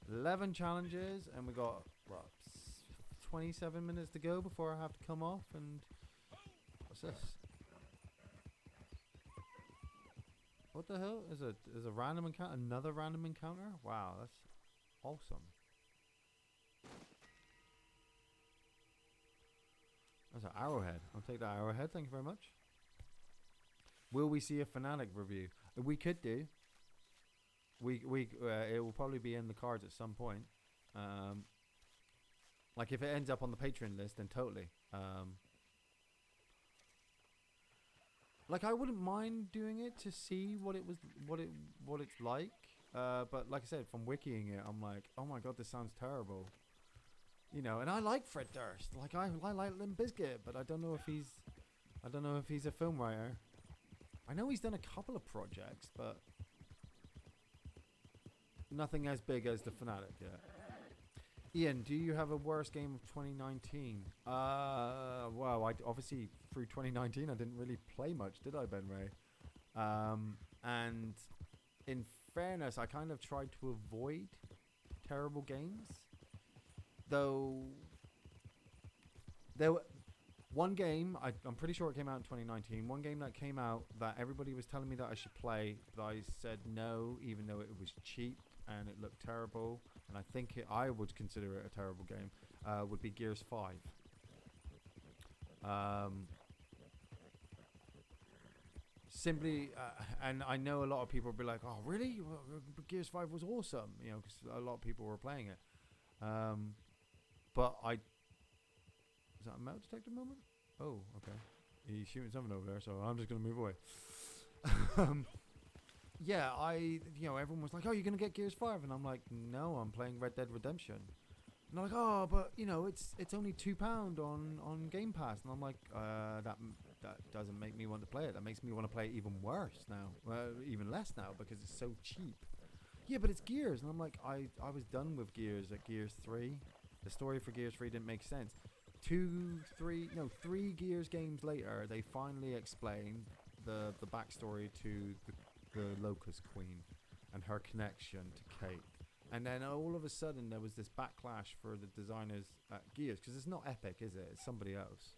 11 challenges, and we got, what, 27 minutes to go before I have to come off, and... What's this? What the hell? Is a random encounter? Another random encounter? Wow, that's awesome. That's an arrowhead. I'll take that arrowhead. Thank you very much. Will we see a Fanatic review? We could do. it will probably be in the cards at some point. Like if it ends up on the Patreon list, then totally. Like I wouldn't mind doing it to see what it's like. But like I said, from wikiing it, I'm like, oh my god, this sounds terrible. You know, and I like Fred Durst. Like I like Limp Bizkit, but I don't know if he's a film writer. I know he's done a couple of projects, but nothing as big as The Fanatic yet. Iain, do you have a worst game of 2019? Well, I obviously through 2019 I didn't really play much, did I, Ben Ray? And in fairness, I kind of tried to avoid terrible games. Though there were one game, I'm pretty sure it came out in 2019. One game that came out that everybody was telling me that I should play, but I said no, even though it was cheap and it looked terrible, and I think I would consider it a terrible game, would be Gears 5. Simply, and I know a lot of people will be like, oh really? Well, Gears 5 was awesome, you know, because a lot of people were playing it. But is that a metal detector moment? Oh, okay. He's shooting something over there, so I'm just going to move away. Yeah, everyone was like, oh, you're going to get Gears 5? And I'm like, no, I'm playing Red Dead Redemption. And they're like, oh, but, you know, it's only £2 on Game Pass. And I'm like, that doesn't make me want to play it. That makes me want to play it even worse now. Well, even less now, because it's so cheap. Yeah, but it's Gears. And I'm like, I was done with Gears at Gears 3. The story for Gears 3 didn't make sense. 3 Gears games later, they finally explain the backstory to the Locust Queen and her connection to Kate. And then all of a sudden, there was this backlash for the designers at Gears, because it's not Epic, is it? It's somebody else.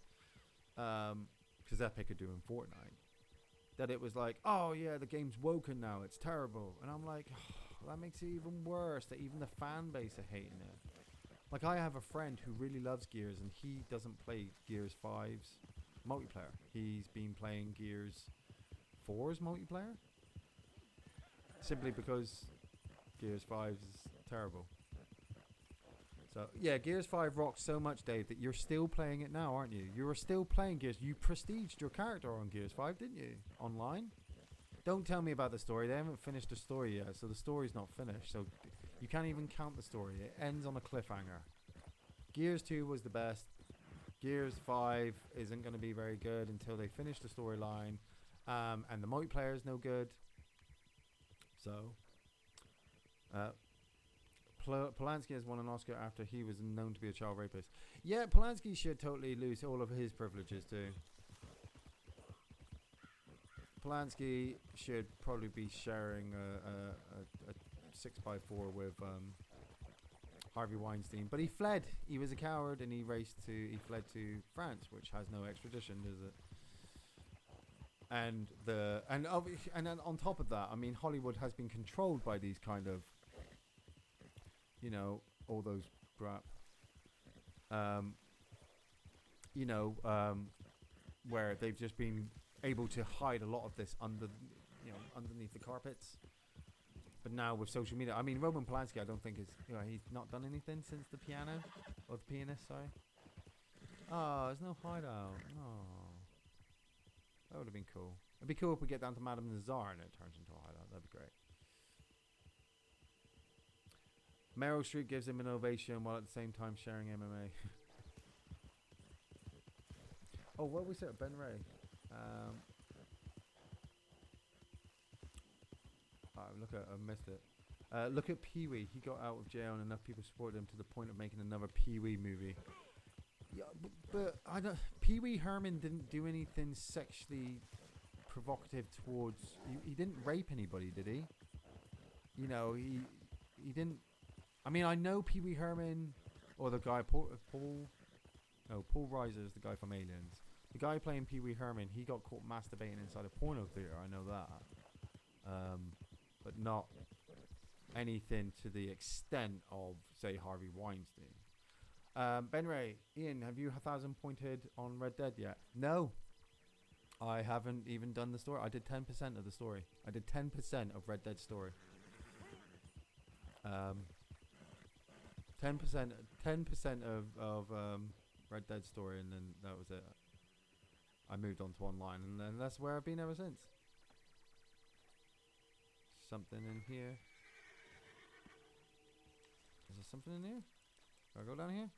Because Epic are doing Fortnite. That it was like, oh yeah, the game's woken now, it's terrible. And I'm like, oh, that makes it even worse, that even the fan base are hating it. Like, I have a friend who really loves Gears, and he doesn't play Gears 5's multiplayer. He's been playing Gears 4's multiplayer. Simply because Gears 5 is terrible. So, yeah, Gears 5 rocks so much, Dave, that you're still playing it now, aren't you? You are still playing Gears. You prestiged your character on Gears 5, didn't you? Online? Don't tell me about the story. They haven't finished the story yet, so the story's not finished. So you can't even count the story. It ends on a cliffhanger. Gears 2 was the best. Gears 5 isn't going to be very good until they finish the storyline. And the multiplayer is no good. So, Polanski has won an Oscar after he was known to be a child rapist. Yeah, Polanski should totally lose all of his privileges too. Polanski should probably be sharing a 6x4 with Harvey Weinstein, but he fled. He was a coward, and he fled to France, which has no extradition, does it? And then on top of that, I mean, Hollywood has been controlled by these kind of, you know, all those crap. Where they've just been able to hide a lot of this underneath the carpets. But now with social media, I mean, Roman Polanski, I don't think he's not done anything since the piano, or the pianist, sorry. Oh, there's no hideout. Oh, that would have been cool. It'd be cool if we get down to Madame Nazar and it turns into a hideout. That'd be great. Meryl Streep gives him an ovation while at the same time sharing MMA. Oh, what we said, Ben Ray. I missed it. Look at Pee Wee. He got out of jail and enough people supported him to the point of making another Pee Wee movie. Yeah, but I don't. Pee Wee Herman didn't do anything sexually provocative towards. He didn't rape anybody, did he? You know, he didn't. I mean, I know Pee Wee Herman, or the guy Paul Reiser is the guy from Aliens. The guy playing Pee Wee Herman, he got caught masturbating inside a porno theater. I know that. But not anything to the extent of, say, Harvey Weinstein. Ben Ray, Iain, have you 1,000 pointed on Red Dead yet? No. I haven't even done the story. I did 10% of the story. I did 10% of Red Dead story. 10% of Red Dead story, and then that was it. I moved on to online, and then that's where I've been ever since. Something in here. Is there something in here? Do I go down here?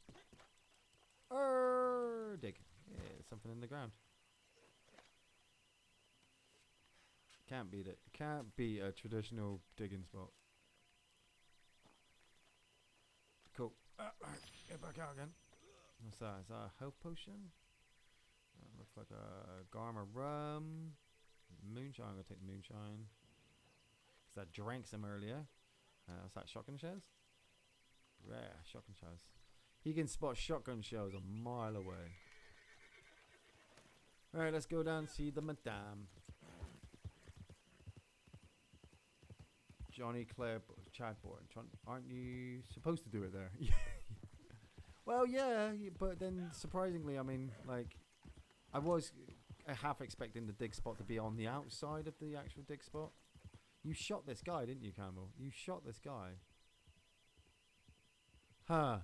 Dig. Yeah, there's something in the ground. Can't beat it. Can't beat a traditional digging spot. Cool. Get back out again. What's that? Is that a health potion? Looks like a Garma rum. Moonshine. I'm going to take the moonshine. Because I drank some earlier. What's that? Shotgun shells? Rare shotgun shells. He can spot shotgun shells a mile away. Alright, let's go down and see the madame. Johnny Claire Chadbourne. Aren't you supposed to do it there? Well, yeah, but then surprisingly, I mean, like, I was half expecting the dig spot to be on the outside of the actual dig spot. You shot this guy, didn't you, Campbell? You shot this guy. Huh.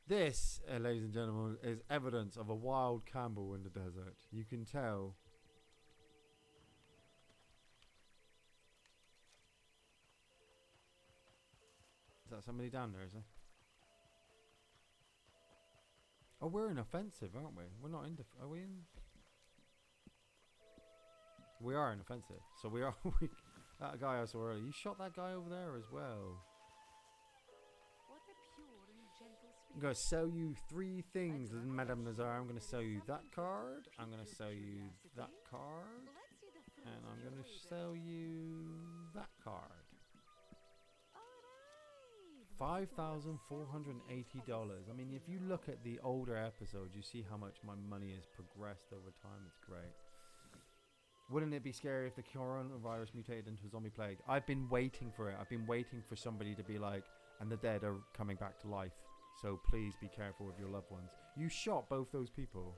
This, ladies and gentlemen, is evidence of a wild Campbell in the desert. You can tell. Is that somebody down there, is there? Oh, we're in offensive, aren't we? We're not in are we in? We are in offensive. So we are... that guy I saw earlier. You shot that guy over there as well. I'm going to sell you 3 things, Madame Nazar. I'm going to sell you that card. I'm going to sell you that card. And I'm going to sell you that card. $5,480. I mean, if you look at the older episodes, you see how much my money has progressed over time. It's great. Wouldn't it be scary if the coronavirus mutated into a zombie plague? I've been waiting for it. I've been waiting for somebody to be like, and the dead are coming back to life. So please be careful with your loved ones. You shot both those people.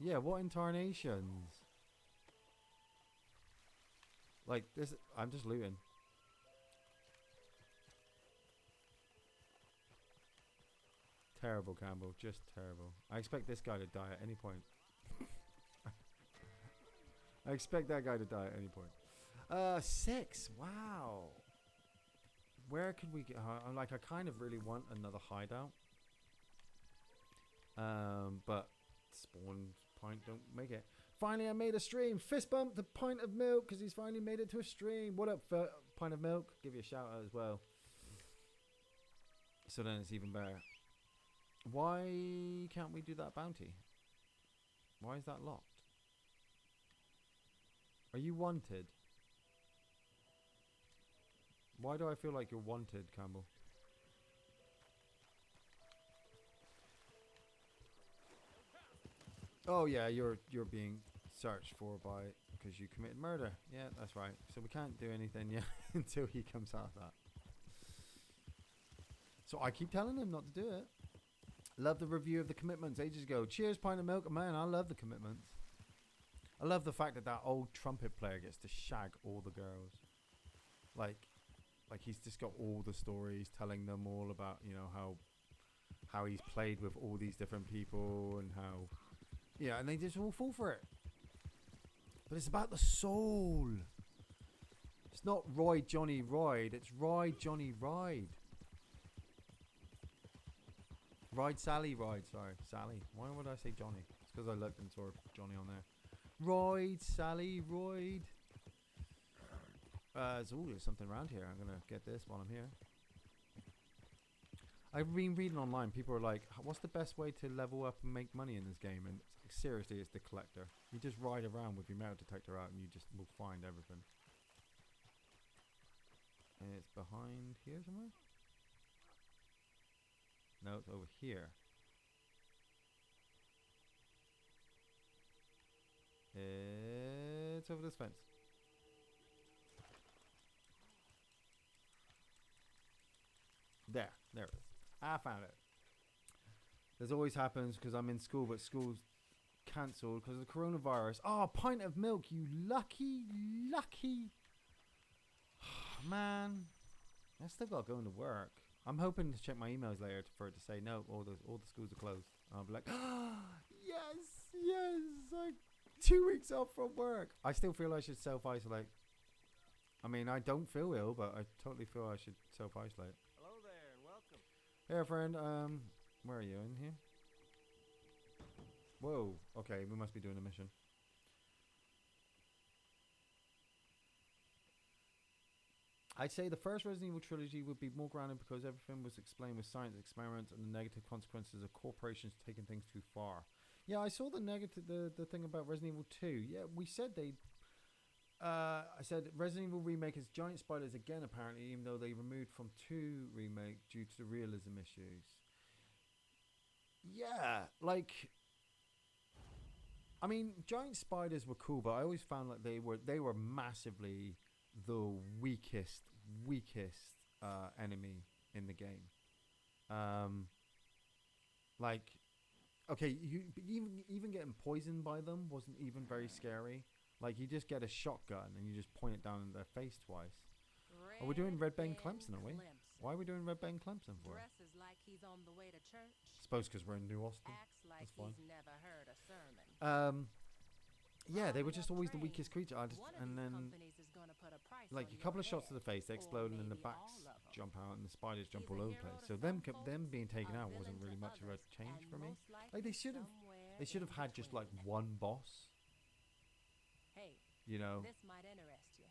Yeah, what incarnations? Like this, I'm just looting. Terrible, Campbell. Just terrible. I expect this guy to die at any point. I expect that guy to die at any point. 6. Wow. Where could we get... I'm like, I kind of really want another hideout. But spawn point don't make it. Finally, I made a stream. Fist bump to Pint of Milk because he's finally made it to a stream. What up, Pint of Milk? Give you a shout out as well. So then it's even better. Why can't we do that bounty? Why is that locked? Are you wanted? Why do I feel like you're wanted, Campbell? Oh yeah, you're being searched for by because you committed murder. Yeah, that's right. So we can't do anything yet until he comes out of that. So I keep telling him not to do it. Love the review of the commitments ages ago. Cheers, Pint of Milk. Man, I love the commitments. I love the fact that that old trumpet player gets to shag all the girls. Like he's just got all the stories, telling them all about, you know, how he's played with all these different people and how, yeah, and they just all fall for it. But it's about the soul. It's not Roy Johnny Ride. It's Ride Johnny Ride. Ride Sally Ride. Sorry, Sally. Why would I say Johnny? It's because I looked and saw Johnny on there. Ride Sally Ride. There's something around here. I'm gonna get this while I'm here. I've been reading online. People are like, "What's the best way to level up and make money in this game?" And seriously, it's the collector. You just ride around with your metal detector out, and you just will find everything. And it's behind here somewhere. No, it's over here. It's over this fence. There it is. I found it. This always happens because I'm in school, but school's cancelled because of the coronavirus. Oh, Pint of Milk, you lucky. Man, I still got going to work. I'm hoping to check my emails later for it to say no, all the schools are closed. And I'll be like, yes, like 2 weeks off from work. I still feel I should self-isolate. I mean, I don't feel ill, but I totally feel I should self-isolate. Hello there and welcome. Hey, friend. Where are you? In here? Whoa. Okay, we must be doing a mission. I'd say the first Resident Evil trilogy would be more grounded because everything was explained with science experiments and the negative consequences of corporations taking things too far. Yeah, I saw the thing about Resident Evil 2. Yeah, we said I said Resident Evil remake is giant spiders again apparently, even though they removed from 2 remake due to the realism issues. Yeah, like, I mean, giant spiders were cool, but I always found like they were massively the weakest enemy in the game. Like, okay, you even getting poisoned by them wasn't even very scary. Like, you just get a shotgun and you just point it down in their face twice. Oh, we're doing Red Ben Clemson, are we? Why are we doing Red Ben Clemson for? Dresses like he's on the way to church. Suppose because we're in New Austin. Acts like That's fine. he's never heard a sermon. Yeah, they were just always the weakest creature. And then, like, a couple of shots to the face, they explode, and then the backs jump out, and the spiders jump all over the place. So them being taken out wasn't really much of a change for me. Like, they should have had just like one boss. Hey, you know. this might interest you.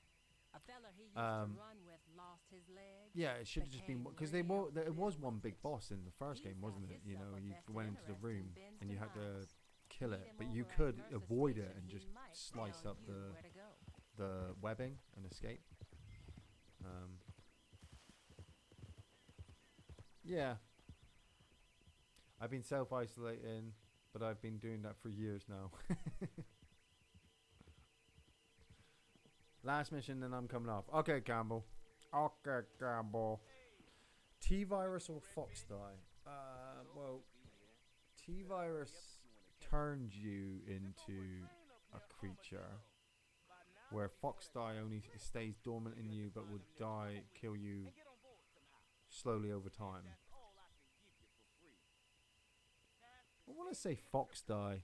A fella he used to run with lost his leg. Yeah, it should have just been because there was one big boss in the first game, wasn't it? You know, you went into the room and you had to kill it, but you could avoid it and just slice up the webbing and escape. Yeah, I've been self-isolating, but I've been doing that for years now. Last mission, then I'm coming off. Okay, Campbell. T-Virus or Fox Die? Well, T-Virus turns you into a creature, where Fox Die only stays dormant in you, but would kill you slowly over time. I want to say Fox Die.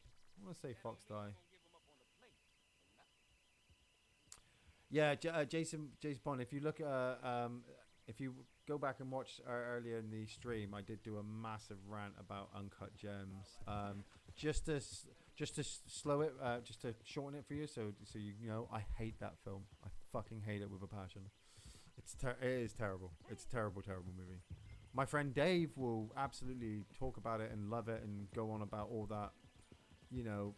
Yeah, Jason Bond. If you look at if you go back and watch earlier in the stream, I did do a massive rant about Uncut Gems. Just to slow it, just to shorten it for you, so you know, I hate that film. I fucking hate it with a passion. It is terrible. It's a terrible movie. My friend Dave will absolutely talk about it and love it and go on about all that, you know.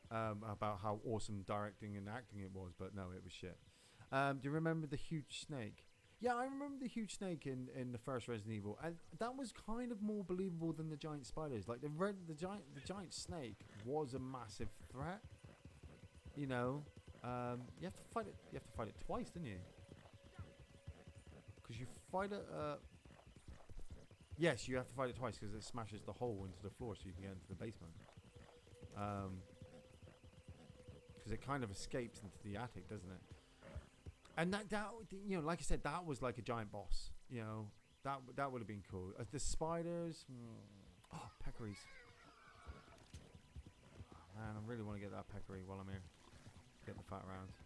About how awesome directing and acting it was, but no, it was shit. Do you remember the huge snake? Yeah, I remember the huge snake in the first Resident Evil, and that was kind of more believable than the giant spiders. Like the giant snake was a massive threat. You know, you have to fight it. You have to fight it twice, didn't you? Because you fight it. Yes, you have to fight it twice because it smashes the hole into the floor, so you can get into the basement. Because it kind of escapes into the attic, doesn't it? And that you know, like I said, that was like a giant boss. You know, that would have been cool. The spiders, oh, peccaries. Oh, man, I really want to get that peccary while I'm here. Get the fat rounds.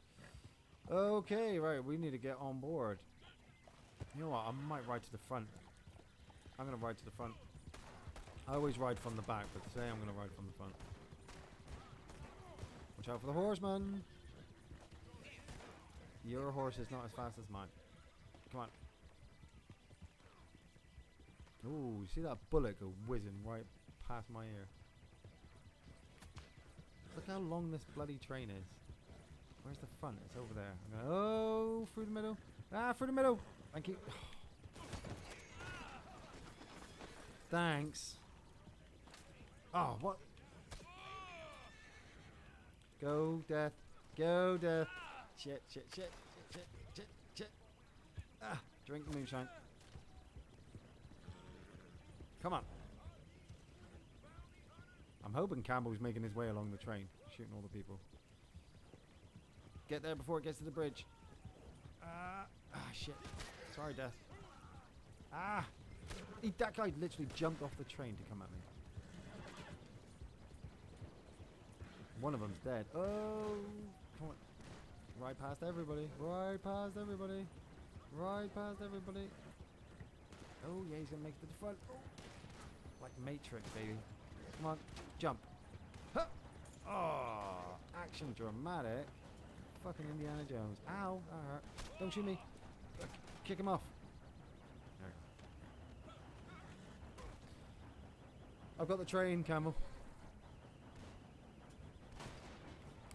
Okay, right, we need to get on board. You know what? I might ride to the front. I'm gonna ride to the front. I always ride from the back, but today I'm gonna ride from the front. Watch out for the horseman. Your horse is not as fast as mine. Come on. Ooh, you see that bullet go whizzing right past my ear. Look how long this bloody train is. Where's the front? It's over there. I'm gonna, oh, through the middle. Ah, through the middle. Thank you. Thanks. Oh, what? Go, death. Go, death. Shit. Ah, drink the moonshine. Come on. I'm hoping Campbell's making his way along the train, shooting all the people. Get there before it gets to the bridge. Shit. Sorry, Death. That guy literally jumped off the train to come at me. One of them's dead. Oh, come on. Right past everybody. Right past everybody. Right past everybody. Oh, yeah, he's going to make it to the front. Oh. Like Matrix, baby. Come on, jump. Huh. Oh, action dramatic. Fucking Indiana Jones. Ow, that hurt. Don't shoot me. Kick him off. There we go. I've got the train, Camel.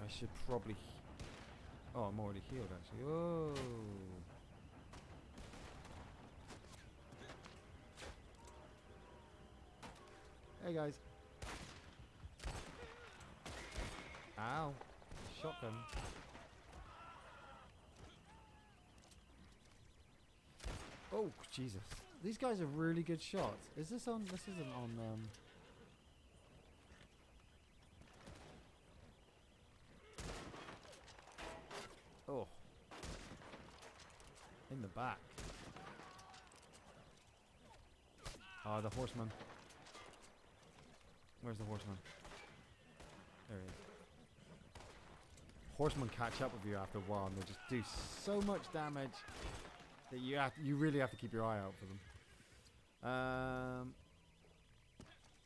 I should probably... Oh, I'm already healed, actually. Oh. Hey, guys. Ow. Shotgun. Oh, Jesus. These guys are really good shots. Is this on... This isn't on... Oh. In the back. Oh, the horseman. Where's the horseman? There he is. Horsemen catch up with you after a while and they just do so much damage that you really have to keep your eye out for them.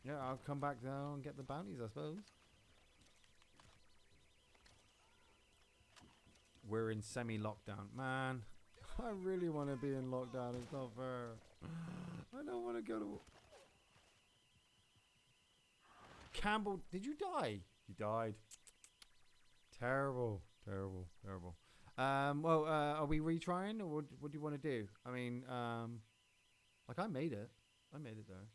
Yeah, I'll come back now and get the bounties, I suppose. We're in semi-lockdown. Man, I really want to be in lockdown. It's not fair. I don't want to go to... Campbell, did you die? You died. Terrible, terrible, terrible. Well, are we retrying, or what do you want to do? I mean, like I made it. I made it there.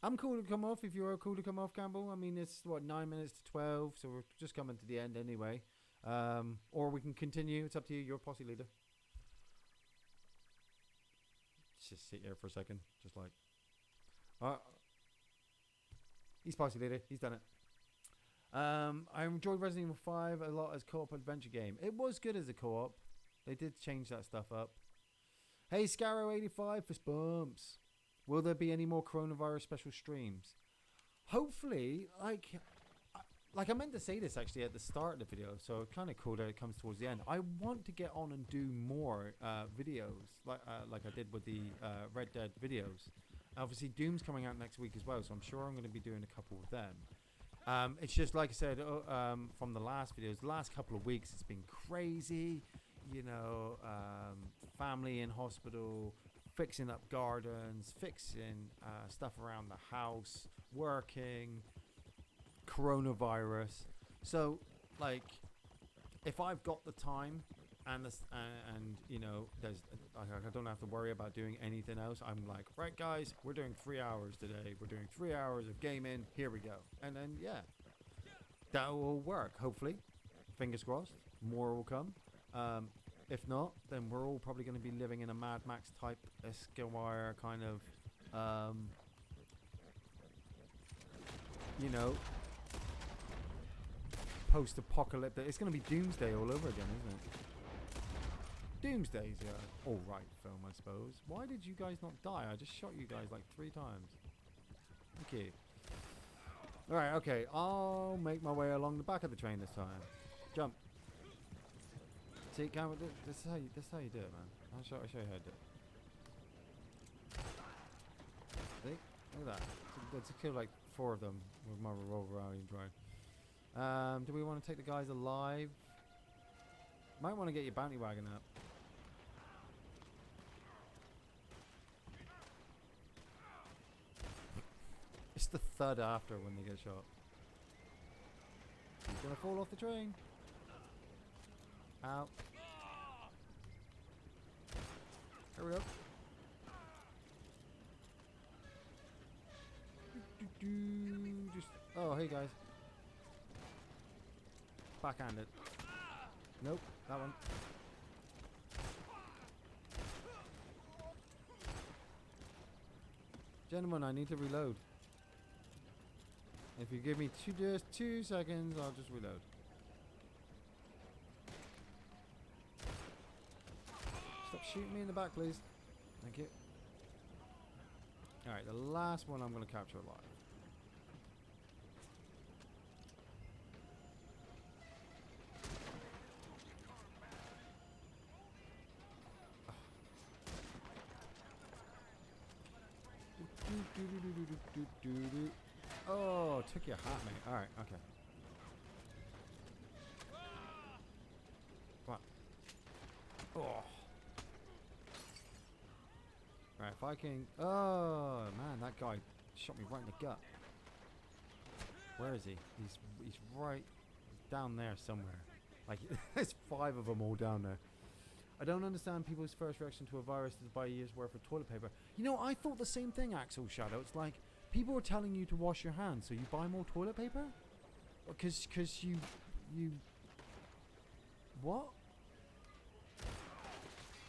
I'm cool to come off if you're cool to come off, Campbell. I mean, it's what, 9 minutes to 12, so we're just coming to the end anyway. Or we can continue. It's up to you. You're posse leader. Just sit here for a second, just like. He's posse leader. He's done it. I enjoyed Resident Evil 5 a lot as co-op adventure game. It was good as a co-op. They did change that stuff up. Hey, Scarrow85 fist bumps. Will there be any more coronavirus special streams? Hopefully, like I meant to say this actually at the start of the video, so kind of cool that it comes towards the end. I want to get on and do more videos, like I did with the Red Dead videos. Obviously, Doom's coming out next week as well, so I'm sure I'm going to be doing a couple of them. It's just like I said from the last videos, the last couple of weeks, it's been crazy. You know, family in hospital, fixing up gardens, fixing stuff around the house, working, coronavirus. So, like, if I've got the time and you know, I don't have to worry about doing anything else. I'm like, right, guys, we're doing 3 hours today. We're doing 3 hours of gaming. Here we go. And then that will work. Hopefully, fingers crossed. More will come. If not, then we're all probably going to be living in a Mad Max type Esquire kind of, you know, post-apocalyptic. It's going to be Doomsday all over again, isn't it? Doomsday's alright film, I suppose. Why did you guys not die? I just shot you guys like 3 times. Thank you. Alright, okay. I'll make my way along the back of the train this time. Jump. See, camera. This is how you do it, man. I'll show you how to do it. See? Look at that. Let's kill like 4 of them with my revolver out and drive. Do we want to take the guys alive? Might want to get your bounty wagon up. It's the thud after when they get shot. He's gonna fall off the train. Out. Hurry up. Just. Oh, hey guys. Backhanded. Nope, that one. Gentlemen, I need to reload. If you give me just 2 seconds, I'll just reload. Stop shooting me in the back, please. Thank you. Alright, the last one I'm going to capture alive. Oh, took your hat, mate. Alright, okay. Come on. Oh. Right, if I can... Oh, man, that guy shot me right in the gut. Where is he? He's right down there somewhere. Like, there's 5 of them all down there. I don't understand people's first reaction to a virus is buy a year's worth of toilet paper. You know, I thought the same thing, Axel Shadow. It's like, people are telling you to wash your hands, so you buy more toilet paper? Because you... What?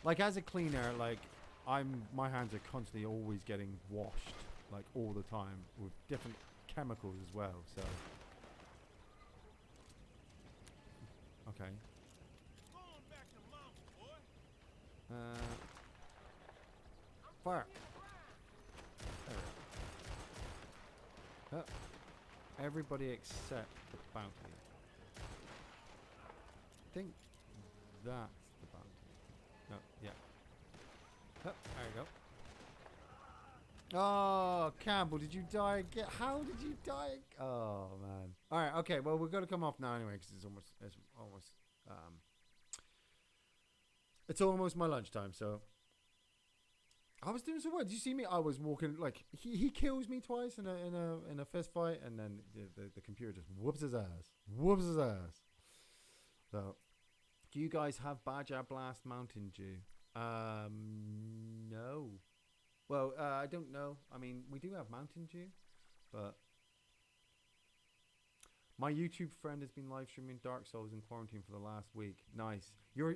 Like, as a cleaner, like, my hands are constantly always getting washed, like, all the time, with different chemicals as well, so... Okay. Fire! There we go. Everybody except the bounty. I think that's the bounty. No, yeah. There you go. Oh, Campbell, did you die again? How did you die? Oh, man. Alright, okay, well, we're going to come off now anyway, because it's almost my lunchtime, so... I was doing so well. Did you see me? I was walking, like, he kills me twice in a fist fight, and then the computer just whoops his ass. Whoops his ass. So, do you guys have Baja Blast Mountain Dew? No. Well, I don't know. I mean, we do have Mountain Dew, but my YouTube friend has been live streaming Dark Souls in quarantine for the last week. Nice. Your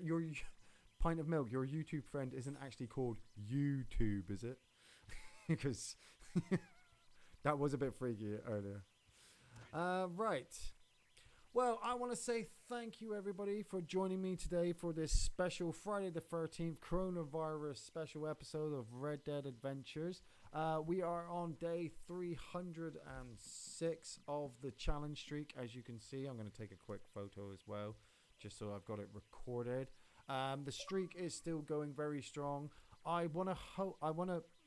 pint of milk. Your YouTube friend isn't actually called YouTube, is it? Because that was a bit freaky earlier. Right. Well, I want to say thank you, everybody, for joining me today for this special Friday the 13th coronavirus special episode of Red Dead Adventures. We are on day 306 of the challenge streak. As you can see, I'm going to take a quick photo as well, just so I've got it recorded. The streak is still going very strong. I want to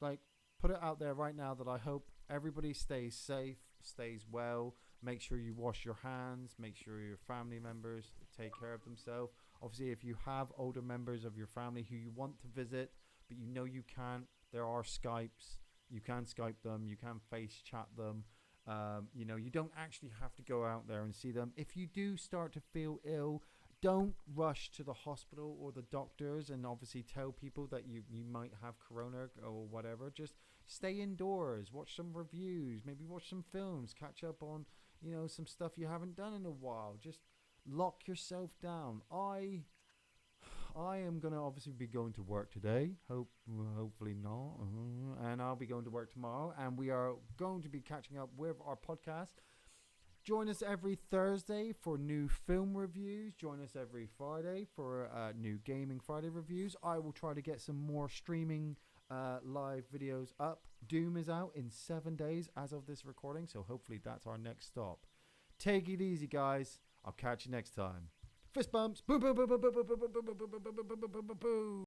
like put it out there right now that I hope everybody stays safe, stays well. Make sure you wash your hands. Make sure your family members take care of themselves. Obviously, if you have older members of your family who you want to visit, but you know you can't, there are Skypes. You can Skype them. You can face chat them. You know, you don't actually have to go out there and see them. If you do start to feel ill, don't rush to the hospital or the doctors and obviously tell people that you might have corona or whatever. Just stay indoors, watch some reviews, maybe watch some films, catch up on, you know, some stuff you haven't done in a while. Just lock yourself down. I am going to obviously be going to work today. Hopefully not. And I'll be going to work tomorrow. And we are going to be catching up with our podcast. Join us every Thursday for new film reviews. Join us every Friday for new Gaming Friday reviews. I will try to get some more streaming live videos up. Doom is out in 7 days as of this recording, so hopefully that's our next stop. Take it easy, guys. I'll catch you next time. Fist bumps. Boom, boom, boom, boom, boom, boom, boom, boom, boom, boom, boom, boom, boom, boom, boom.